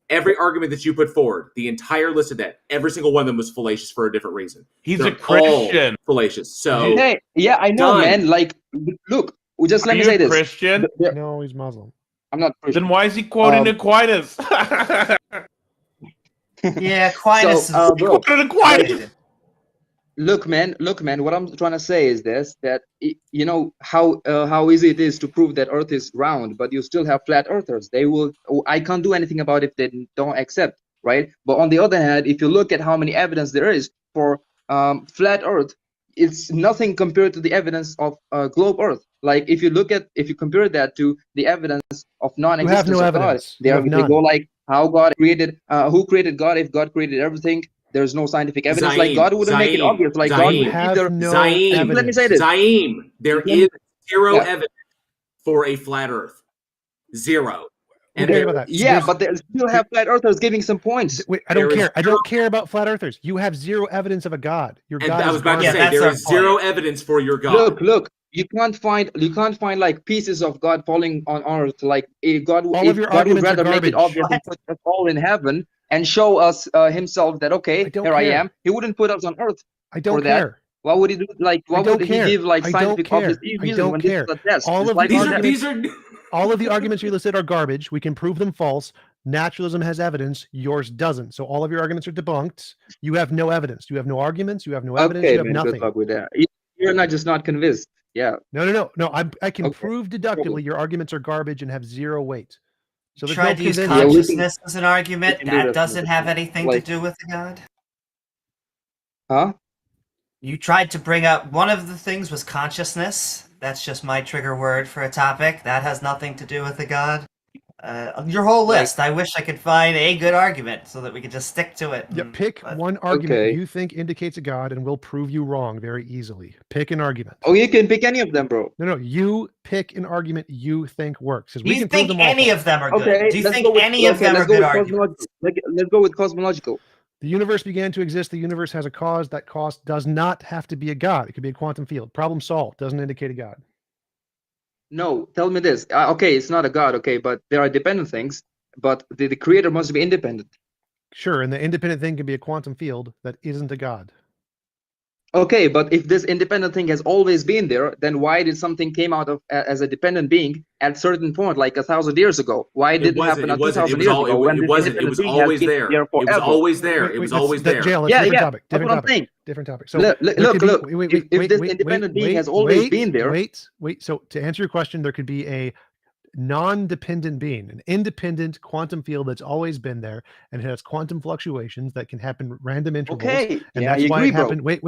every argument that you put forward, the entire list of that, every single one of them was fallacious for a different reason. He's a Christian. Fallacious. So yeah, I know, man. Like, look, just let me say this. Christian? No, he's Muslim. I'm not Christian. Then why is he quoting Aquinas? Yeah, Aquinas is Look, man, what I'm trying to say is this, that how easy it is to prove that Earth is round, but you still have flat earthers. I can't do anything about it if they don't accept, right? But on the other hand, if you look at how many evidence there is for flat Earth, it's nothing compared to the evidence of globe Earth. Like if you compare that to the evidence of non-existence of God, they go like how God created, who created God? If God created everything, there's no scientific evidence. Like God wouldn't make it obvious. Like God would either. Let me say this. Zaim, there is zero evidence for a flat Earth. Zero. And but they still have flat earthers giving some points. Wait, I don't care. I don't care about flat earthers. You have zero evidence of a God. Your God. I was about to say there is zero evidence for your God. Look. You can't find like pieces of God falling on earth. Like if God would rather make it obvious and put us all in heaven and show us himself that I am. He wouldn't put us on earth. I don't care. Why would he do why would he give like scientific obvious reasons when this is a test? All of the arguments you listed are garbage. We can prove them false. Naturalism has evidence. Yours doesn't. So all of your arguments are debunked. You have no evidence. You have no arguments. You have no evidence. You have nothing. Good luck with that. You're not just not convinced. Yeah. No. I can prove deductively your arguments are garbage and have zero weight. So tried to use consciousness as an argument. That doesn't have anything to do with the God. Huh? You tried to bring up one of the things was consciousness. That's just my trigger word for a topic. That has nothing to do with the God. Your whole list. I wish I could find a good argument so that we could just stick to it. Yeah, pick one argument you think indicates a God, and we'll prove you wrong very easily. Pick an argument. Oh, you can pick any of them, bro. No, you pick an argument you think works. Do you think any of them are good? Do you think any of them are good arguments? Let's go with cosmological. The universe began to exist. The universe has a cause. That cause does not have to be a God. It could be a quantum field. Problem solved. Doesn't indicate a God. No, tell me this. Okay, it's not a God, okay, but there are dependent things, but the creator must be independent. Sure, and the independent thing can be a quantum field that isn't a God. Okay, but if this independent thing has always been there, then why did something came out of as a dependent being at a certain point, like 1,000 years ago? Why did it happen 2,000 years ago? It was always there. It was always there. It was always there. Different topic. Different topic. Different topic. So look. If this independent being has always been there. Wait. So to answer your question, there could be a non-dependent being, an independent quantum field that's always been there, and it has quantum fluctuations that can happen at random intervals. Okay, and that's why it happened. Wait.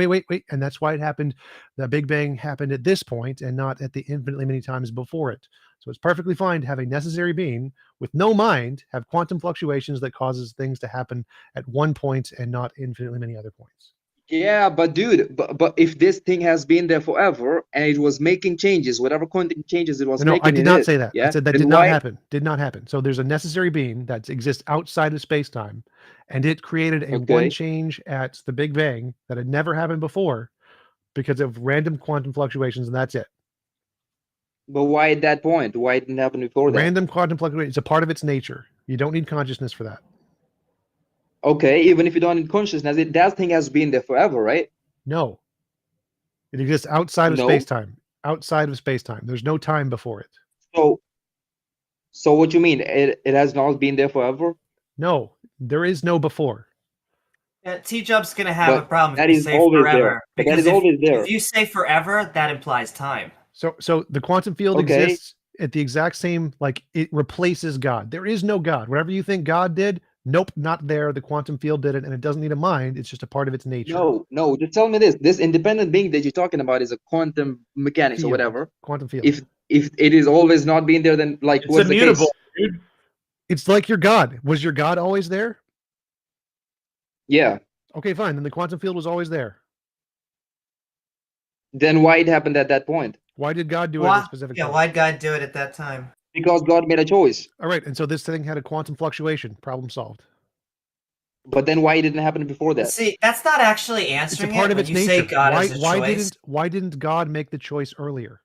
And that's why it happened. The Big Bang happened at this point and not at the infinitely many times before it. So it's perfectly fine to have a necessary being with no mind have quantum fluctuations that causes things to happen at one point and not infinitely many other points. Yeah, but dude, but if this thing has been there forever and it was making changes, whatever quantum changes it was making. No, I did not say that. Yeah? I said that did not happen. Did not happen. So there's a necessary being that exists outside of space-time, and it created a one change at the Big Bang that had never happened before because of random quantum fluctuations, and that's it. But why at that point? Why it didn't happen before that? Random quantum fluctuations is a part of its nature. You don't need consciousness for that. Okay, even if you don't need consciousness, that thing has been there forever, right? No. It exists outside of space-time. Outside of space-time. There's no time before it. So what you mean? It has not been there forever? No, there is no before. Yeah, TJump's gonna have a problem if you you say forever. Because if you say forever, that implies time. So the quantum field exists at the exact same, like it replaces God. There is no God. Whatever you think God did, nope, not there. The quantum field did it, and it doesn't need a mind. It's just a part of its nature. No. Just tell me this: this independent being that you're talking about is a quantum mechanics or whatever. Quantum field. If it is always not being there, then like what's the case? Dude. It's like your God. Was your God always there? Yeah. Okay, fine. Then the quantum field was always there. Then why it happened at that point? Why did God do it at a specific time? Yeah, why'd God do it at that time? Because God made a choice. All right, and so this thing had a quantum fluctuation. Problem solved. But then why didn't it happen before that? See, that's not actually answering it's a part of its nature. Say God has a choice. Why didn't God make the choice earlier?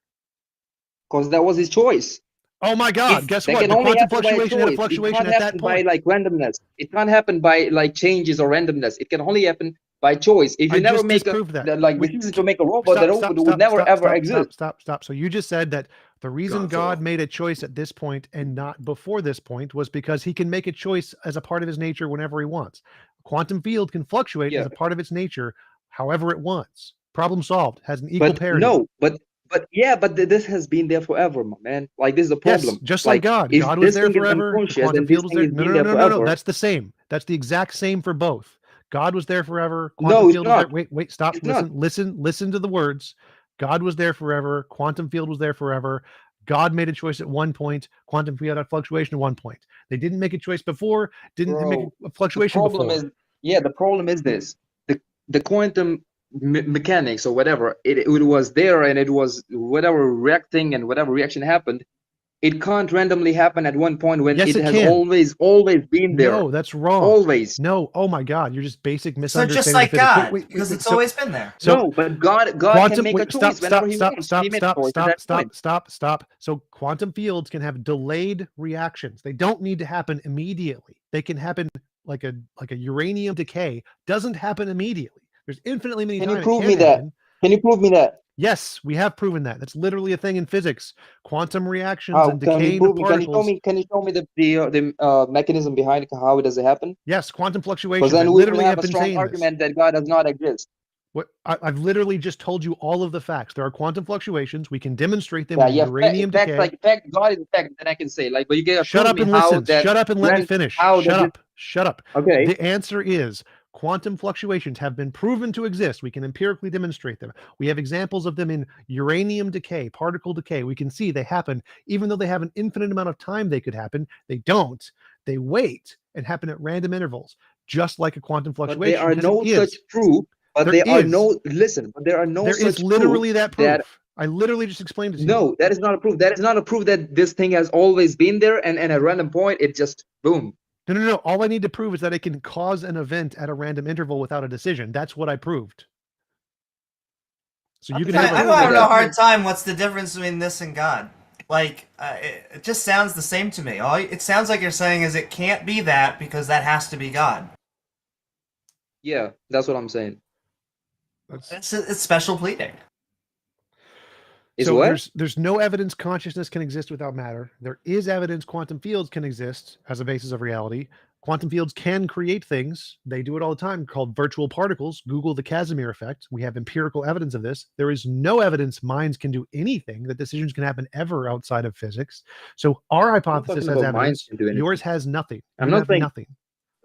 Because that was his choice. Oh my God! Guess what? The quantum fluctuation had a fluctuation at that point. By like randomness. It can't happen by like changes or randomness. It can only happen by choice. If you never make decision to make a robot, the robot would never ever exist. Stop. So you just said that the reason God made a choice at this point and not before this point was because he can make a choice as a part of his nature whenever he wants. A quantum field can fluctuate as a part of its nature however it wants. Problem solved. Has an equal parity. No, but this has been there forever, my man. Like this is a problem. Yes, just like God. God was there forever. Quantum field was there. No. That's the same. That's the exact same for both. God was there forever. Quantum field was there. Wait, stop. Listen to the words. God was there forever. Quantum field was there forever. God made a choice at one point. Quantum field had fluctuation at one point. They didn't make a choice before. Didn't make a fluctuation before. The problem is this: the quantum mechanics or whatever it was there, and it was whatever reacting and whatever reaction happened. It can't randomly happen at one point when it has always been there. No, that's wrong. Always. No. Oh my God, you're just basic misunderstanding. So just like God, because it's always been there. No, but God can make a choice whenever he wants. Stop. So quantum fields can have delayed reactions. They don't need to happen immediately. They can happen like a uranium decay. Doesn't happen immediately. There's infinitely many times. Can you prove me that? Can you prove me that? Yes, we have proven that. That's literally a thing in physics. Quantum reactions and decaying of particles. Can you show me the mechanism behind it? How does it happen? Yes, quantum fluctuations. Because then we literally have a strong argument that God does not exist. What I've literally just told you all of the facts. There are quantum fluctuations. We can demonstrate them with uranium decay. God is a fact. Then I can say but you get shut up and listen. Shut up and let me finish. Shut up. Okay. The answer is quantum fluctuations have been proven to exist. We can empirically demonstrate them. We have examples of them in uranium decay, particle decay. We can see they happen, even though they have an infinite amount of time they could happen. They don't. They wait and happen at random intervals, just like a quantum fluctuation. But there are no such proof. But there are no There is literally that proof. I literally just explained it to you. No, that is not a proof. That is not a proof that this thing has always been there and at a random point it just boom. No. All I need to prove is that it can cause an event at a random interval without a decision. That's what I proved. So you can have I'm having a hard time. What's the difference between this and God? Like, it just sounds the same to me. It sounds like you're saying is it can't be that because that has to be God. Yeah, that's what I'm saying. It's special pleading. So there's no evidence consciousness can exist without matter. There is evidence quantum fields can exist as a basis of reality. Quantum fields can create things. They do it all the time, called virtual particles. Google the Casimir effect. We have empirical evidence of this. There is no evidence minds can do anything, that decisions can happen ever outside of physics. So our hypothesis has evidence. Yours has nothing. I'm not saying nothing.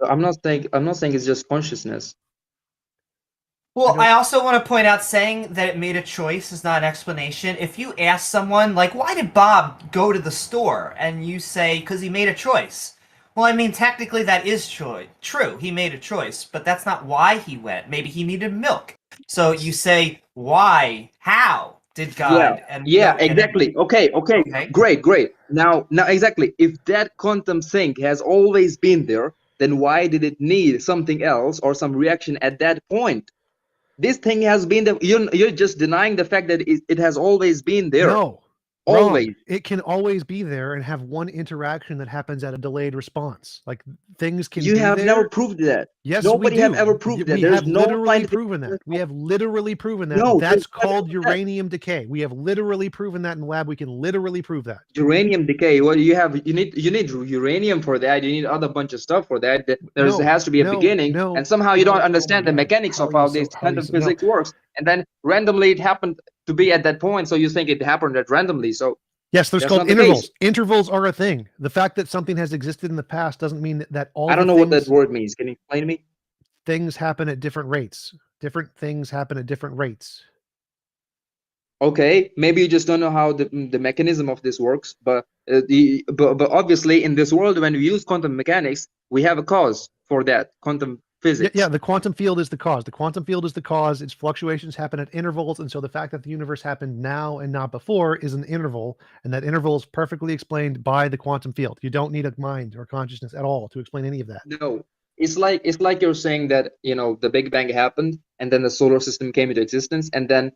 I'm not saying it's just consciousness. Well, I also want to point out saying that it made a choice is not an explanation. If you ask someone, like, why did Bob go to the store? And you say, because he made a choice. Well, I mean, technically that is true. He made a choice, but that's not why he went. Maybe he needed milk. So you say, why? How did God? Exactly. Okay. Great. Now, exactly. If that quantum thing has always been there, then why did it need something else or some reaction at that point? This thing has been there. You're just denying the fact that it has always been there. No. Always. Wrong. It can always be there and have one interaction that happens at a delayed response. Like things can. You have never proved that. Yes, nobody have ever proved that. We There's have no literally proven that. We have literally proven that. No, that's called uranium decay. We have literally proven that in the lab. We can literally prove that. Uranium decay. Well, you need uranium for that. You need other bunch of stuff for that. There has to be a beginning, and somehow you don't understand the mechanics of how this quantum physics works. And then randomly it happened to be at that point, so you think it happened randomly. So yes, there's called intervals. Intervals are a thing. The fact that something has existed in the past doesn't mean that all. I don't know what that word means. Can you explain to me? Things happen at different rates. Different things happen at different rates. Okay, maybe you just don't know how the mechanism of this works, but obviously in this world, when we use quantum mechanics, we have a cause for that quantum physics. Yeah, the quantum field is the cause. The quantum field is the cause. Its fluctuations happen at intervals, and so the fact that the universe happened now and not before is an interval, and that interval is perfectly explained by the quantum field. You don't need a mind or consciousness at all to explain any of that. No, it's like you're saying that the Big Bang happened, and then the solar system came into existence, and then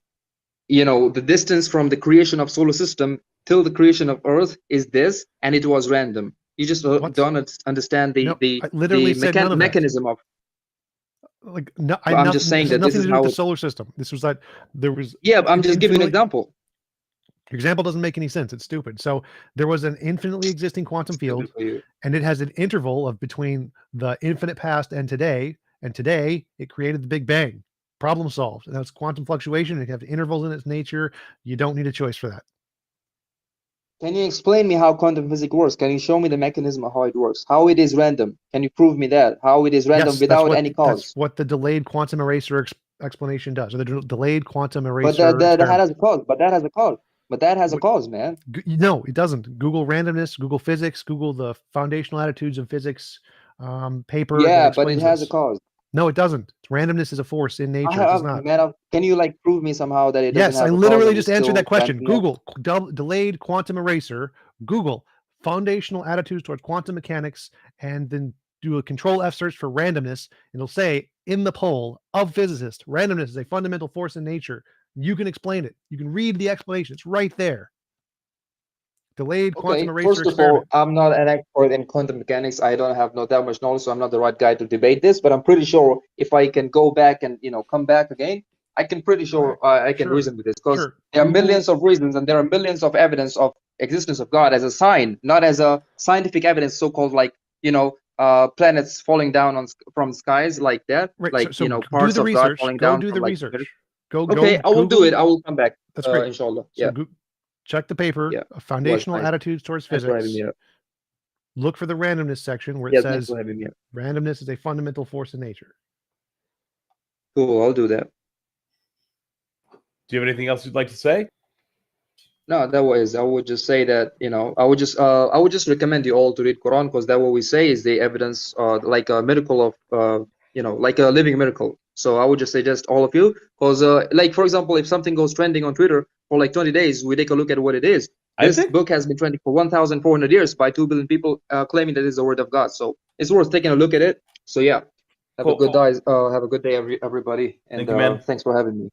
the distance from the creation of solar system till the creation of Earth is this, and it was random. You just don't understand the mechanism of. Like no, I'm just saying that this is how the solar system. This was that there was. Yeah, I'm just giving an example. Your example doesn't make any sense. It's stupid. So there was an infinitely existing quantum field, and it has an interval of between the infinite past and today. And today it created the Big Bang. Problem solved. And that's quantum fluctuation. It has intervals in its nature. You don't need a choice for that. Can you explain me how quantum physics works? Can you show me the mechanism of how it works? How it is random? Can you prove me that? How it is random without any cause? That's what the delayed quantum eraser explanation does. Or the delayed quantum eraser. But that has a cause. But that has a cause. But that has a cause, man. No, it doesn't. Google randomness. Google physics. Google the foundational attitudes of physics paper. Yeah, but it has a cause. No, it doesn't. Randomness is a force in nature. It does not. Man, can you prove me somehow that it doesn't have I a literally cause just answered that question. Randomness? Google delayed quantum eraser. Google foundational attitudes towards quantum mechanics, and then do a Control F search for randomness. And it'll say in the poll of physicists, randomness is a fundamental force in nature. You can explain it. You can read the explanation. It's right there. Delayed quantum eraser. First of all, I'm not an expert in quantum mechanics. I don't have that much knowledge, so I'm not the right guy to debate this. But I'm pretty sure if I can go back and come back again, I can reason with this, because there are millions of reasons and there are millions of evidence of existence of God as a sign, not as a scientific evidence, so-called planets falling down from skies like that, parts of God falling down. Do the research. Okay, I will do it. I will come back. That's great. Inshallah. So check the paper. Yeah. Foundational attitudes towards physics. Look for the randomness section where it says randomness is a fundamental force in nature. Cool, I'll do that. Do you have anything else you'd like to say? No, I would just say that I would just recommend you all to read Quran, because that what we say is the evidence, like a miracle of like a living miracle. So I would just suggest all of you, because for example, if something goes trending on Twitter for 20 days, we take a look at what it is. This book has been trending for 1,400 years by 2 billion people claiming that it's the word of God. So it's worth taking a look at it. So yeah, have Cool. a good day, everybody, and Thank you, thanks for having me.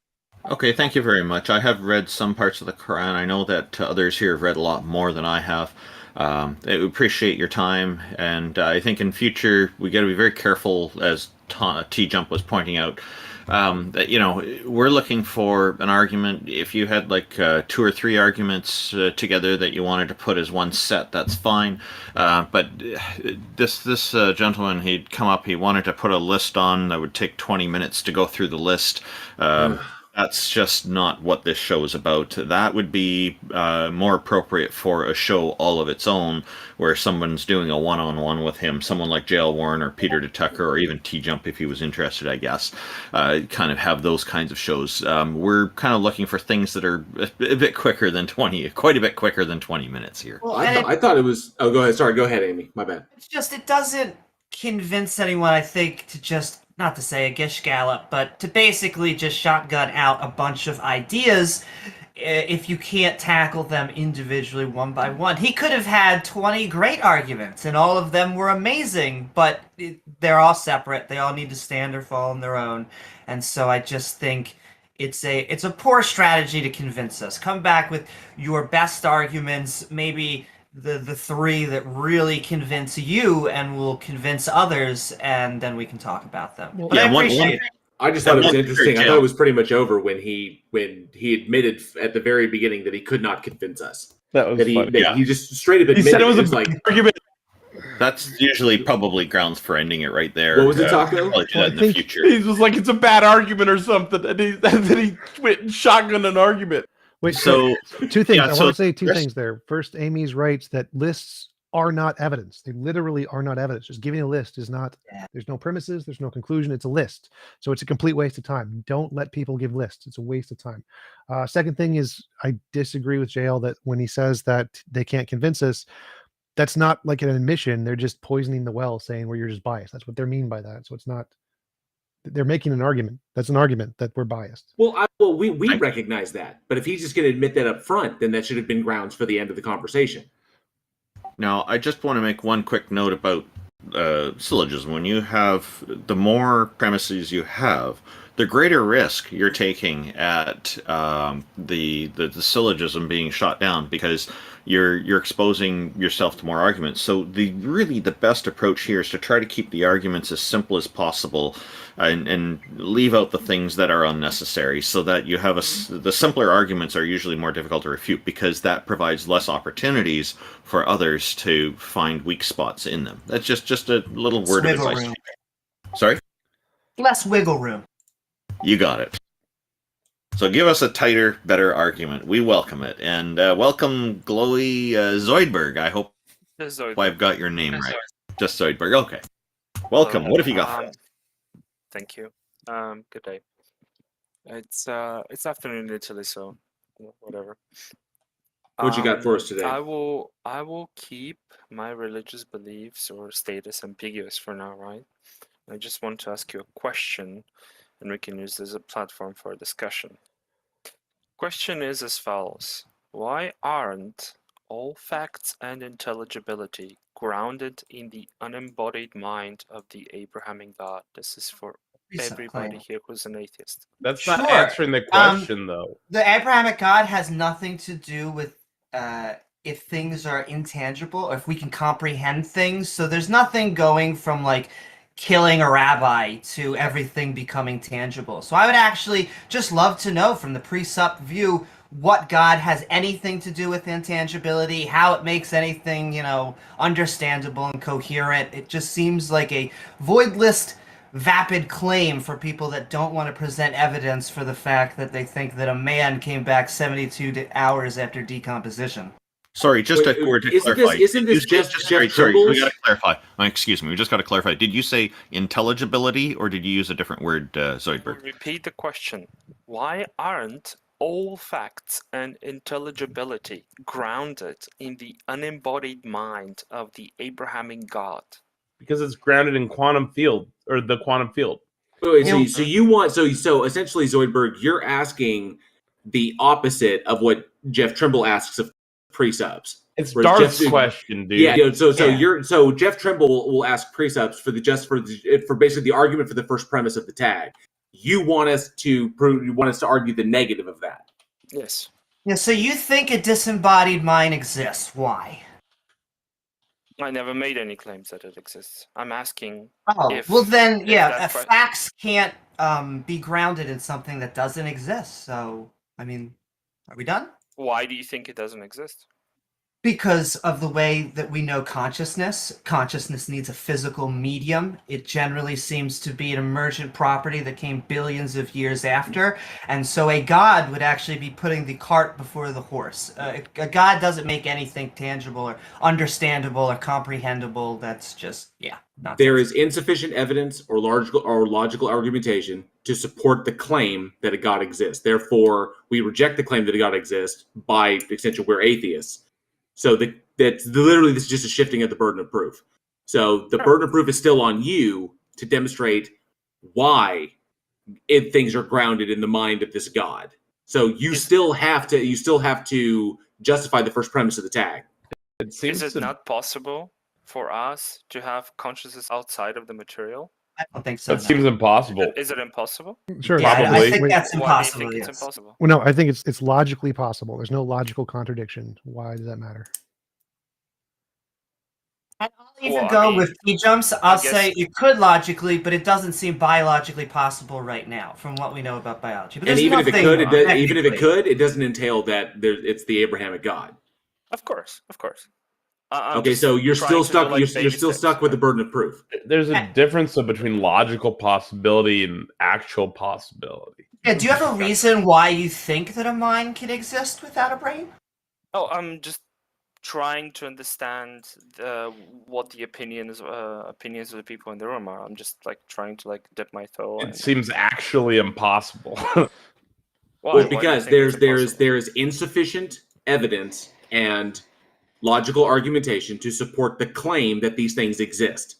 Okay, thank you very much. I have read some parts of the Quran. I know that others here have read a lot more than I have. I appreciate your time, and I think in future we got to be very careful, as TJump was pointing out, that we're looking for an argument. If you had like 2 or 3 arguments together that you wanted to put as one set, that's fine. But this gentleman, he'd come up, he wanted to put a list on that would take 20 minutes to go through the list. That's just not what this show is about. That would be more appropriate for a show all of its own, where someone's doing a one-on-one with him, someone like Jail Warren or Peter DeTucker or even TJump if he was interested, I guess. Kind of have those kinds of shows. We're kind of looking for things that are a bit quicker than quite a bit quicker than 20 minutes here. Well, I thought it was... Oh, go ahead. Sorry, go ahead, Amy. My bad. It's just, it doesn't convince anyone, I think, to just... not to say a gish gallop, but to basically just shotgun out a bunch of ideas if you can't tackle them individually one by one. He could have had 20 great arguments, and all of them were amazing, but they're all separate. They all need to stand or fall on their own. And so I just think it's a poor strategy to convince us. Come back with your best arguments, maybe the 3 that really convince you and will convince others, and then we can talk about them. But Yeah, I appreciate it. I just thought it was interesting. I thought it was pretty much over when he admitted at the very beginning that he could not convince us. That was he just straight up admitted. He said it was a like argument. That's usually probably grounds for ending it right there. What was it, Taco? Probably do that in the future. He was like, it's a bad argument or something, and then he went and shotgunned an argument. Wait, So 2 things. yeah, I so want to say 2 there's- things there. First, Amy's right that lists are not evidence. They literally are not evidence. Just giving a list is not, there's no premises, there's no conclusion. It's a list. So it's a complete waste of time. Don't let people give lists. It's a waste of time. Second thing is, I disagree with JL that when he says that they can't convince us, that's not like an admission. They're just poisoning the well, saying you're just biased. That's what they mean by that. So it's not, they're making an argument. That's an argument that we're biased. Well, we recognize that, but if he's just going to admit that up front, then that should have been grounds for the end of the conversation. Now, I just want to make one quick note about syllogism. When you have, the more premises you have, the greater risk you're taking at the syllogism being shot down, because you're exposing yourself to more arguments. So the best approach here is to try to keep the arguments as simple as possible, and leave out the things that are unnecessary, so that you have the simpler arguments are usually more difficult to refute, because that provides less opportunities for others to find weak spots in them. That's just a little word of advice. Room. Sorry? Less wiggle room. You got it. So give us a tighter, better argument. We welcome it. And welcome, Glowy Zoidberg. I hope I've got your name right. Just Zoidberg. Okay. Welcome. What have you got for us? Thank you. Good day. It's afternoon in Italy, so whatever. What you got for us today? I will keep my religious beliefs or status ambiguous for now, right? I just want to ask you a question, and we can use this as a platform for a discussion. Question is as follows: why aren't all facts and intelligibility grounded in the unembodied mind of the Abrahamic God? This is for everybody here who's an atheist. That's not answering the question, though. The Abrahamic God has nothing to do with if things are intangible, or if we can comprehend things. So there's nothing going from like killing a rabbi to everything becoming tangible. So I would actually just love to know from the Presup view what God has anything to do with intangibility, how it makes anything, understandable and coherent. It just seems like a voidless, vapid claim for people that don't want to present evidence for the fact that they think that a man came back 72 hours after decomposition. Sorry, just a word to clarify. Isn't this just sorry, we got to clarify. Excuse me, we just got to clarify. Did you say intelligibility, or did you use a different word, Zoidberg? Repeat the question. Why aren't all facts and intelligibility grounded in the unembodied mind of the Abrahamic God? Because it's grounded in quantum field, or the quantum field. Wait, so you want so essentially, Zoidberg, you're asking the opposite of what Jeff Trimble asks of pre-subs. It's Darth's question, dude. Yeah, so Jeff Trimble will ask precepts for basically the argument for the first premise of the tag. You want us to argue the negative of that. Yes. Yeah, so you think a disembodied mind exists. Why? I never made any claims that it exists. I'm asking facts can't be grounded in something that doesn't exist. So, I mean, are we done? Why do you think it doesn't exist? Because of the way that we know consciousness. Consciousness needs a physical medium. It generally seems to be an emergent property that came billions of years after. And so a god would actually be putting the cart before the horse. A god doesn't make anything tangible or understandable or comprehensible. That's just, nonsense. There is insufficient evidence or logical argumentation to support the claim that a god exists. Therefore, we reject the claim that a god exists. By extension, we're atheists. So that's literally this is just a shifting of the burden of proof. So the burden of proof is still on you to demonstrate why things are grounded in the mind of this God. So you still have to justify the first premise of the tag. Is it not possible for us to have consciousness outside of the material? I don't think so. That seems impossible. Is it impossible? Sure. Yeah, Probably. I think that's impossible. Why do you think it's impossible? Well, no, I think it's logically possible. There's no logical contradiction. Why does that matter? I'll even go with TJumps. I'll say it could logically, but it doesn't seem biologically possible right now, from what we know about biology. But And even if it could, it doesn't entail that it's the Abrahamic God. Of course. Okay, so you're still stuck. You're still stuck with the burden of proof. There's a difference between logical possibility and actual possibility. Yeah. Do you have a reason why you think that a mind can exist without a brain? Oh, I'm just trying to understand what the opinions of the people in the room are. I'm just trying to dip my toe. It seems actually impossible. Well, because there's insufficient evidence and logical argumentation to support the claim that these things exist.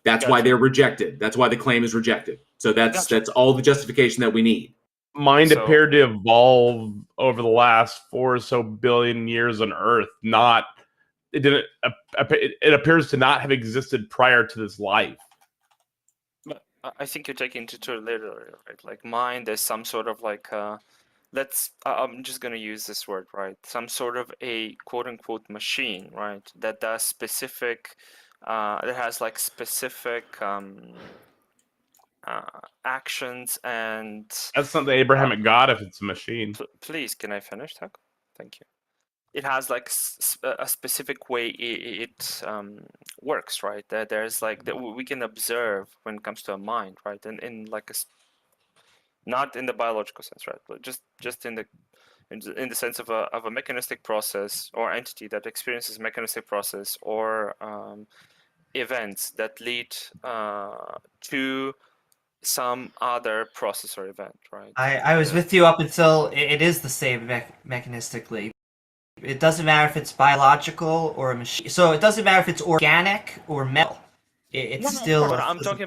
That's why they're rejected. That's why the claim is rejected. So that's all the justification that we need. Mind appeared to evolve over the last 4 or so billion years on Earth. It appears to not have existed prior to this life. But I think you're taking it too literally, right? Like mind, there's some sort of I'm just going to use this word, right? Some sort of a quote unquote machine, right? That does specific, that has specific actions and. That's not the Abrahamic God if it's a machine. Please, can I finish, Tuck? Thank you. It has a specific way it works, right? There's that we can observe when it comes to a mind, right? And in not in the biological sense, right? But just in the sense of a mechanistic process or entity that experiences mechanistic process or events that lead to some other process or event, right? I was with you up until it is the same mechanistically. It doesn't matter if it's biological or a machine. So it doesn't matter if it's organic or metal. It's still. But I'm talking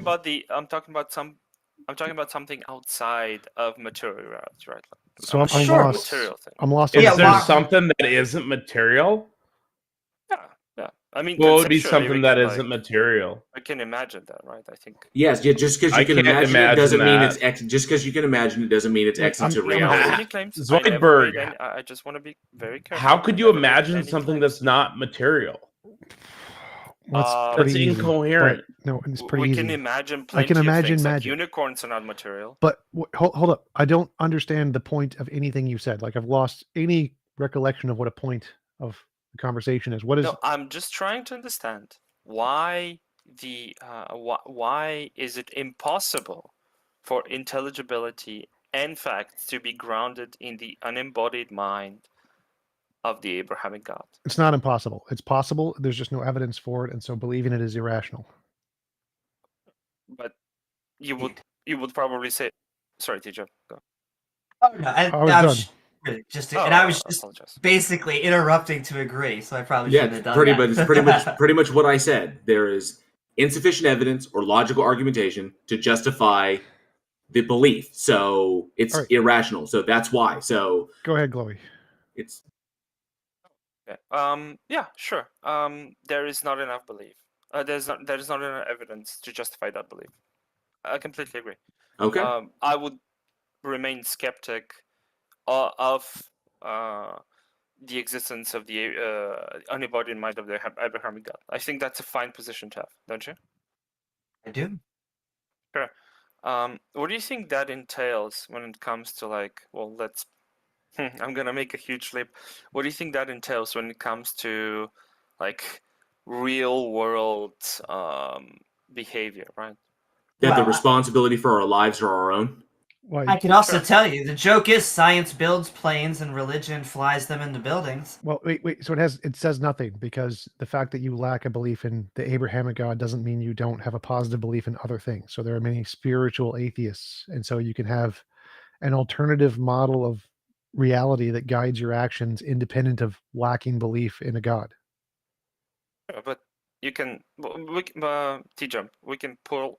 about something outside of material, right? So I'm lost. Material thing. I'm lost. Is there something that isn't material? Yeah. I mean, what would be something that isn't material? I can imagine that, right? I think. Yes, just because you can imagine it doesn't mean it's just because you can imagine it doesn't mean it's exit to reality. Zoidberg, I just want to be very careful. How could you imagine something that's not material? Well, that's incoherent. No, it's pretty easy. We can imagine plenty of things, like unicorns are not material. But hold up. I don't understand the point of anything you said. I've lost any recollection of what a point of the conversation is. What is? No, I'm just trying to understand why why is it impossible for intelligibility and facts to be grounded in the unembodied mind of the Abrahamic God? It's not impossible. It's possible. There's just no evidence for it, and so believing it is irrational. But you would probably say, sorry, TJump, go. Oh no, I was just basically interrupting to agree, so I probably shouldn't have done that. But it's pretty much what I said. There is insufficient evidence or logical argumentation to justify the belief, so it's irrational. So that's why. So go ahead, Chloe. It's Okay. Yeah, sure. There is not enough belief. There is not enough evidence to justify that belief. I completely agree. Okay. I would remain skeptic of the existence of the unembodied mind of the Abrahamic God. I think that's a fine position to have, don't you? I do. Sure. What do you think that entails when it comes to like, well, let's. I'm gonna make a huge leap. What do you think that entails when it comes to like real world behavior, right? That the Well, responsibility for our lives are our own. I can also Sure. tell you the joke is science builds planes and religion flies them into buildings. Well, wait. So it says nothing because the fact that you lack a belief in the Abrahamic God doesn't mean you don't have a positive belief in other things. So there are many spiritual atheists, and so you can have an alternative model of reality that guides your actions independent of lacking belief in a God. But you can TJump. We can pull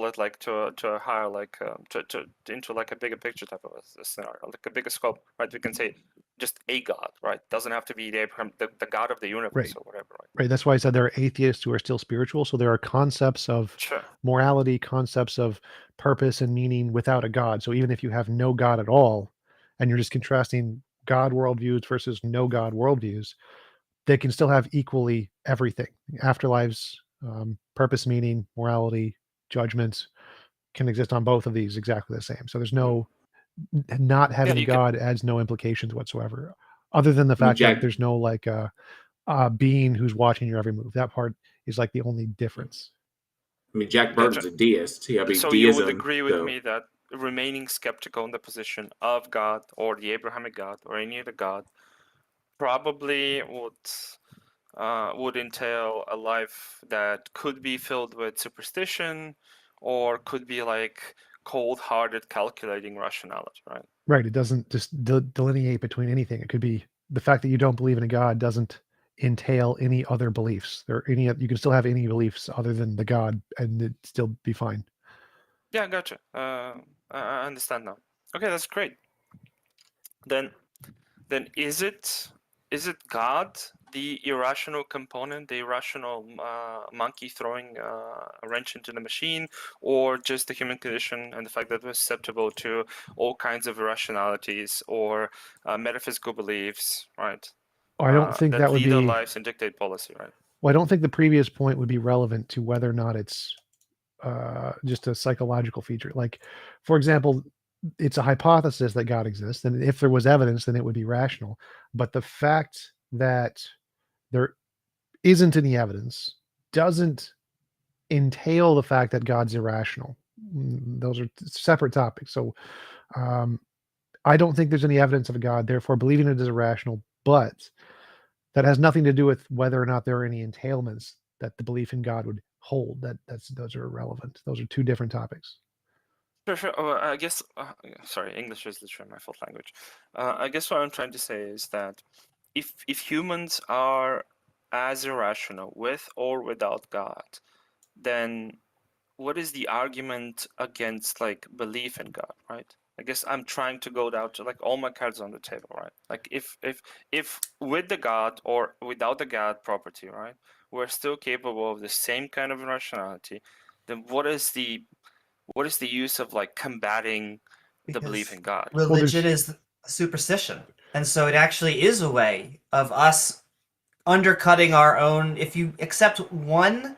it like to a higher like to into like a bigger picture type of a scenario, like a bigger scope, right? We can say just a God, right? Doesn't have to be the Abraham, the God of the universe Right. or whatever, right? Right. That's why I said there are atheists who are still spiritual. So there are concepts of Sure. morality, concepts of purpose and meaning without a God. So even if you have no God at all, and you're just contrasting God worldviews versus no God worldviews, they can still have equally everything. Afterlives, purpose, meaning, morality, judgments can exist on both of these exactly the same. So there's no not having a you can. God adds no implications whatsoever, other than the I mean, fact that Jack. there's no like being who's watching your every move. That part is like the only difference. I mean, Jack Gotcha. Burton's a deist. I mean, So you would deism. agree with So me that remaining skeptical in the position of God or the Abrahamic God or any other God probably would entail a life that could be filled with superstition or could be like cold-hearted calculating rationality, right? Right. It doesn't just delineate between anything. It could be the fact that you don't believe in a God doesn't entail any other beliefs. There any you can still have any beliefs other than the God and it'd still be fine. Yeah, gotcha. I understand now. Okay, that's great. Then is it God, the irrational component, the irrational monkey throwing a wrench into the machine, or just the human condition and the fact that we're susceptible to all kinds of irrationalities or metaphysical beliefs, right? I don't think that would lead our be lives and dictate policy, right? well, I don't think the previous point would be relevant to whether or not it's just a psychological feature. Like, for example, it's a hypothesis that God exists, and if there was evidence, then it would be rational. But the fact that there isn't any evidence doesn't entail the fact that God's irrational. Those are separate topics. So I don't think there's any evidence of a God, therefore believing it is irrational, but that has nothing to do with whether or not there are any entailments that the belief in God would hold. Those are irrelevant. Those are two different topics. Sure. I guess, sorry, English is literally my fourth language. I guess what I'm trying to say is that if humans are as irrational with or without God, then what is the argument against like belief in God, right? I guess I'm trying to go down to like all my cards on the table, right? Like if with the God or without the God property, right, we're still capable of the same kind of irrationality, then what is the use of like combating the belief in God? Religion is superstition. And so it actually is a way of us undercutting our own. If you accept one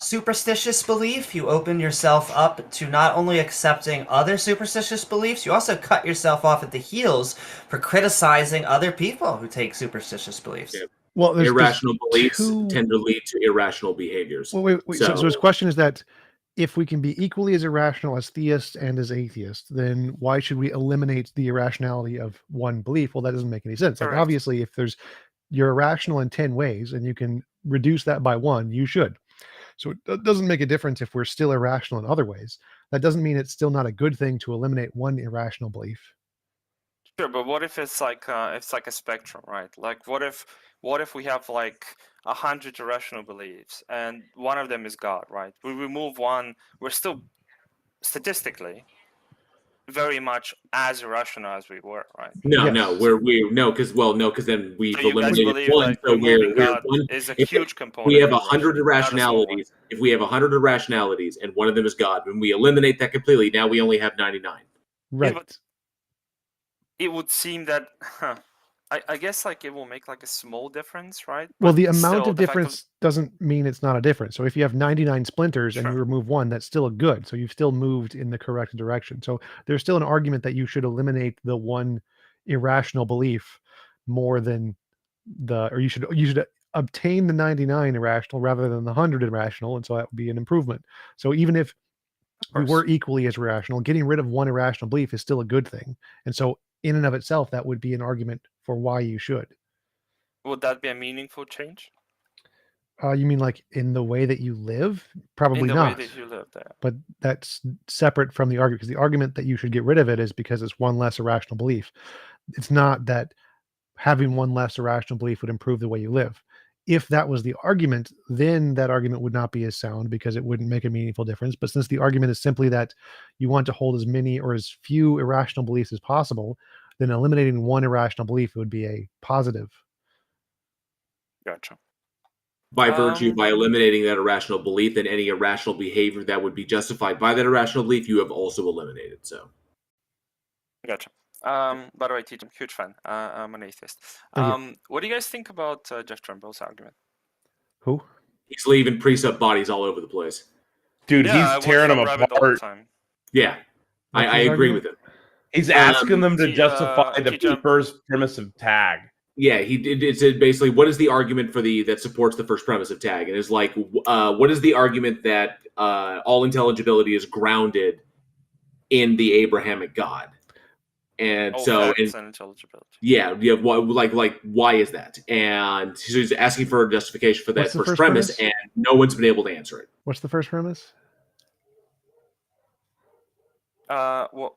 superstitious belief, you open yourself up to not only accepting other superstitious beliefs, you also cut yourself off at the heels for criticizing other people who take superstitious beliefs. Yeah. Well, irrational beliefs tend to lead to irrational behaviors. Well, wait. So his question is that if we can be equally as irrational as theists and as atheists, then why should we eliminate the irrationality of one belief? Well, that doesn't make any sense. Like, obviously, if you're irrational in 10 ways and you can reduce that by one, you should. So it doesn't make a difference if we're still irrational in other ways. That doesn't mean it's still not a good thing to eliminate one irrational belief. Sure, but what if it's like a spectrum, right? Like what if we have like 100 irrational beliefs and one of them is God, right? We remove one, we're still statistically very much as irrational as we were, right? No, Yes. because then we've So you guys eliminated believe one. like So removing we're God one. is a If huge we component. have of 100 irrational, not a small one. irrationalities, if we have 100 irrationalities and one of them is God, when we eliminate that completely, now we only have 99. Right. But it would seem that, I guess like it will make like a small difference, right? Well, But the amount still, of the fact difference doesn't mean it's not a difference. So if you have 99 splinters and you Sure. remove one, that's still a good. So you've still moved in the correct direction. So there's still an argument that you should eliminate the one irrational belief more than or you should obtain the 99 irrational rather than the 100 irrational, and so that would be an improvement. So even if we were equally as rational, getting rid of one irrational belief is still a good thing. And so in and of itself, that would be an argument for why you should. Would that be a meaningful change? You mean like in the way that you live? In Probably the not. way that you live there. But that's separate from the argument, because the argument that you should get rid of it is because it's one less irrational belief. It's not that having one less irrational belief would improve the way you live. If that was the argument, then that argument would not be as sound because it wouldn't make a meaningful difference. But since the argument is simply that you want to hold as many or as few irrational beliefs as possible, then eliminating one irrational belief would be a positive. Gotcha. By virtue, by eliminating that irrational belief, then any irrational behavior that would be justified by that irrational belief, you have also eliminated. So, Gotcha. By the way, TJump, huge fan. I'm an atheist. What do you guys think about Jeff Trumbull's argument? Who? He's leaving precept bodies all over the place. Dude, Yeah, he's tearing them all the apart. time. Yeah, I agree with him. He's asking them to justify the TJump. first premise of tag. Yeah, it said basically, what is the argument for that supports the first premise of tag? And it's like, what is the argument that all intelligibility is grounded in the Abrahamic God? And intelligibility. Yeah, why is that? And so he's asking for a justification for that What's the first first premise, premise? and no one's been able to answer it. What's the first premise? What's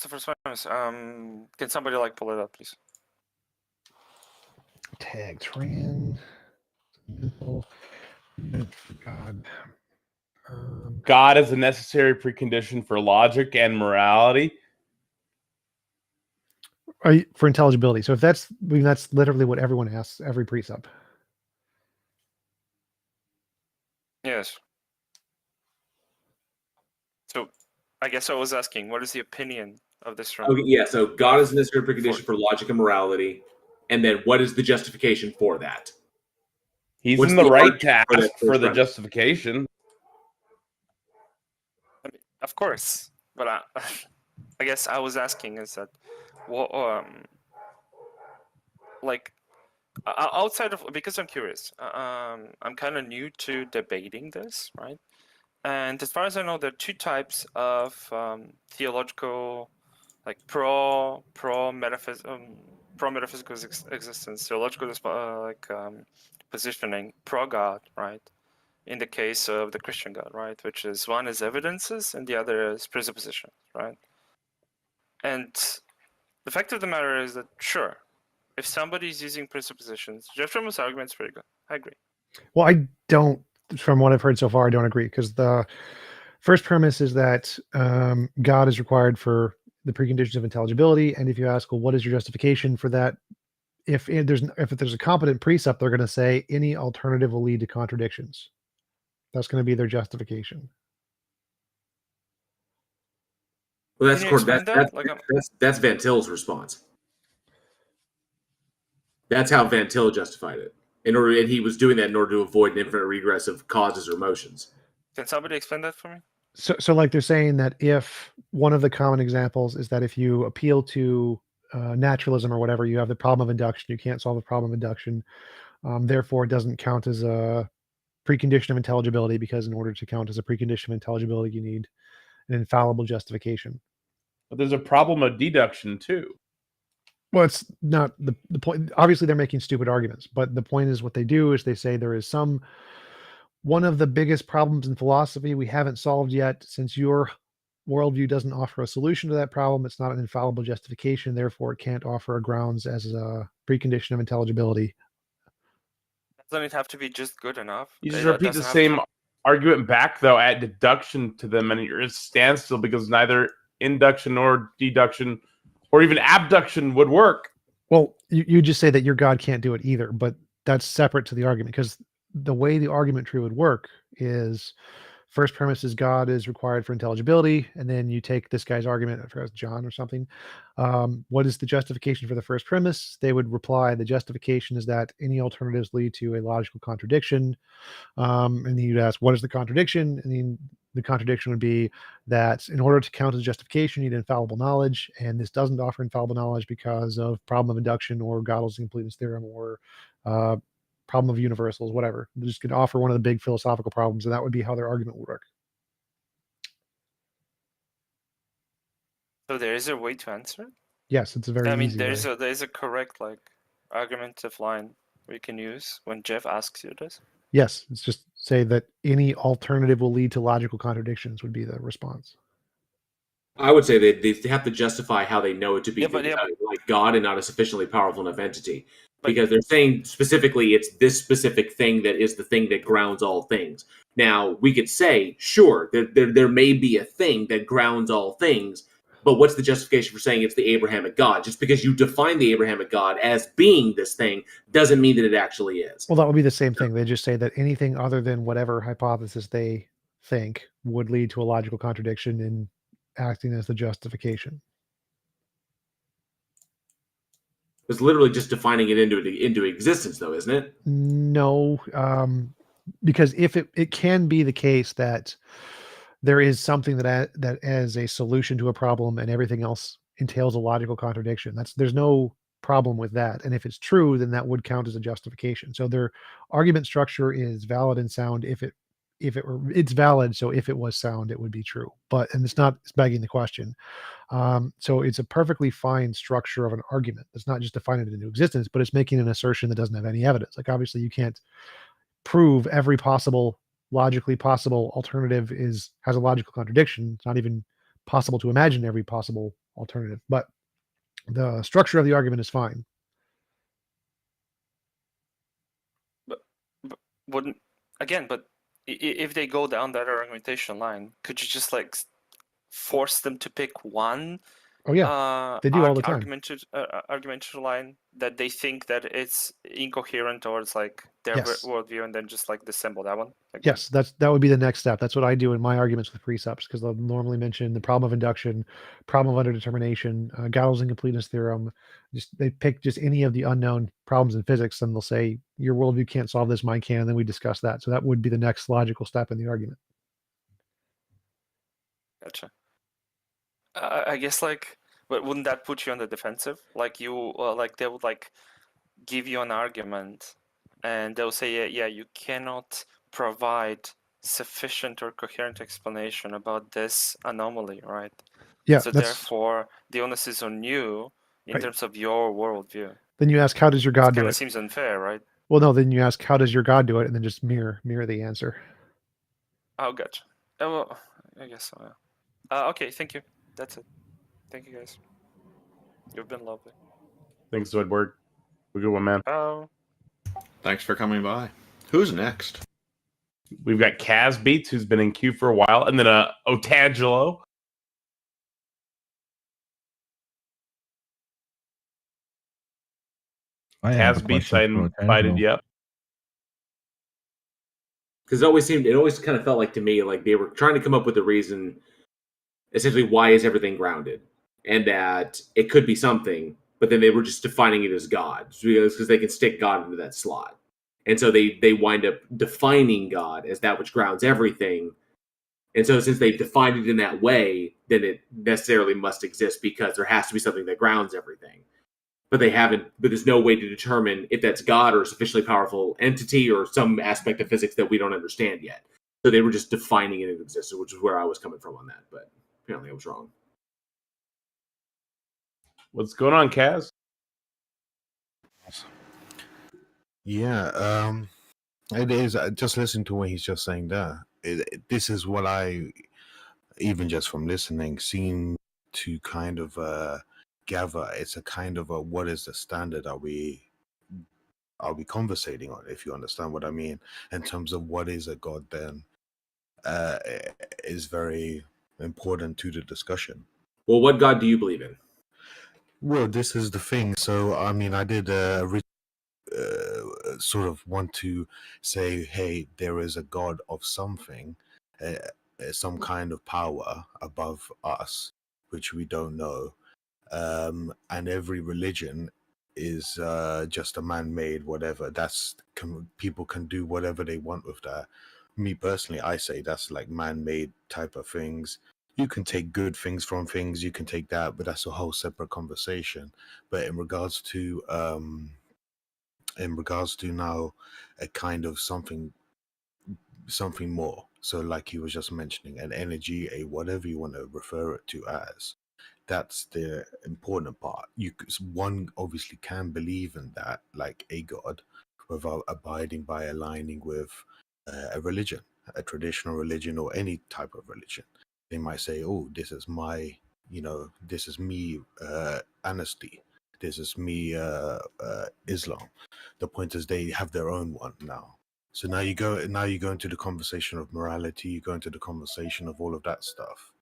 the first premise? Can somebody like pull it up, please? Tag trans. God. God is a necessary precondition for logic and morality. For intelligibility. So if that's literally what everyone asks every precept. Yes. So I guess I was asking, what is the opinion of this from? Okay, yeah, so God is a necessary precondition for logic and morality. And then what is the justification for that? He's What's in the right argument to ask that for first the premise? justification. I mean, of course, but I guess I was asking is that what like outside of, because I'm curious, I'm kind of new to debating this, right? And as far as I know, there are two types of theological, like pro metaphysical existence, theological positioning, pro God, right? In the case of the Christian God, right, which is one is evidences and the other is presupposition, right? And the fact of the matter is that, sure, if somebody's using presuppositions, Jeff Trumbull's argument's pretty good. I agree. Well, I don't, from what I've heard so far, I don't agree, because the first premise is that God is required for the preconditions of intelligibility. And if you ask, well, what is your justification for that? If there's a competent precept, they're going to say any alternative will lead to contradictions. That's going to be their justification. Well, that's Can you explain that? that's Van Til's response. That's how Van Til justified it. And he was doing that in order to avoid an infinite regress of causes or motions. Can somebody explain that for me? So like they're saying that if one of the common examples is that if you appeal to naturalism or whatever, you have the problem of induction, you can't solve the problem of induction. Therefore, it doesn't count as a precondition of intelligibility, because in order to count as a precondition of intelligibility, you need an infallible justification. But there's a problem of deduction too. Well, it's not the point. Obviously, they're making stupid arguments, but the point is what they do is they say there is one of the biggest problems in philosophy we haven't solved yet. Since your worldview doesn't offer a solution to that problem, it's not an infallible justification. Therefore, it can't offer a grounds as a precondition of intelligibility. Doesn't it have to be just good enough? You just repeat the same argument back though at deduction to them, and you're at a standstill because neither induction or deduction or even abduction would work. Well, you just say that your God can't do it either, but that's separate to the argument, because the way the argument tree would work is first premise is God is required for intelligibility, and then you take this guy's argument, I forgot, it's John or something. What is the justification for the first premise? They would reply, the justification is that any alternatives lead to a logical contradiction. And then you'd ask, what is the contradiction? And then the contradiction would be that in order to count as justification, you need infallible knowledge, and this doesn't offer infallible knowledge because of problem of induction or Gödel's completeness theorem or problem of universals, whatever. They're just going to offer one of the big philosophical problems, and that would be how their argument would work. So there is a way to answer it? Yes, it's a very easy there's way. a correct argumentative line we can use when Jeff asks you this. Yes, it's just say that any alternative will lead to logical contradictions would be the response. I would say they have to justify how they know it to be like God and not a sufficiently powerful enough entity. Because they're saying specifically it's this specific thing that is the thing that grounds all things. Now, we could say, sure, there may be a thing that grounds all things, but what's the justification for saying it's the Abrahamic God? Just because you define the Abrahamic God as being this thing doesn't mean that it actually is. Well, that would be the same thing. They just say that anything other than whatever hypothesis they think would lead to a logical contradiction in acting as the justification. It's literally just defining it into existence, though, isn't it? No, because if it can be the case that there is something that as a solution to a problem and everything else entails a logical contradiction. There's no problem with that. And if it's true, then that would count as a justification. So their argument structure is valid and sound it's valid. So if it was sound, it would be true. It's begging the question. So it's a perfectly fine structure of an argument. It's not just defining it into existence, but it's making an assertion that doesn't have any evidence. Like obviously you can't prove every logically possible alternative has a logical contradiction. It's not even possible to imagine every possible alternative, but the structure of the argument is fine. But if they go down that argumentation line, could you just force them to pick one? Oh yeah, they do all the time. Argumentation line that they think that it's incoherent or it's their worldview, and then just dissemble that one. Yes, that would be the next step. That's what I do in my arguments with precepts, because they'll normally mention the problem of induction, problem of underdetermination, Gödel's incompleteness theorem. They pick just any of the unknown problems in physics, and they'll say your worldview can't solve this, mine can, and then we discuss that. So that would be the next logical step in the argument. Gotcha. I guess but wouldn't that put you on the defensive? They would give you an argument, and they'll say, yeah, you cannot provide sufficient or coherent explanation about this anomaly, right? Yeah. So therefore, the onus is on you in terms of your worldview. Then you ask, how does your God do it? Kind of seems unfair, right? Well, no. Then you ask, how does your God do it, and then just mirror the answer. Oh, gotcha. Well, I guess so. Yeah. Okay, thank you. That's it. Thank you, guys. You've been lovely. Thanks, Zoidberg. We're good one, man. Oh. Thanks for coming by. Who's next? We've got Kaz Beats, who's been in queue for a while, and then Otangelo. Kaz Beats, I invited you up. Because it always kind of felt like to me like they were trying to come up with a reason, essentially, why is everything grounded, and that it could be something, but then they were just defining it as God, because they can stick God into that slot, and so they wind up defining God as that which grounds everything, and so since they defined it in that way, then it necessarily must exist because there has to be something that grounds everything. But there's no way to determine if that's God or a sufficiently powerful entity or some aspect of physics that we don't understand yet. So they were just defining it as existence, which is where I was coming from on that. But apparently I was wrong. What's going on, Kaz? Yeah, it is. Just listen to what he's just saying there. This is what I, even just from listening, seem to kind of gather. It's a kind of what is the standard are we conversating on, if you understand what I mean, in terms of what is a God then, is very important to the discussion. Well, what God do you believe in? Well, this is the thing. So, I mean, I did sort of want to say, hey, there is a God of something, some kind of power above us, which we don't know. And every religion is just a man-made whatever. People can do whatever they want with that. Me personally, I say that's like man-made type of things. You can take good things from things, you can take that, but that's a whole separate conversation. But in regards to now a kind of something more, so like he was just mentioning, an energy, a whatever you want to refer it to as, that's the important part. One obviously can believe in that, like a god, without abiding by aligning with a religion, a traditional religion, or any type of religion. They might say, oh, this is my, this is me, honesty, this is me, Islam. The point is they have their own one now. So now you go into the conversation of morality, you go into the conversation of all of that stuff.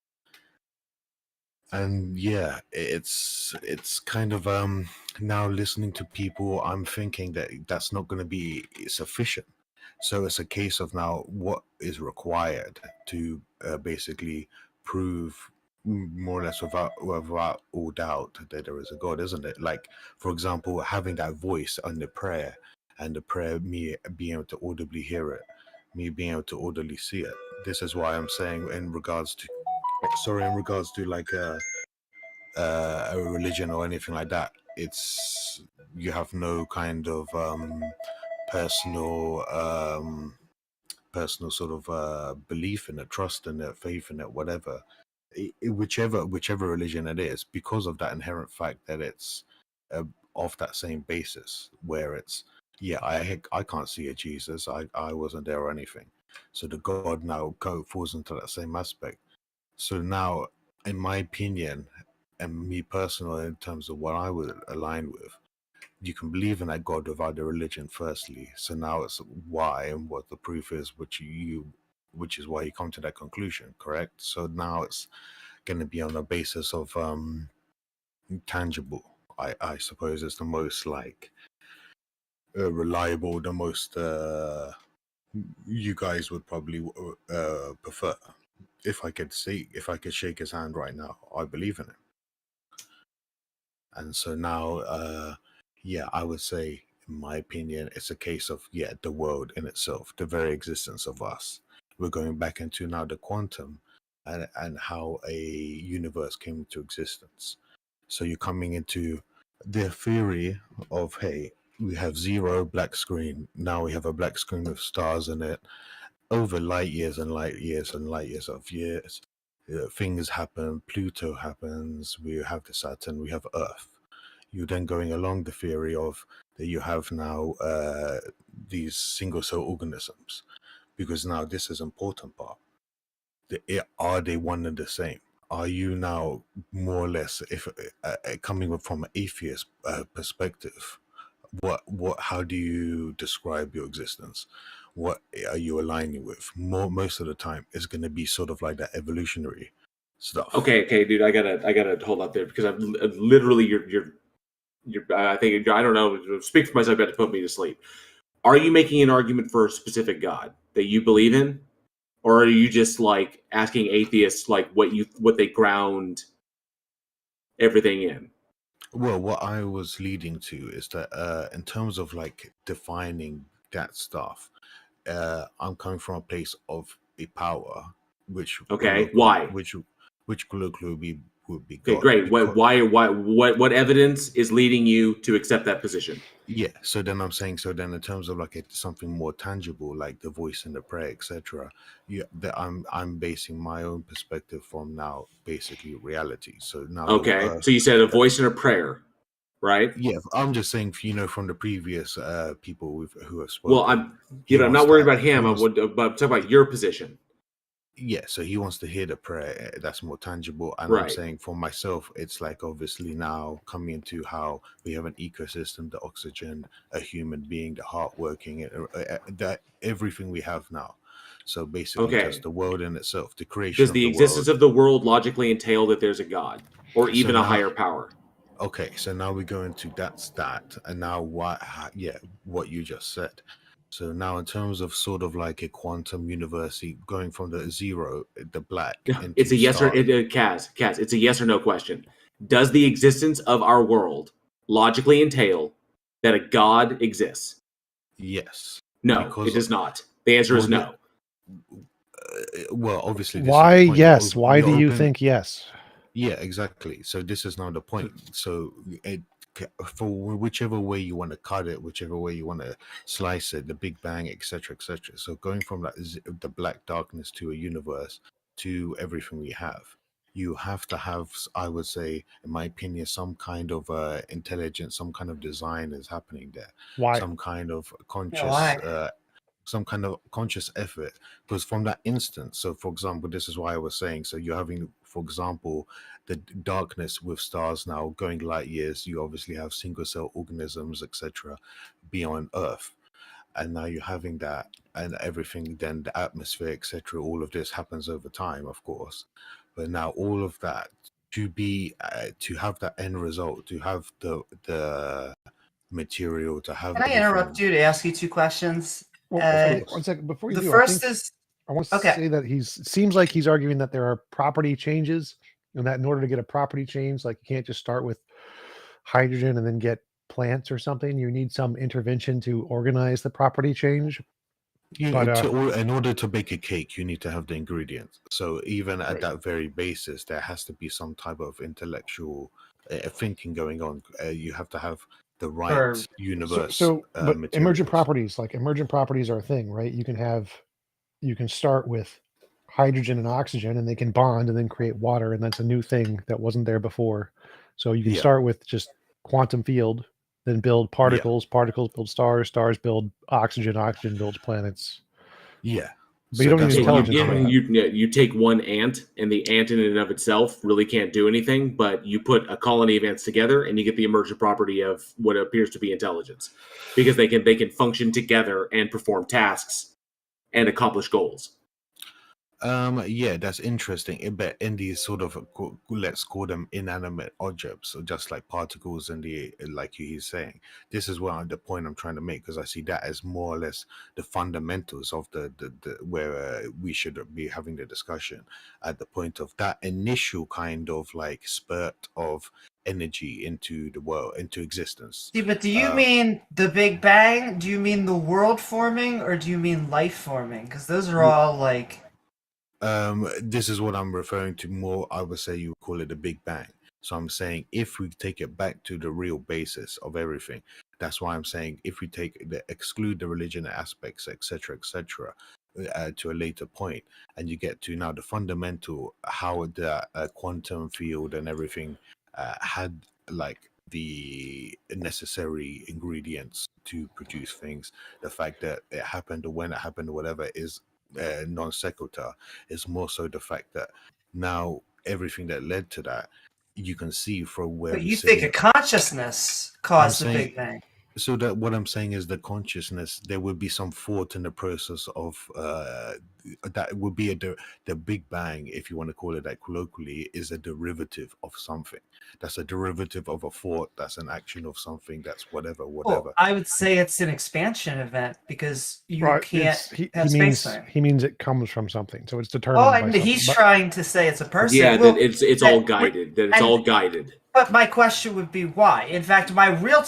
And yeah, it's kind of now listening to people, I'm thinking that that's not going to be sufficient. So it's a case of now what is required to basically prove more or less without all doubt that there is a God, isn't it? Like, for example, having that voice on the prayer, and the prayer, me being able to audibly hear it, me being able to audibly see it. This is why I'm saying in regards to like a religion or anything like that, it's you have no kind of personal sort of belief in it, trust in it, faith in it, whatever. Whichever religion it is, because of that inherent fact that it's off that same basis, where it's I can't see a Jesus, I wasn't there or anything, so the God now falls into that same aspect. So now, in my opinion, and me personally, in terms of what I would align with, you can believe in that God without the religion, firstly. So now it's why and what the proof is, which is why you come to that conclusion, correct? So now it's going to be on a basis of tangible. I suppose it's the most like reliable, the most you guys would probably prefer. If I could shake his hand right now, I believe in him. And so now, I would say, in my opinion, it's a case of, the world in itself, the very existence of us. We're going back into now the quantum and how a universe came into existence. So you're coming into the theory of, hey, we have zero black screen. Now we have a black screen with stars in it. Over light years and light years and light years of years, things happen. Pluto happens. We have the Saturn. We have Earth. You're then going along the theory of that you have now these single cell organisms, because now this is important part. Are they one and the same? Are you now more or less, if coming from an atheist perspective, how do you describe your existence? What are you aligning with? Most of the time it's going to be sort of like that evolutionary stuff. Okay, dude, I gotta hold up there, because I'm literally you're I think, I don't know, speak for myself, about to put me to sleep. Are you making an argument for a specific God that you believe in, or are you just like asking atheists like what they ground everything in? Well, what I was leading to is that in terms of like defining that stuff, I'm coming from a place of a power, which why? Which colloquially would be okay, God. great. What evidence is leading you to accept that position? Yeah. So then I'm saying, in terms of like something more tangible, like the voice and the prayer, etc. I'm basing my own perspective from now basically reality. So now. Okay. So you said a voice and a prayer, right? Yeah. I'm just saying, from the previous people who have spoken. Well, I'm not worried about him. I'm talking about your position. Yeah, so he wants to hear the prayer that's more tangible. And right. I'm saying for myself, it's like obviously now coming into how we have an ecosystem, the oxygen, a human being, the heart working, that everything we have now. So basically, just the world in itself, the creation. Does the existence of the world logically entail that there's a God or even a higher power? Okay, so now we go into that, and now what you just said. So now in terms of sort of like a quantum universe, going from the zero, the black, into it's a yes or Kaz, it's a yes or no question. Does the existence of our world logically entail that a God exists? Yes. No, it does not. The answer is no. Well, obviously. Why yes? Why do you think yes? Yeah, exactly. So this is now the point. So for whichever way you want to cut it, whichever way you want to slice it, the Big Bang, etc., etc. So going from that the black darkness to a universe to everything we have, you have to have, I would say, in my opinion, some kind of intelligence, some kind of design is happening there. Why? Some kind of conscious effort, because from that instance, so for example, this is why I was saying, so you're having, for example, the darkness with stars now going light years, you obviously have single cell organisms, etc., beyond Earth, and now you're having that, and everything, then the atmosphere, etc., all of this happens over time, of course, but now all of that to be to have that end result, to have the material, to have. Can I interrupt you to ask you two questions? Well, one second before you the do. First I want to say that seems like he's arguing that there are property changes, and that in order to get a property change, like you can't just start with hydrogen and then get plants or something. You need some intervention to organize the property change. Yeah, but in order to bake a cake, you need to have the ingredients. So even at that very basis, there has to be some type of intellectual thinking going on. You have to have the right universe. But emergent properties are a thing, right? You can start with hydrogen and oxygen, and they can bond and then create water, and that's a new thing that wasn't there before. So you can start with just quantum field, then build particles, particles build stars, stars build oxygen, oxygen builds planets. Yeah. But you don't need intelligence. You take one ant, and the ant in and of itself really can't do anything, but you put a colony of ants together, and you get the emergent property of what appears to be intelligence, because they can function together and perform tasks and accomplish goals. Yeah, that's interesting. But in these sort of, let's call them inanimate objects, so just like particles in the, like he's saying, this is what the point I'm trying to make, because I see that as more or less the fundamentals of the where we should be having the discussion at the point of that initial kind of like spurt of energy into the world, into existence. See, but do you mean the Big Bang? Do you mean the world forming, or do you mean life forming? Because those are all like. This is what I'm referring to more. I would say you call it the Big Bang. So I'm saying if we take it back to the real basis of everything, that's why I'm saying if we exclude the religion aspects, etc., to a later point, and you get to now the fundamental, how the quantum field and everything had like the necessary ingredients to produce things. The fact that it happened or when it happened or whatever is non sequitur. Is more so the fact that now everything that led to that, you can see from where. But you think a consciousness caused the Big Bang? So that what I'm saying is the consciousness, there would be some thought in the process of that would be the Big Bang, if you want to call it that colloquially, is a derivative of something. That's a derivative of a thought. That's an action of something. That's whatever. Well, I would say it's an expansion event, because you can't have space time. He means it comes from something, so it's determined. Oh, and he's trying to say it's a person. Yeah, it's all guided. That it's all guided. But my question would be why. In fact, my original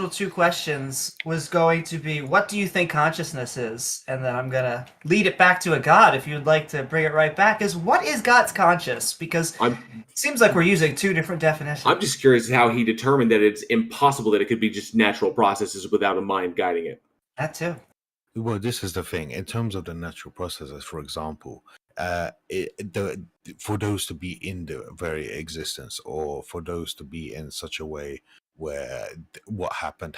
two questions was going to be, what do you think consciousness is? And then I'm gonna lead it back to a God, if you'd like to bring it right back. Is what is God's conscious? Because it seems like we're using two different definitions. I'm just curious how he determined that it's impossible that it could be just natural processes without a mind guiding it. That too. Well, this is the thing. In terms of the natural processes, for example, for those to be in the very existence, or for those to be in such a way where what happened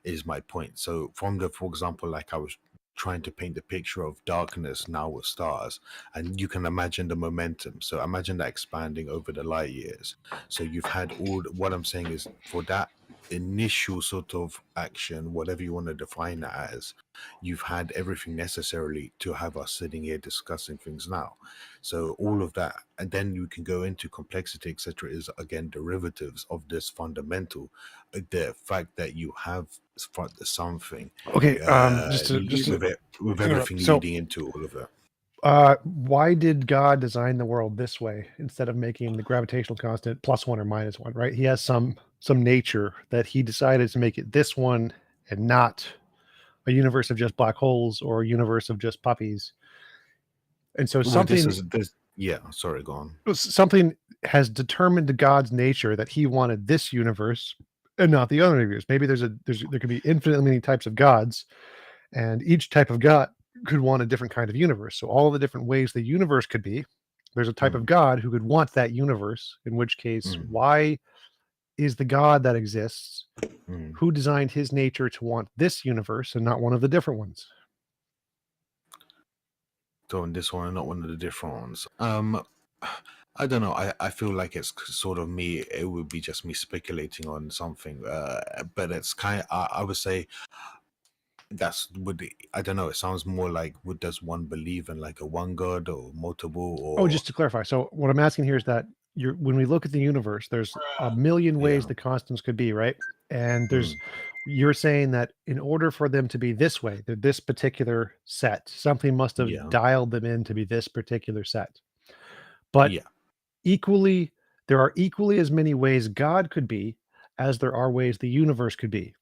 is my point. So for example, like I was trying to paint the picture of darkness now with stars, and you can imagine the momentum. So imagine that expanding over the light years. So you've had what I'm saying is, for that initial sort of action, whatever you want to define that as, you've had everything necessarily to have us sitting here discussing things now. So all of that, and then you can go into complexity, etc., is again derivatives of this fundamental, the fact that you have something. Okay, just with everything leading into all of it. Why did God design the world this way instead of making the gravitational constant +1 or -1, right? He has some nature that he decided to make it this one and not a universe of just black holes or a universe of just puppies. And so something sorry, go on. Something has determined God's nature that he wanted this universe and not the other universe. Maybe there could be infinitely many types of gods, and each type of God could want a different kind of universe. So all of the different ways the universe could be, there's a type of God who could want that universe, in which case, why is the God that exists, who designed his nature to want this universe and not one of the different ones? So in this one and not one of the different ones. I don't know. I feel like it's sort of me. It would be just me speculating on something. But it's kind of, I would say, I don't know, it sounds more like, does one believe in like a one god or multiple, or just to clarify, so what I'm asking here is that when we look at the universe, there's a million ways the constants could be, right? And you're saying that in order for them to be this way, they're this particular set, something must have dialed them in to be this particular set. But there are equally as many ways God could be as there are ways the universe could be.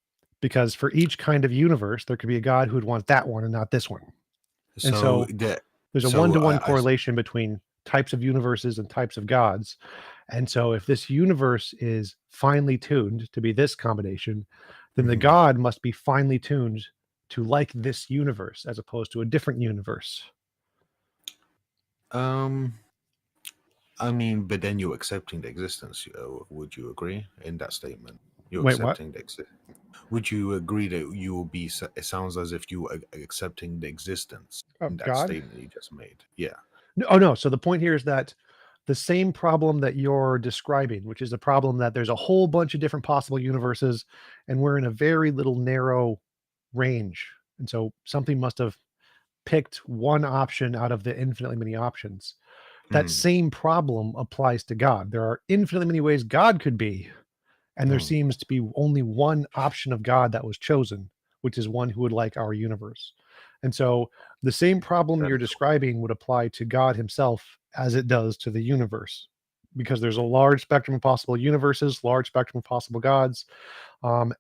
Because for each kind of universe, there could be a God who would want that one and not this one. And so there's a one-to-one correlation between types of universes and types of gods. And so if this universe is finely tuned to be this combination, then the God must be finely tuned to like this universe as opposed to a different universe. I mean, but then you're accepting the existence. Would you agree in that statement? You're Wait, accepting the existence. Would you agree that you will be? It sounds as if you are accepting the existence in that God? statement you just made. Yeah. No. So the point here is that the same problem that you're describing, which is a problem that there's a whole bunch of different possible universes, and we're in a very little narrow range. And so something must have picked one option out of the infinitely many options. That same problem applies to God. There are infinitely many ways God could be, and there seems to be only one option of God that was chosen, which is one who would like our universe. And so the same problem you're describing would apply to God himself as it does to the universe, because there's a large spectrum of possible universes, large spectrum of possible gods,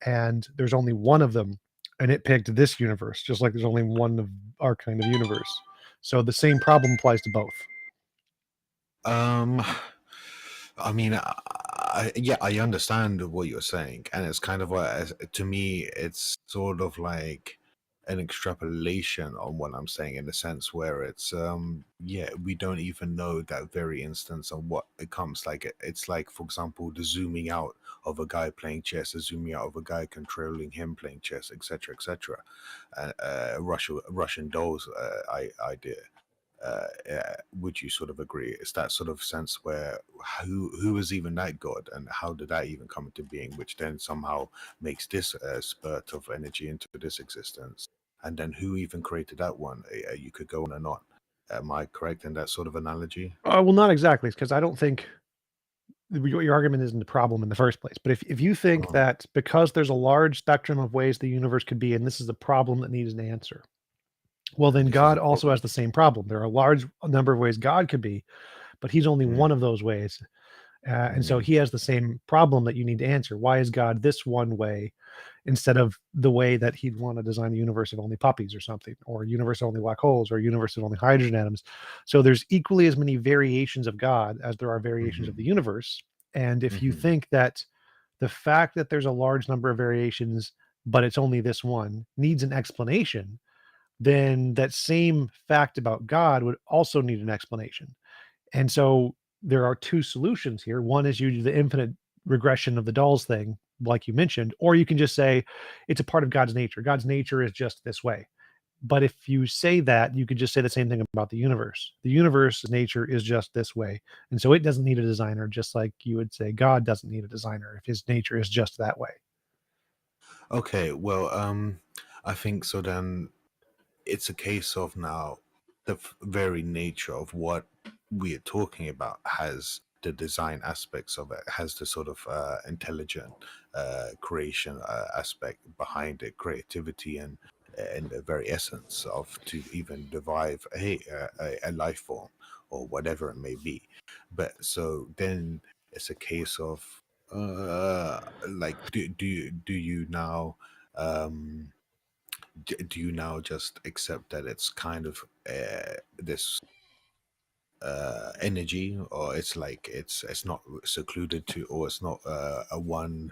and there's only one of them, and it picked this universe, just like there's only one of our kind of universe. So the same problem applies to both. I mean, I understand what you're saying, and it's kind of to me, it's sort of like an extrapolation on what I'm saying, in the sense where it's we don't even know that very instance of what it comes like. It's like, for example, the zooming out of a guy playing chess, the zooming out of a guy controlling him playing chess, etc., etc. Russian dolls idea. Would you sort of agree? It's that sort of sense where who is even that god, and how did that even come into being, which then somehow makes this spurt of energy into this existence, and then who even created that one? You could go on and on. Am I correct in that sort of analogy? Well, not exactly, because I don't think your argument isn't the problem in the first place. But if you think that because there's a large spectrum of ways the universe could be, and this is a problem that needs an answer, well, then God also has the same problem. There are a large number of ways God could be, but he's only one of those ways. And so he has the same problem that you need to answer. Why is God this one way instead of the way that he'd want to design a universe of only puppies or something, or a universe of only black holes, or a universe of only hydrogen atoms? So there's equally as many variations of God as there are variations of the universe. And if you think that the fact that there's a large number of variations, but it's only this one, needs an explanation, then that same fact about God would also need an explanation. And so there are two solutions here. One is you do the infinite regression of the dolls thing, like you mentioned, or you can just say it's a part of God's nature. God's nature is just this way. But if you say that, you could just say the same thing about the universe. The universe's nature is just this way. And so it doesn't need a designer, just like you would say God doesn't need a designer if his nature is just that way. Okay, well, I think so. Then it's a case of now the very nature of what we are talking about has the design aspects of it, has the sort of intelligent creation aspect behind it, creativity and the very essence of to even derive a life form or whatever it may be. But so then it's a case of like do you now do you now just accept that it's kind of this energy, or it's like it's not secluded to, or it's not a one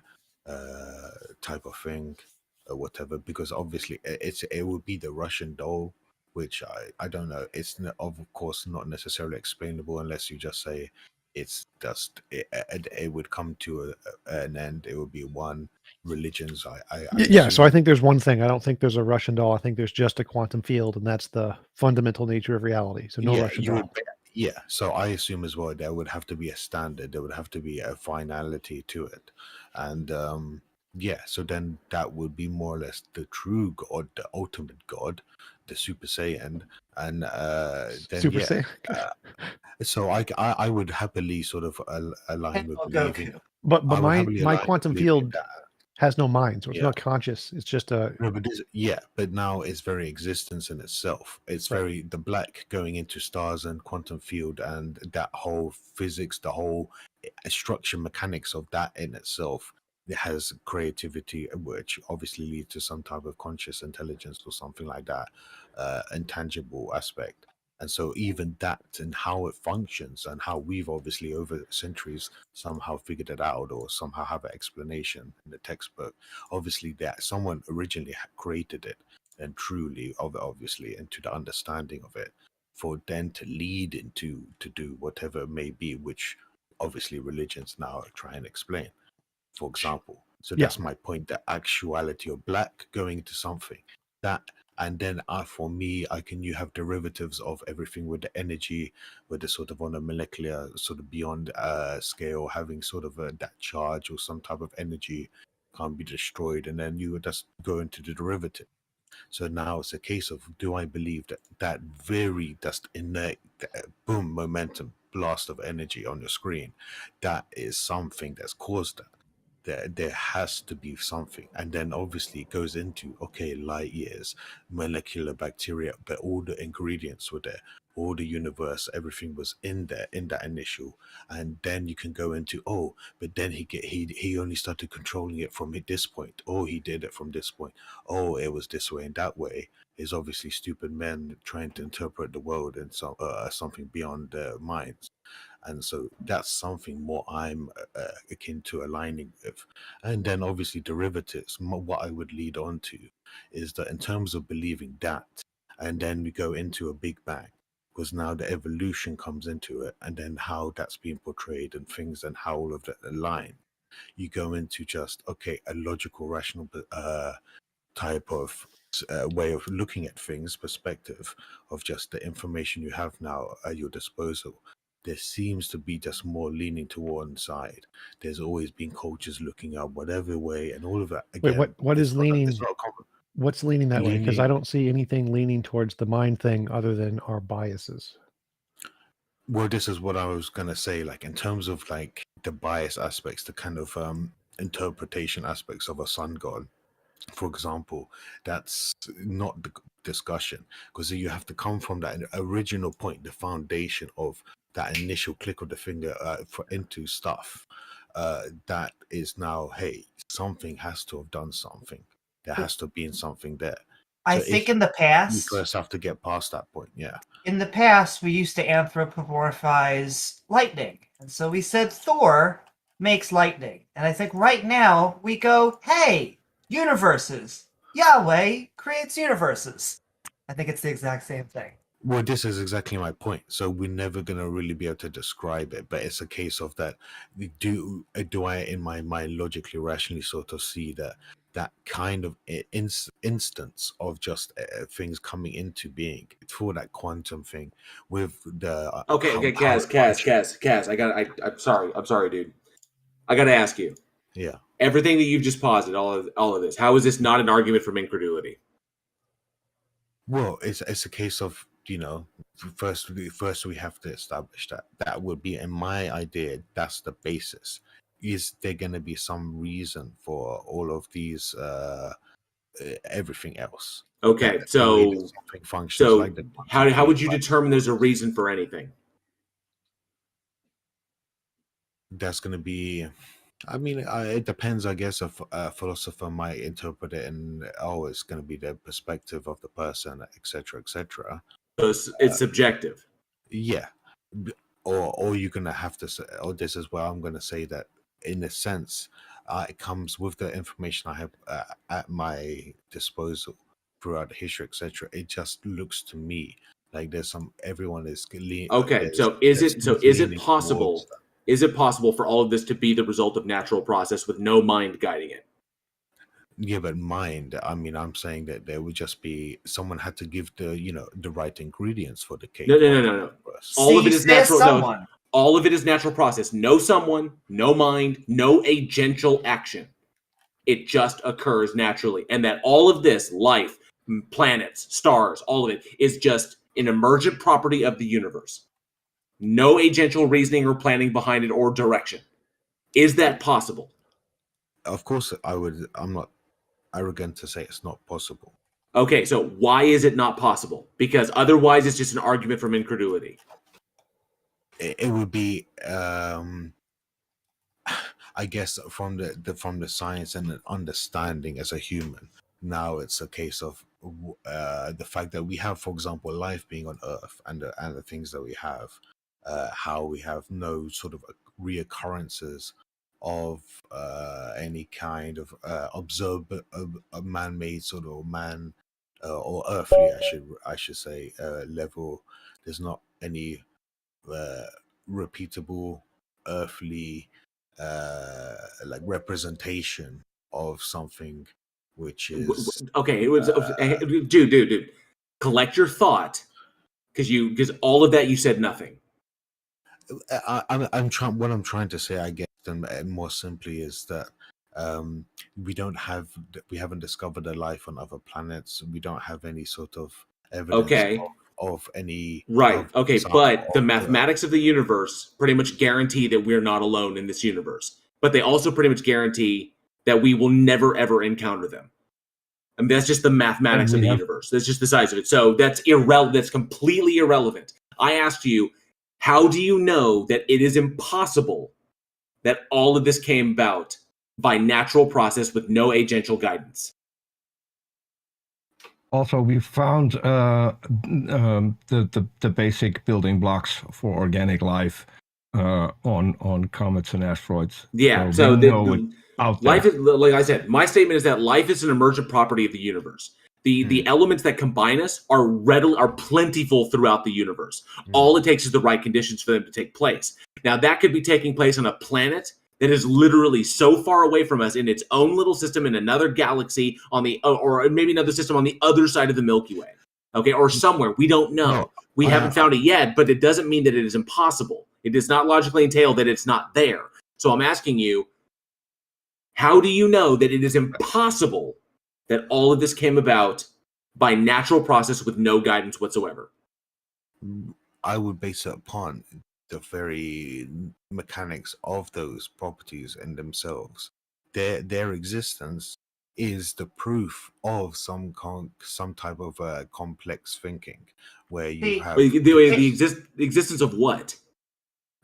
type of thing or whatever? Because obviously it would be the Russian doll, which I don't know. It's of course not necessarily explainable unless you just say it's just it would come to an end. It would be one religions. I Yeah, so assume. I think there's one thing. I don't think there's a Russian doll. I think there's just a quantum field, and that's the fundamental nature of reality. So no Russian doll. Yeah, so I assume as well there would have to be a standard, there would have to be a finality to it. And yeah, so then that would be more or less the true God, the ultimate God, the Super Saiyan. And then Super yeah. Saiyan. So I would happily sort of align with believing. But my quantum field has no mind, so it's Yeah. not conscious. It's just a No, but but now it's very existence in itself. It's very the black going into stars and quantum field and that whole physics, the whole structure mechanics of that in itself. It has creativity, which obviously leads to some type of conscious intelligence or something like that, intangible aspect. And so even that and how it functions and how we've obviously over centuries somehow figured it out or somehow have an explanation in the textbook. Obviously that someone originally created it and truly obviously into the understanding of it for then to lead into to do whatever it may be, which obviously religions now try and explain, for example. So that's my point, the actuality of black going into something that, and then for me, you have derivatives of everything with the energy, with the sort of on a molecular sort of beyond scale, having sort of that charge or some type of energy can't be destroyed, and then you would just go into the derivative. So now it's a case of, do I believe that very just innate boom momentum blast of energy on your screen, that is something that's caused that? There has to be something, and then obviously it goes into light years, molecular bacteria, but all the ingredients were there, all the universe, everything was in there in that initial, and then you can go into but then he only started controlling it from this point, he did it from this point, it was this way and that way. Is obviously stupid men trying to interpret the world in something beyond their minds. And so that's something more I'm akin to aligning with. And then obviously derivatives, what I would lead on to is that in terms of believing that, and then we go into a Big Bang, because now the evolution comes into it, and then how that's being portrayed and things and how all of that align. You go into just, a logical, rational type of way of looking at things, perspective of just the information you have now at your disposal. There seems to be just more leaning to one side. There's always been cultures looking at whatever way and all of that. Again, wait, what is leaning? What's leaning that way? Because I don't see anything leaning towards the mind thing other than our biases. Well, this is what I was gonna say. Like in terms of like the bias aspects, the kind of interpretation aspects of a sun god, for example, that's not the discussion, because you have to come from that original point, the foundation of that initial click of the finger into stuff that is now, hey, something has to have done something. There has to have been something there. I think in the past, you first have to get past that point. Yeah. In the past, we used to anthropomorphize lightning, and so we said Thor makes lightning. And I think right now we go, hey, universes. Yahweh creates universes. I think it's the exact same thing. Well, this is exactly my point. So we're never going to really be able to describe it, but it's a case of that. Do I, in my mind, logically, rationally sort of see that kind of instance of just things coming into being for that quantum thing with the Kaz, I'm sorry, dude. I gotta ask you. Yeah. Everything that you've just posited, all of this, how is this not an argument from incredulity? Well, it's a case of, first we have to establish that would be, in my idea, that's the basis. Is there going to be some reason for all of these everything else? Okay, so functions like the how would you determine there's a reason for anything? That's going to be, I mean, it depends. I guess a philosopher might interpret it, and it's going to be the perspective of the person, etc., etc. So it's subjective. Yeah, or you're going to have to say, or this is where I'm going to say that, in a sense, it comes with the information I have at my disposal throughout the history, etc. It just looks to me like there's everyone is okay. So is it possible? Is it possible for all of this to be the result of natural process with no mind guiding it? Yeah, but mind, I mean, I'm saying that there would just be, someone had to give the right ingredients for the cake. No. All of it is natural. No, all of it is natural process. No someone, no mind, no agential action. It just occurs naturally. And that all of this, life, planets, stars, all of it, is just an emergent property of the universe. No agential reasoning or planning behind it or direction. Is that possible? Of course, I'm not arrogant to say it's not possible. Okay, so why is it not possible? Because otherwise it's just an argument from incredulity. It would be, I guess, from the science and the understanding as a human. Now it's a case of the fact that we have, for example, life being on Earth, and the things that we have, how we have no sort of reoccurrences of any kind of observed man-made sort of man or earthly, I should say, level. There's not any repeatable earthly like representation of something which is okay. It was dude. Collect your thought, because all of that you said nothing. I'm trying. What I'm trying to say, I guess, and more simply, is that we haven't discovered a life on other planets. We don't have any sort of evidence of any. Right. Okay. But the mathematics of the universe pretty much guarantee that we're not alone in this universe. But they also pretty much guarantee that we will never ever encounter them. I mean, that's just the mathematics of the universe. That's just the size of it. So that's irrelevant. That's completely irrelevant. I asked you, how do you know that it is impossible that all of this came about by natural process with no agential guidance? Also, we found the basic building blocks for organic life on comets and asteroids. Yeah. So life is, like I said, my statement is that life is an emergent property of the universe. The elements that combine us are plentiful throughout the universe. All it takes is the right conditions for them to take place. Now, that could be taking place on a planet that is literally so far away from us in its own little system in another galaxy or maybe another system on the other side of the Milky Way. Okay, or somewhere. We don't know. We haven't found it yet, but it doesn't mean that it is impossible. It does not logically entail that it's not there. So I'm asking you, how do you know that it is impossible that all of this came about by natural process with no guidance whatsoever? I would base it upon the very mechanics of those properties in themselves. Their existence is the proof of some type of complex thinking, where you have the existence of what?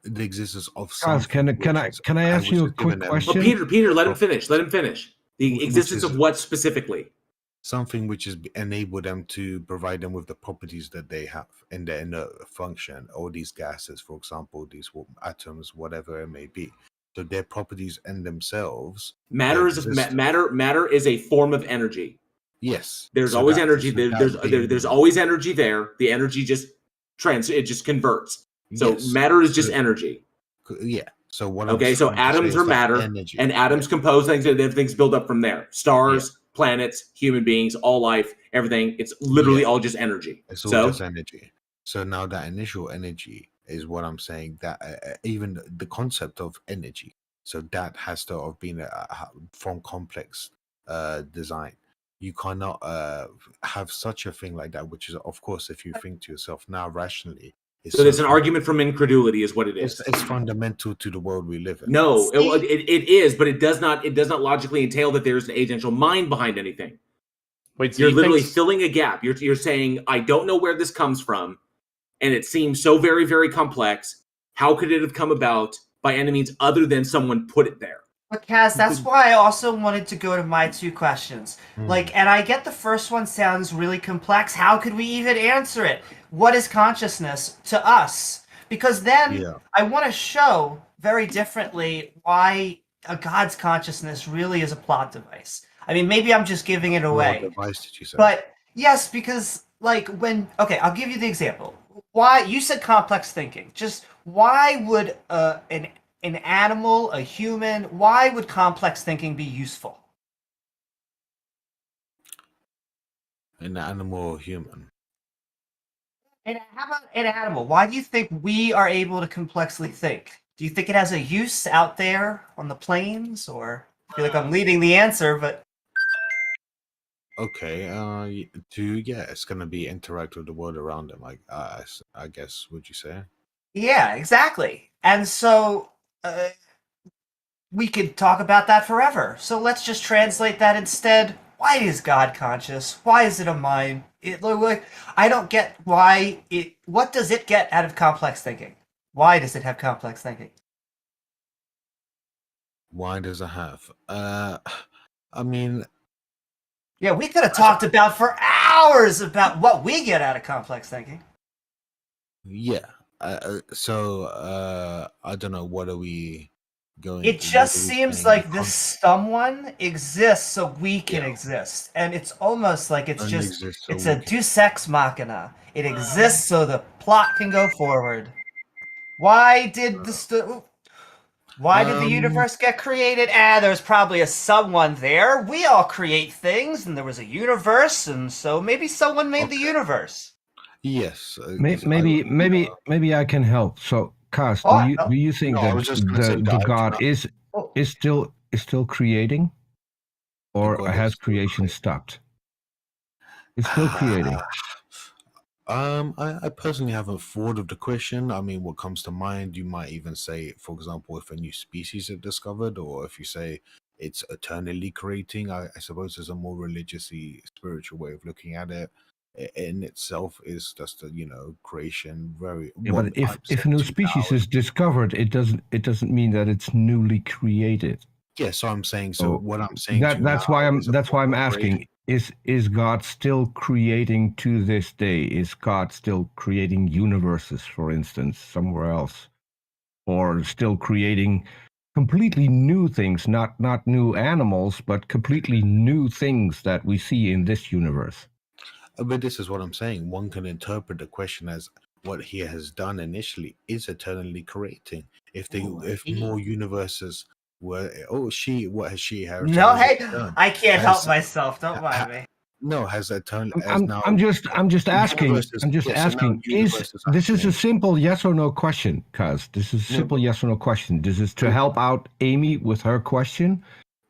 The existence of something. Can I ask you a quick question? Peter, let him finish. Let him finish. The existence of what specifically? Something which is enable them to provide them with the properties that they have in their inner function. All these gases, for example, these atoms, whatever it may be. So their properties in themselves. Matter is a form of energy. Yes. There's always energy. There's always energy there. The energy just converts. So matter is just energy. Yeah. So what? Okay. So atoms are matter, and atoms compose things, and everything's built up from there. Stars, planets, human beings, all life, everything. It's literally all just energy. It's all just energy. So now that initial energy is what I'm saying. That even the concept of energy. So that has to have been from complex design. You cannot have such a thing like that, which is, of course, if you think to yourself now rationally. So it's an argument from incredulity, is what it is. It's fundamental to the world we live in. No, it is, but it does not logically entail that there's an agential mind behind anything. Wait, so you're literally filling a gap. You're saying, I don't know where this comes from, and it seems so very, very complex. How could it have come about by any means other than someone put it there? But Kaz, that's why I also wanted to go to my two questions. And I get the first one sounds really complex. How could we even answer it? What is consciousness to us? Because then I want to show very differently why a God's consciousness really is a plot device. I mean, maybe I'm just giving it away. What device did you say? But yes, because like I'll give you the example. Why you said complex thinking? Just why would an animal, a human, why would complex thinking be useful? An animal or human? And how about an animal? Why do you think we are able to complexly think? Do you think it has a use out there on the plains? Or I feel like I'm leading the answer, but... Okay, it's going to be interact with the world around them, I guess, would you say? Yeah, exactly. And so... we could talk about that forever. So let's just translate that instead. Why is God conscious? Why is it a mind? I don't get why it. What does it get out of complex thinking? Why does it have complex thinking? Why does it have? I mean, yeah, we could have talked about for hours about what we get out of complex thinking. Yeah. So I don't know. What are we going? It just seems like this someone exists so we can exist, and it's almost like it's just it's a Deus Ex Machina. It exists so the plot can go forward. Why did why did the universe get created? There's probably a someone there. We all create things, and there was a universe, and so maybe someone made the universe. Yes. Maybe I can help. So, Kaz, do you think that the God is still creating, or has creation stopped? It's still creating. I personally haven't thought of the question. I mean, what comes to mind, you might even say, for example, if a new species is discovered, or if you say it's eternally creating, I suppose there's a more religiously spiritual way of looking at it. In itself is just a creation. But if a new species is discovered, it doesn't mean that it's newly created. Yeah, so I'm saying what I'm saying. That's why I'm asking. Is God still creating to this day? Is God still creating universes, for instance, somewhere else, or still creating completely new things, not new animals, but completely new things that we see in this universe? But this is what I'm saying. One can interpret the question as what he has done initially is eternally creating. If more universes were, what has she? No, hey, I can't help myself. Don't mind me. No, has eternally. I'm just asking. I'm just asking. This is a simple yes or no question, Kaz. This is a simple yes or no question. This is to help out Amy with her question.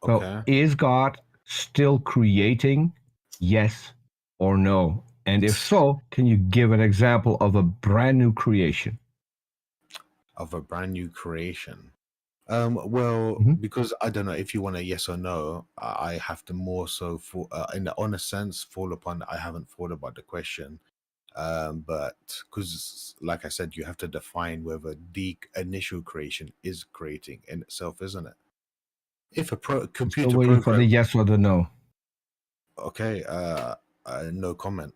So, is God still creating? Yes or no? And if so, can you give an example of a brand new creation? Of a brand new creation? Because I don't know if you want a yes or no, I have to more so on a sense fall upon. I haven't thought about the question, but because, like I said, you have to define whether the initial creation is creating in itself, isn't it? If a computer still waiting for the yes or the no. Okay, no comment.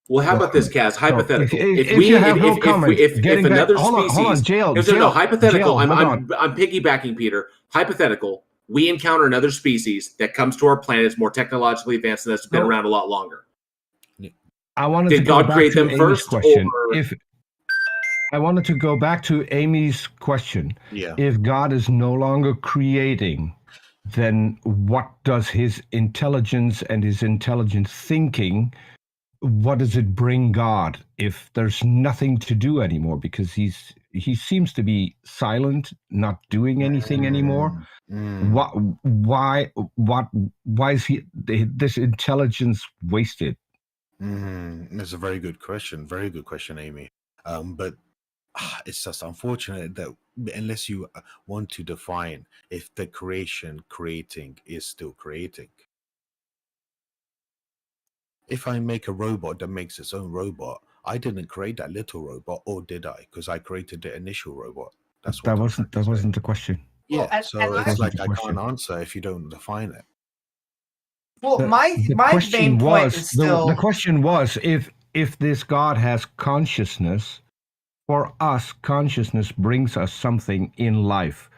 Well, how about this, Kaz? Hypothetical. If another species, hypothetical. I'm piggybacking Peter. Hypothetical. We encounter another species that comes to our planet, is more technologically advanced than us, been around a lot longer. Did God create them first? Question. I wanted to go back to Amy's question. Yeah. If God is no longer creating, then what does his intelligence and his intelligent thinking? What does it bring God if there's nothing to do anymore? Because he's he seems to be silent, not doing anything anymore. Why is this intelligence wasted? That's a very good question. Very good question, Amy. But it's just unfortunate that unless you want to define if the creating is still creating. If I make a robot that makes its own robot, I didn't create that little robot, or did I? Because I created the initial robot. That's what that wasn't the question. Yeah, Well, so and it's like I question. can't answer if you don't define it. Well, The my question main point was is still the question was if this God has consciousness. For us, consciousness brings us something in life.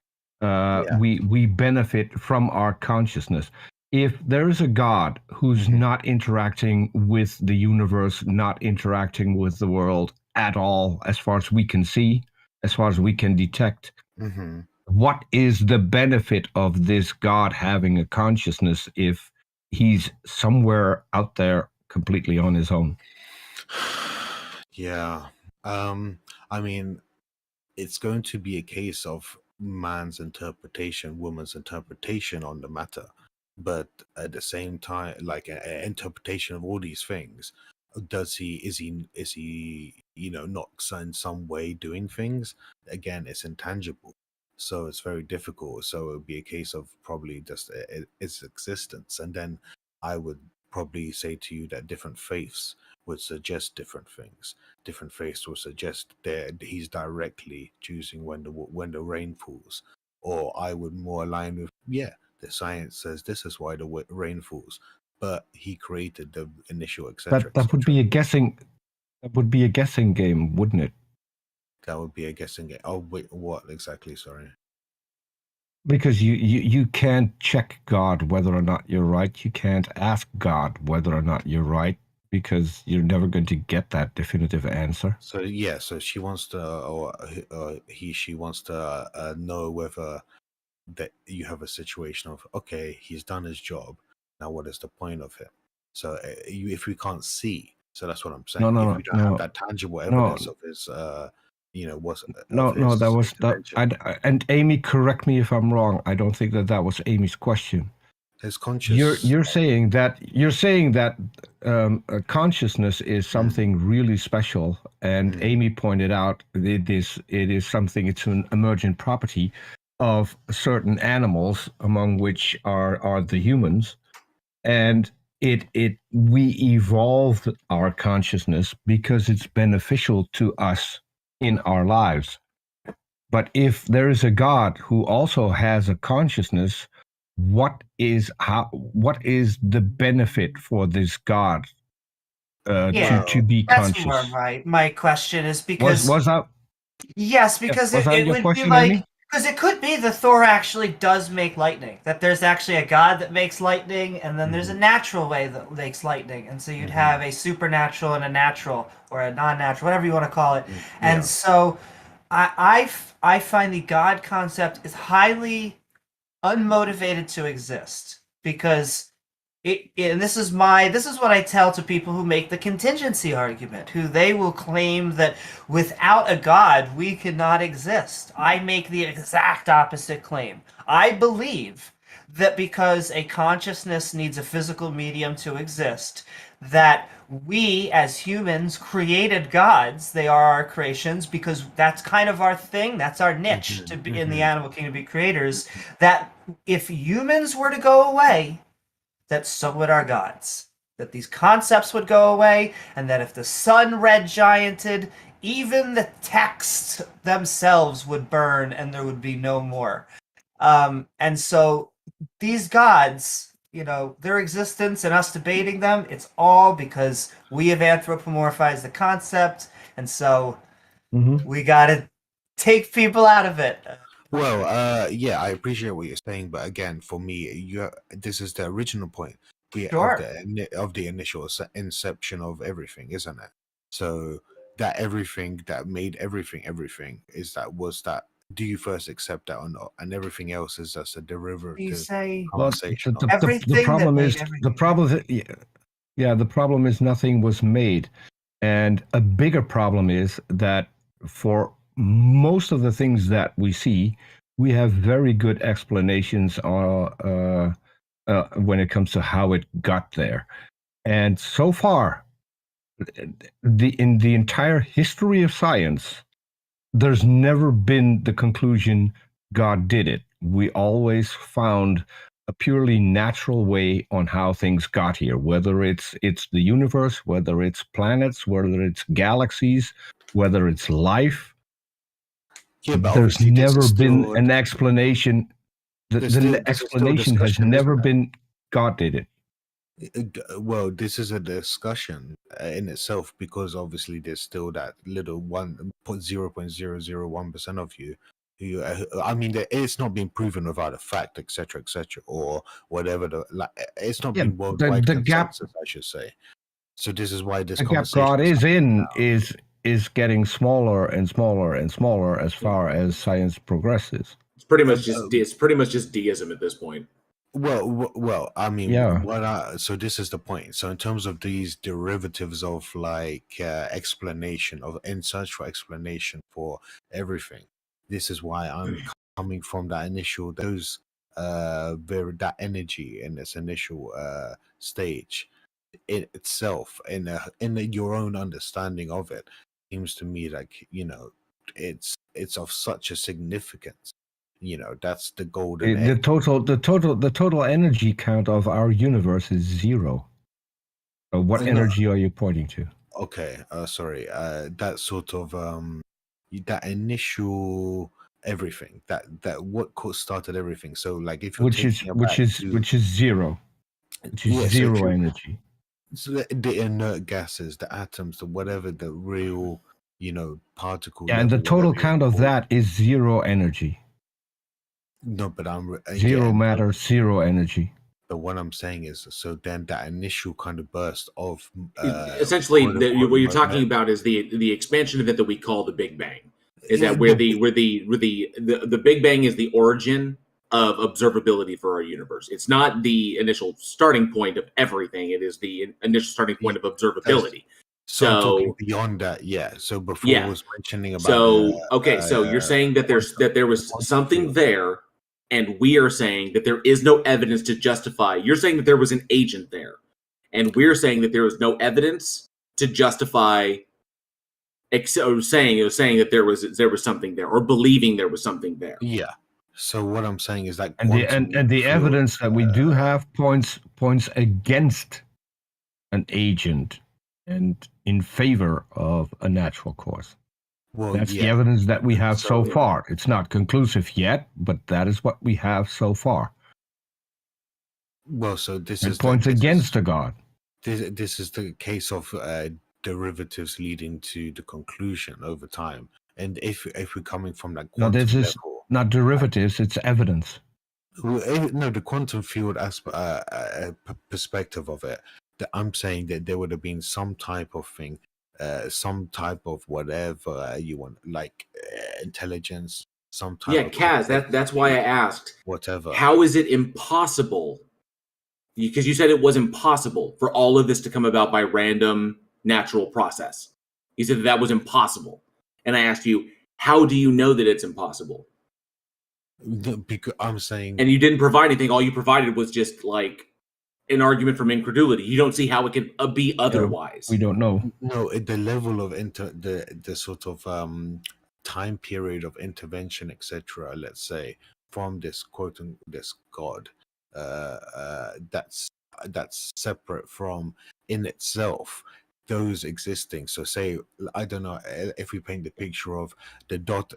We benefit from our consciousness. If there is a God who's not interacting with the universe, not interacting with the world at all, as far as we can see, as far as we can detect, what is the benefit of this God having a consciousness if he's somewhere out there completely on his own? Yeah. I mean, it's going to be a case of man's interpretation, woman's interpretation on the matter. But at the same time, like an interpretation of all these things, is he, not in some way doing things? Again, it's intangible. So it's very difficult. So it would be a case of probably just its existence. And then I would probably say to you that different faiths would suggest different things. Different faiths will suggest that he's directly choosing when the rain falls. Or I would more align with, the science says this is why the rain falls, but he created the initial, etc. That would be a guessing. That would be a guessing game, wouldn't it? That would be a guessing game. Oh wait, what exactly? Sorry. Because you can't check God whether or not you're right. You can't ask God whether or not you're right, because you're never going to get that definitive answer. So so she wants to, or she wants to know whether that you have a situation of, okay, he's done his job. Now, what is the point of him? So if we can't see, so that's what I'm saying. If we don't have that tangible evidence of his, that was that. And Amy, correct me if I'm wrong. I don't think that was Amy's question. His conscious. You're saying that consciousness is something really special, and Amy pointed out it is something. It's an emergent property of certain animals, among which are the humans, and we evolved our consciousness because it's beneficial to us in our lives. But if there is a God who also has a consciousness, what is the benefit for this God to be conscious? That's more right. My question is because was that? Yes, because was that it your would question, be like Amy? because it could be that Thor actually does make lightning. That there's actually a god that makes lightning, and then there's a natural way that makes lightning, and so you'd have a supernatural and a natural, or a non-natural, whatever you want to call it. And so, I find the God concept is highly unmotivated to exist, because and this is what I tell to people who make the contingency argument, who they will claim that without a God we cannot exist. I make the exact opposite claim. I believe that because a consciousness needs a physical medium to exist, that we as humans created gods. They are our creations because that's kind of our thing. That's our niche to be in the animal kingdom, to be creators. That if humans were to go away, that so would our gods. That these concepts would go away, and that if the sun red gianted, even the texts themselves would burn and there would be no more. And so these gods, their existence and us debating them, it's all because we have anthropomorphized the concept, and so we got to take people out of it. Well, I appreciate what you're saying, but again, for me, this is the original point of the initial inception of everything, isn't it? So that everything that made everything is that. Do you first accept that or not? And everything else is just a derivative conversation. The problem is nothing was made, and a bigger problem is that for most of the things that we see, we have very good explanations when it comes to how it got there. And so far, in the entire history of science, there's never been the conclusion God did it. We always found a purely natural way on how things got here, whether it's the universe, whether it's planets, whether it's galaxies, whether it's life. Yeah, but there's obviously this never is been still an explanation. The explanation has never been God did it. Well, this is a discussion in itself, because obviously there's still that little 0.001% of you who, I mean, it's not been proven without a fact, etc., or whatever. It's not been worldwide consensus, I should say. So this is why this the gap conversation God is in is getting smaller and smaller and smaller as far as science progresses. It's pretty much just deism at this point. Well, I mean, yeah. So this is the point. So in terms of these derivatives of like explanation of in search for explanation for everything, this is why I'm coming from that initial that energy in its initial stage in itself, in your own understanding of it, seems to me like, you know, it's of such a significance. You know, that's the golden the total energy count of our universe is 0. What energy are you pointing to? Okay, sorry. That sort of that initial everything, that what started everything. So like if you're which is 0, which is 0 energy. So the inert gases, the atoms, the whatever, the real, you know, particle. And the total count of that is 0 energy. No, but I'm 0 matter, 0 energy. But what I'm saying is, so then that initial kind of burst of essentially what you're talking about is the expansion event that we call the Big Bang. Is that where the Big Bang is the origin of observability for our universe? It's not the initial starting point of everything. It is the initial starting point of observability. So I'm talking beyond that, yeah. So before I was mentioning about so you're saying that there was something there, and we are saying that there is no evidence to justify. You're saying that there was an agent there, and we're saying that there is no evidence to justify. Saying that there was something there, or believing there was something there. Yeah. So what I'm saying is that, and the evidence that we do have points against an agent and in favor of a natural cause. Well, that's the evidence that we have so far. It's not conclusive yet, but that is what we have so far. Well, so this points against a God. This is the case of derivatives leading to the conclusion over time. And if we're coming from that quantum this is level, not derivatives, it's evidence. No, the quantum field perspective of it, I'm saying that there would have been some type of thing, some type of whatever you want, like intelligence, some type of Kaz, that's why I asked. Whatever. How is it impossible? Because you said it was impossible for all of this to come about by random natural process. You said that was impossible. And I asked you, how do you know that it's impossible? Because I'm saying... And you didn't provide anything. All you provided was just like an argument from incredulity. You don't see how it can be otherwise. We don't know. No, at the level of the sort of time period of intervention, etc., let's say, from this this God, that's separate from in itself those existing. So say, I don't know, if we paint the picture of the dot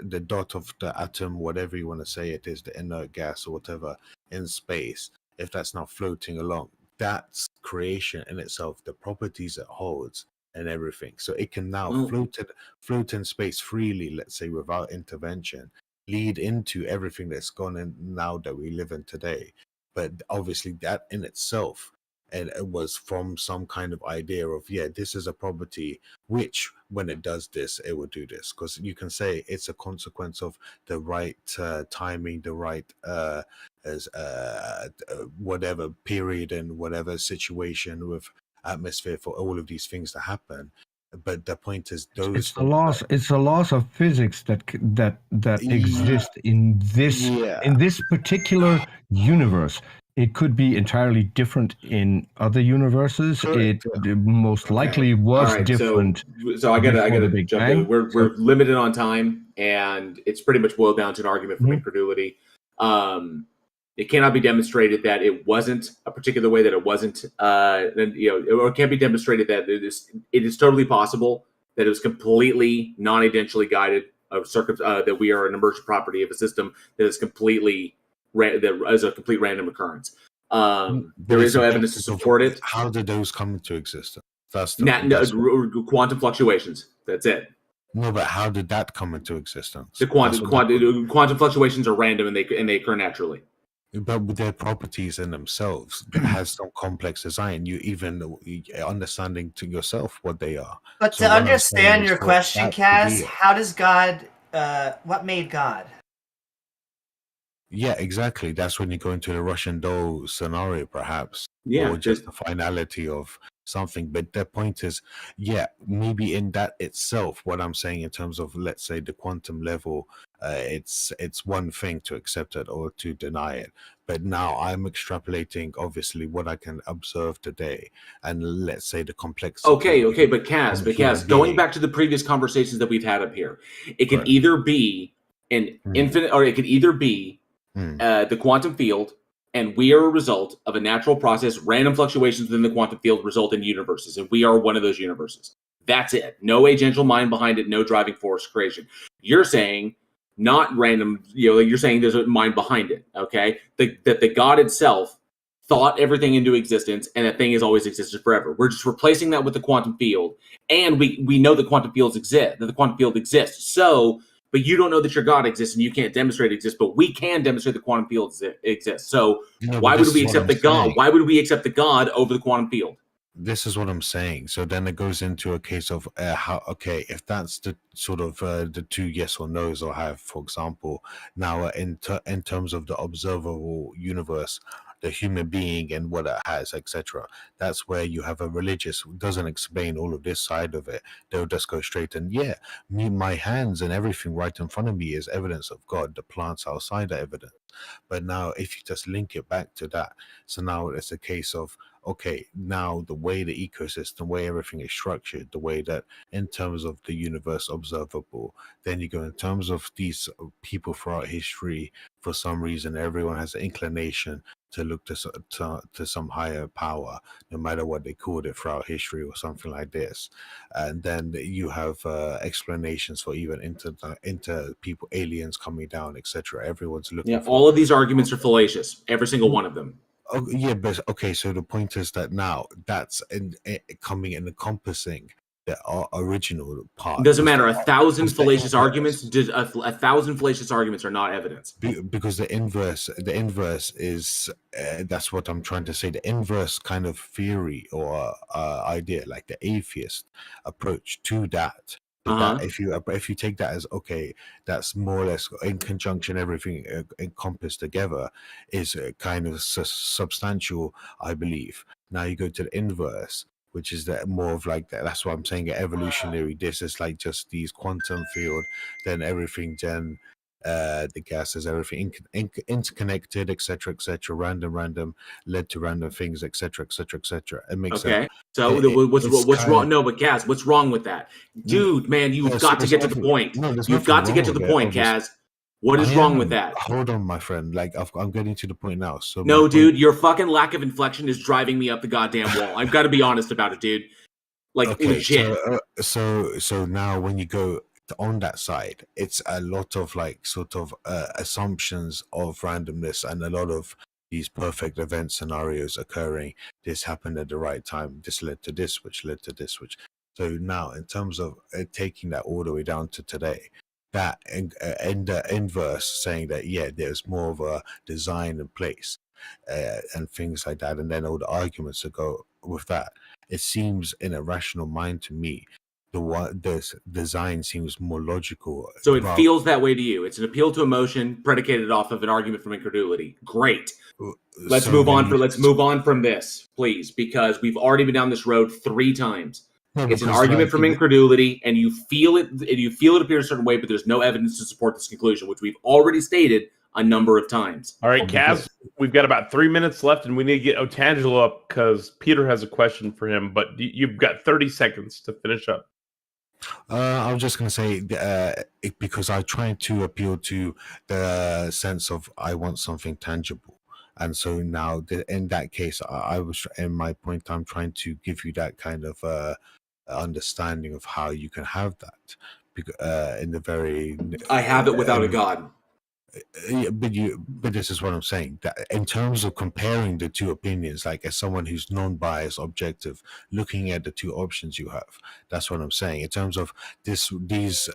of the atom, whatever you want to say it is, the inert gas or whatever in space, if that's not floating along, that's creation in itself, the properties it holds and everything. So it can now float in space freely, let's say, without intervention, lead into everything that's gone in now that we live in today. But obviously that in itself, and it was from some kind of idea of, this is a property which, when it does this, it will do this. Because you can say it's a consequence of the right timing, the right whatever period and whatever situation with atmosphere for all of these things to happen. But the point is, those it's the laws. It's the laws of physics that exist in this particular universe. It could be entirely different in other universes. Correct, it most likely was different. So I gotta jump in. We're limited on time, and it's pretty much boiled down to an argument from incredulity. It cannot be demonstrated that it wasn't a particular way, that it wasn't, or it can't be demonstrated that it is totally possible that it was completely non-agentially guided, that we are an emergent property of a system that is completely that is a complete random occurrence. There is no evidence to support it. How did those come into existence? That's quantum fluctuations. That's it. No, but how did that come into existence? The quantum fluctuations are random and they occur naturally. But with their properties in themselves, it has some complex design. You even understanding to yourself what they are. But so to understand your question, Kaz, how does God? What made God? Yeah, exactly. That's when you go into the Russian doll scenario, perhaps. Yeah, or just the finality of something. But the point is, yeah, maybe in that itself, what I'm saying in terms of, let's say, the quantum level, it's one thing to accept it or to deny it. But now I'm extrapolating, obviously, what I can observe today, and let's say the complexity. Okay, but Kaz, going back to the previous conversations that we've had up here, it can either be an infinite, or it could either be the quantum field, and we are a result of a natural process. Random fluctuations within the quantum field result in universes, and we are one of those universes. That's it. No agential mind behind it, no driving force creation. You're saying not random, you're saying there's a mind behind it, okay? That the God itself thought everything into existence, and that thing has always existed forever. We're just replacing that with the quantum field, and we know the quantum fields exist, that the quantum field exists. So, but you don't know that your God exists, and you can't demonstrate it exists, but we can demonstrate the quantum field exists. So why would we accept the God? Why would we accept the God over the quantum field? This is what I'm saying. So then it goes into a case of if that's the sort of the two yes or no's I have, for example, now in terms of the observable universe, the human being and what it has, etc. That's where you have a religious who doesn't explain all of this side of it. They'll just go straight and my hands and everything right in front of me is evidence of God. The plants outside are evidence. But now if you just link it back to that, so now it's a case of, okay, now the way the ecosystem, the way everything is structured, the way that in terms of the universe observable, then you go in terms of these people throughout history, for some reason, everyone has an inclination to look to some higher power, no matter what they called it throughout history or something like this. And then you have explanations for even inter people, aliens coming down, etc. Everyone's looking. Yeah, all of these arguments are fallacious. Every single one of them. Oh, yeah, but okay. So the point is that now that's coming and encompassing the original part. It doesn't matter. 1,000 fallacious arguments. 1,000 fallacious arguments are not evidence. Because the inverse is that's what I'm trying to say. The inverse kind of theory or idea, like the atheist approach to that. That if you take that as okay, that's more or less in conjunction, everything encompassed together is kind of substantial, I believe. Now you go to the inverse, which is that more of like that. That's why I'm saying evolutionary. This is like just these quantum field, then everything, then the gases, everything interconnected, etc., random led to random things, etc. It makes sense. So what's wrong? No, but Kaz, what's wrong with that, dude? Man, you've got to get to the point. You've got to get to the point, Kaz. What is wrong with that? Hold on, my friend. Like I'm getting to the point now. So no, dude, your fucking lack of inflection is driving me up the goddamn wall. I've got to be honest about it, dude. Like legit. So now when you go on that side, it's a lot of like sort of assumptions of randomness and a lot of these perfect event scenarios occurring. This happened at the right time. This led to this, which led to this, which. So now, in terms of taking that all the way down to today, that in the inverse, saying that there's more of a design in place and things like that, and then all the arguments that go with that. It seems in a rational mind to me. The design seems more logical. So it feels that way to you. It's an appeal to emotion predicated off of an argument from incredulity. Great. Let's move on from this, please, because we've already been down this road 3 times. It's an argument from incredulity, and you feel it appear a certain way, but there's no evidence to support this conclusion, which we've already stated a number of times. All right, Kaz, we've got about 3 minutes left, and we need to get Otangelo up because Peter has a question for him, but you've got 30 seconds to finish up. I was just going to say, because I try to appeal to the sense of I want something tangible. And so now, in that case, I was, in my point, I'm trying to give you that kind of understanding of how you can have that. In the very... I have it without a God. But this is what I'm saying. That in terms of comparing the two opinions, like as someone who's non-biased, objective, looking at the two options you have, that's what I'm saying. In terms of these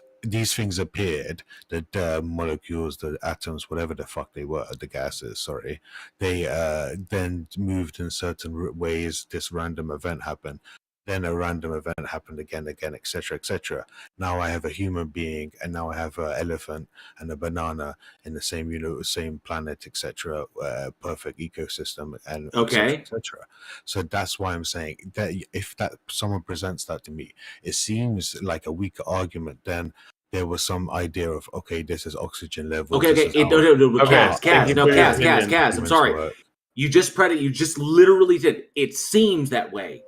things appeared, the molecules, the atoms, whatever the fuck they were, the gases, sorry, they then moved in certain ways. This random event happened. Then a random event happened again, etc., etc. Now I have a human being, and now I have an elephant and a banana in the same, same planet, etc. Perfect ecosystem, and etc. So that's why I'm saying that if someone presents that to me, it seems like a weaker argument than there was some idea of, okay, this is oxygen level. Kaz, I'm sorry. You just literally did. It seems that way.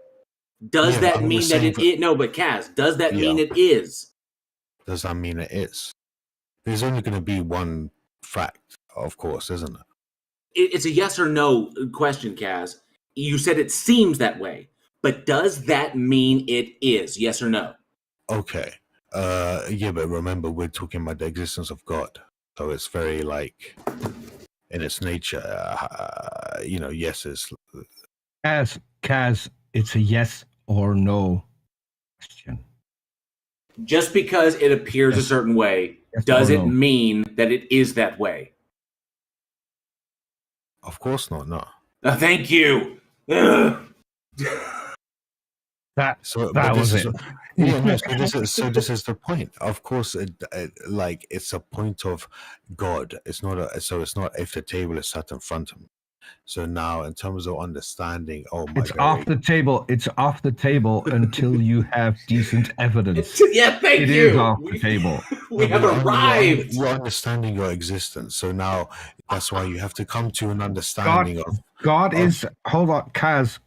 Does that mean that it is? No, but Kaz, does that mean it is? Does that mean it is? There's only going to be one fact, of course, isn't it? It's a yes or no question, Kaz. You said it seems that way, but does that mean it is? Yes or no? Okay. Yeah, but remember, we're talking about the existence of God. So it's very like, in its nature, yes is... Kaz, it's a yes or no question. Just because it appears a certain way, does it mean that it is that way? Of course not, no. Thank you. That was it. So this is the point. Of course, it's a point of God. It's not if the table is set in front of me. So now, in terms of understanding, it's off the table. It's off the table until you have decent evidence. Yeah, thank you. It is off the table. We have arrived. You're understanding your existence. So now, that's why you have to come to an understanding of God is. Hold on, Kaz.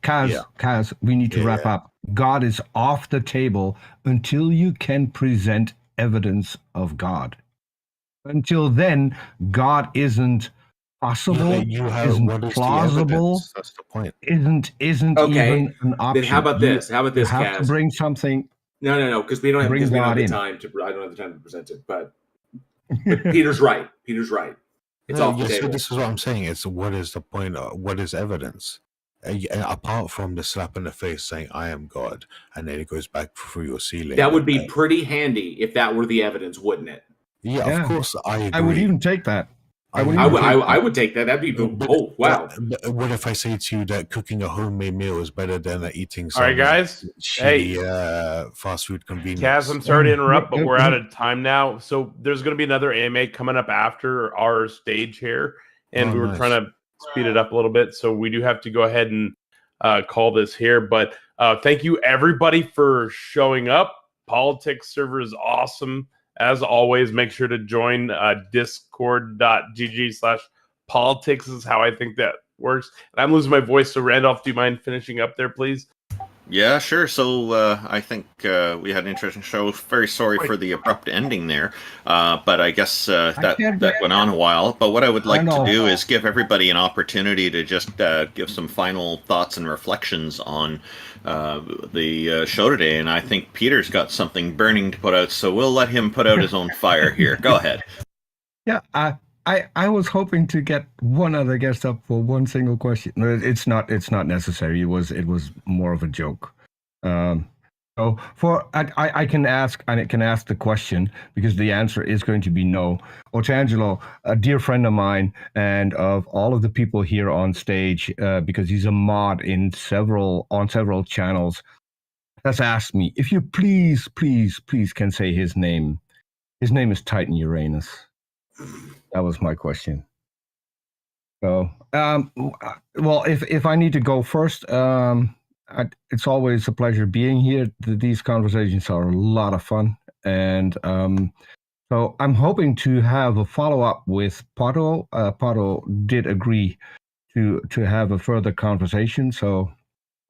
We need to wrap up. God is off the table until you can present evidence of God. Until then, God isn't possible, isn't plausible. That's the point. Isn't even an option. Then how about this? You have Kaz? To bring something. No, because we don't have the time to. I don't have the time to present it. But Peter's right. It's off the table. So this is what I'm saying. It's what is the point? What is evidence? Apart from the slap in the face saying I am God, and then it goes back through your ceiling. That would be pretty handy if that were the evidence, wouldn't it? Yeah, of course. I agree. I would even take that. I would take that. That'd be wow. But what if I say to you that cooking a homemade meal is better than eating some all right, guys. fast food convenience? Kaz, I'm sorry to interrupt, but we're out of time now. So there's going to be another AMA coming up after our stage here, and we were trying to speed it up a little bit. So we do have to go ahead and call this here. But thank you, everybody, for showing up. Politics server is awesome. As always, make sure to join discord.gg/politics is how I think that works. And I'm losing my voice, so Randolph, do you mind finishing up there, please? Yeah, sure. So I think we had an interesting show. Very sorry for the abrupt ending there, but I guess that went on a while. But what I would like to do is give everybody an opportunity to just give some final thoughts and reflections on the show today. And I think Peter's got something burning to put out, so we'll let him put out his own fire here. Go ahead. Yeah, I was hoping to get one other guest up for one single question. It's not necessary. It was more of a joke. So I can ask the question because the answer is going to be no. Otangelo, a dear friend of mine, and of all of the people here on stage, because he's a mod on several channels, has asked me if you please can say his name. His name is Titan Uranus. That was my question. So, well, if I need to go first, it's always a pleasure being here. These conversations are a lot of fun, and so I'm hoping to have a follow-up with Pato. Pato did agree to have a further conversation, so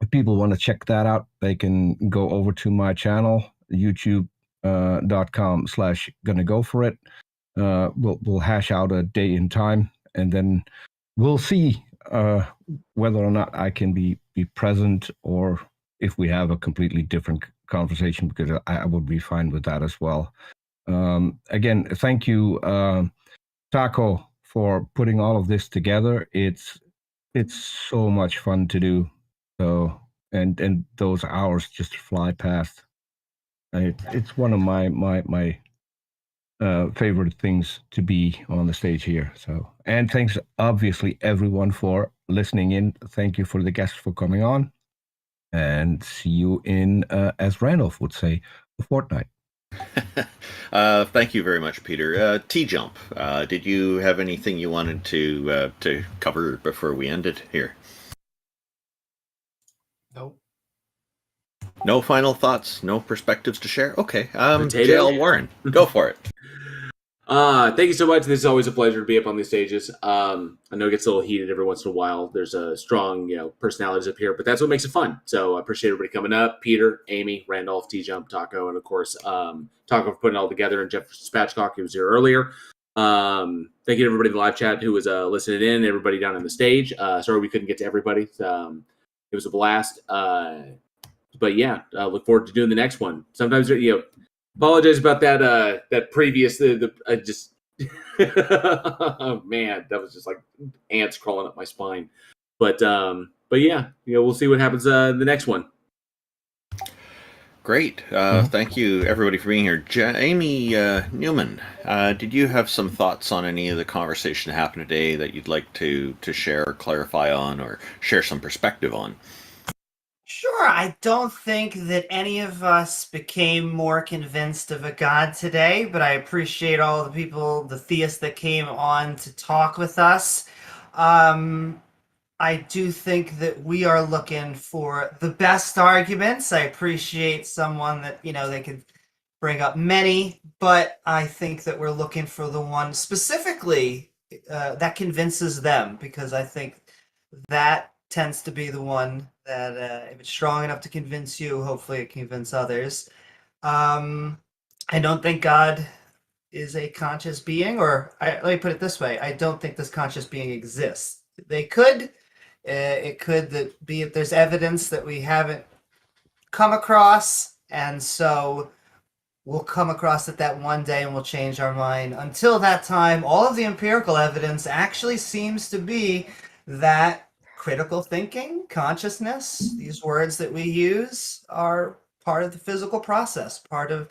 if people want to check that out, they can go over to my channel, youtube.com/gonna go for it. We'll hash out a day and time, and then we'll see whether or not I can be present, or if we have a completely different conversation, because I would be fine with that as well. Again, thank you, Taco, for putting all of this together. It's so much fun to do. So and those hours just fly past. It's one of my favorite things to be on the stage here. So, and thanks obviously everyone for listening in. Thank you for the guests for coming on, and see you in, as Randolph would say, a fortnight. Thank you very much, Peter. TJump, did you have anything you wanted to cover before we ended here? Nope. No final thoughts, no perspectives to share? Okay. JL Warren, go for it. Thank you so much. This is always a pleasure to be up on these stages. I know it gets a little heated every once in a while. There's a strong, personalities up here, but that's what makes it fun. So I appreciate everybody coming up. Peter, Amy, Randolph, TJump, Taco, and of course, Taco for putting it all together, and Jeff Spatchcock, who was here earlier. Thank you to everybody in the live chat who was listening in, everybody down on the stage. Sorry we couldn't get to everybody. It was a blast. But yeah, look forward to doing the next one. Sometimes, apologize about that previous, I just, oh man, that was just like ants crawling up my spine. But yeah, we'll see what happens the next one. Great. Thank you, everybody, for being here. Amy Newman, did you have some thoughts on any of the conversation that happened today that you'd like to share or clarify on, or share some perspective on? Sure. I don't think that any of us became more convinced of a God today, but I appreciate all the people, the theists that came on to talk with us. I do think that we are looking for the best arguments. I appreciate someone that, they could bring up many, but I think that we're looking for the one specifically that convinces them, because I think that tends to be the one that if it's strong enough to convince you, hopefully it convinces others. I don't think God is a conscious being, or let me put it this way. I don't think this conscious being exists. They could. It could be if there's evidence that we haven't come across, and so we'll come across it that one day and we'll change our mind. Until that time, all of the empirical evidence actually seems to be that critical thinking, consciousness, these words that we use, are part of the physical process, part of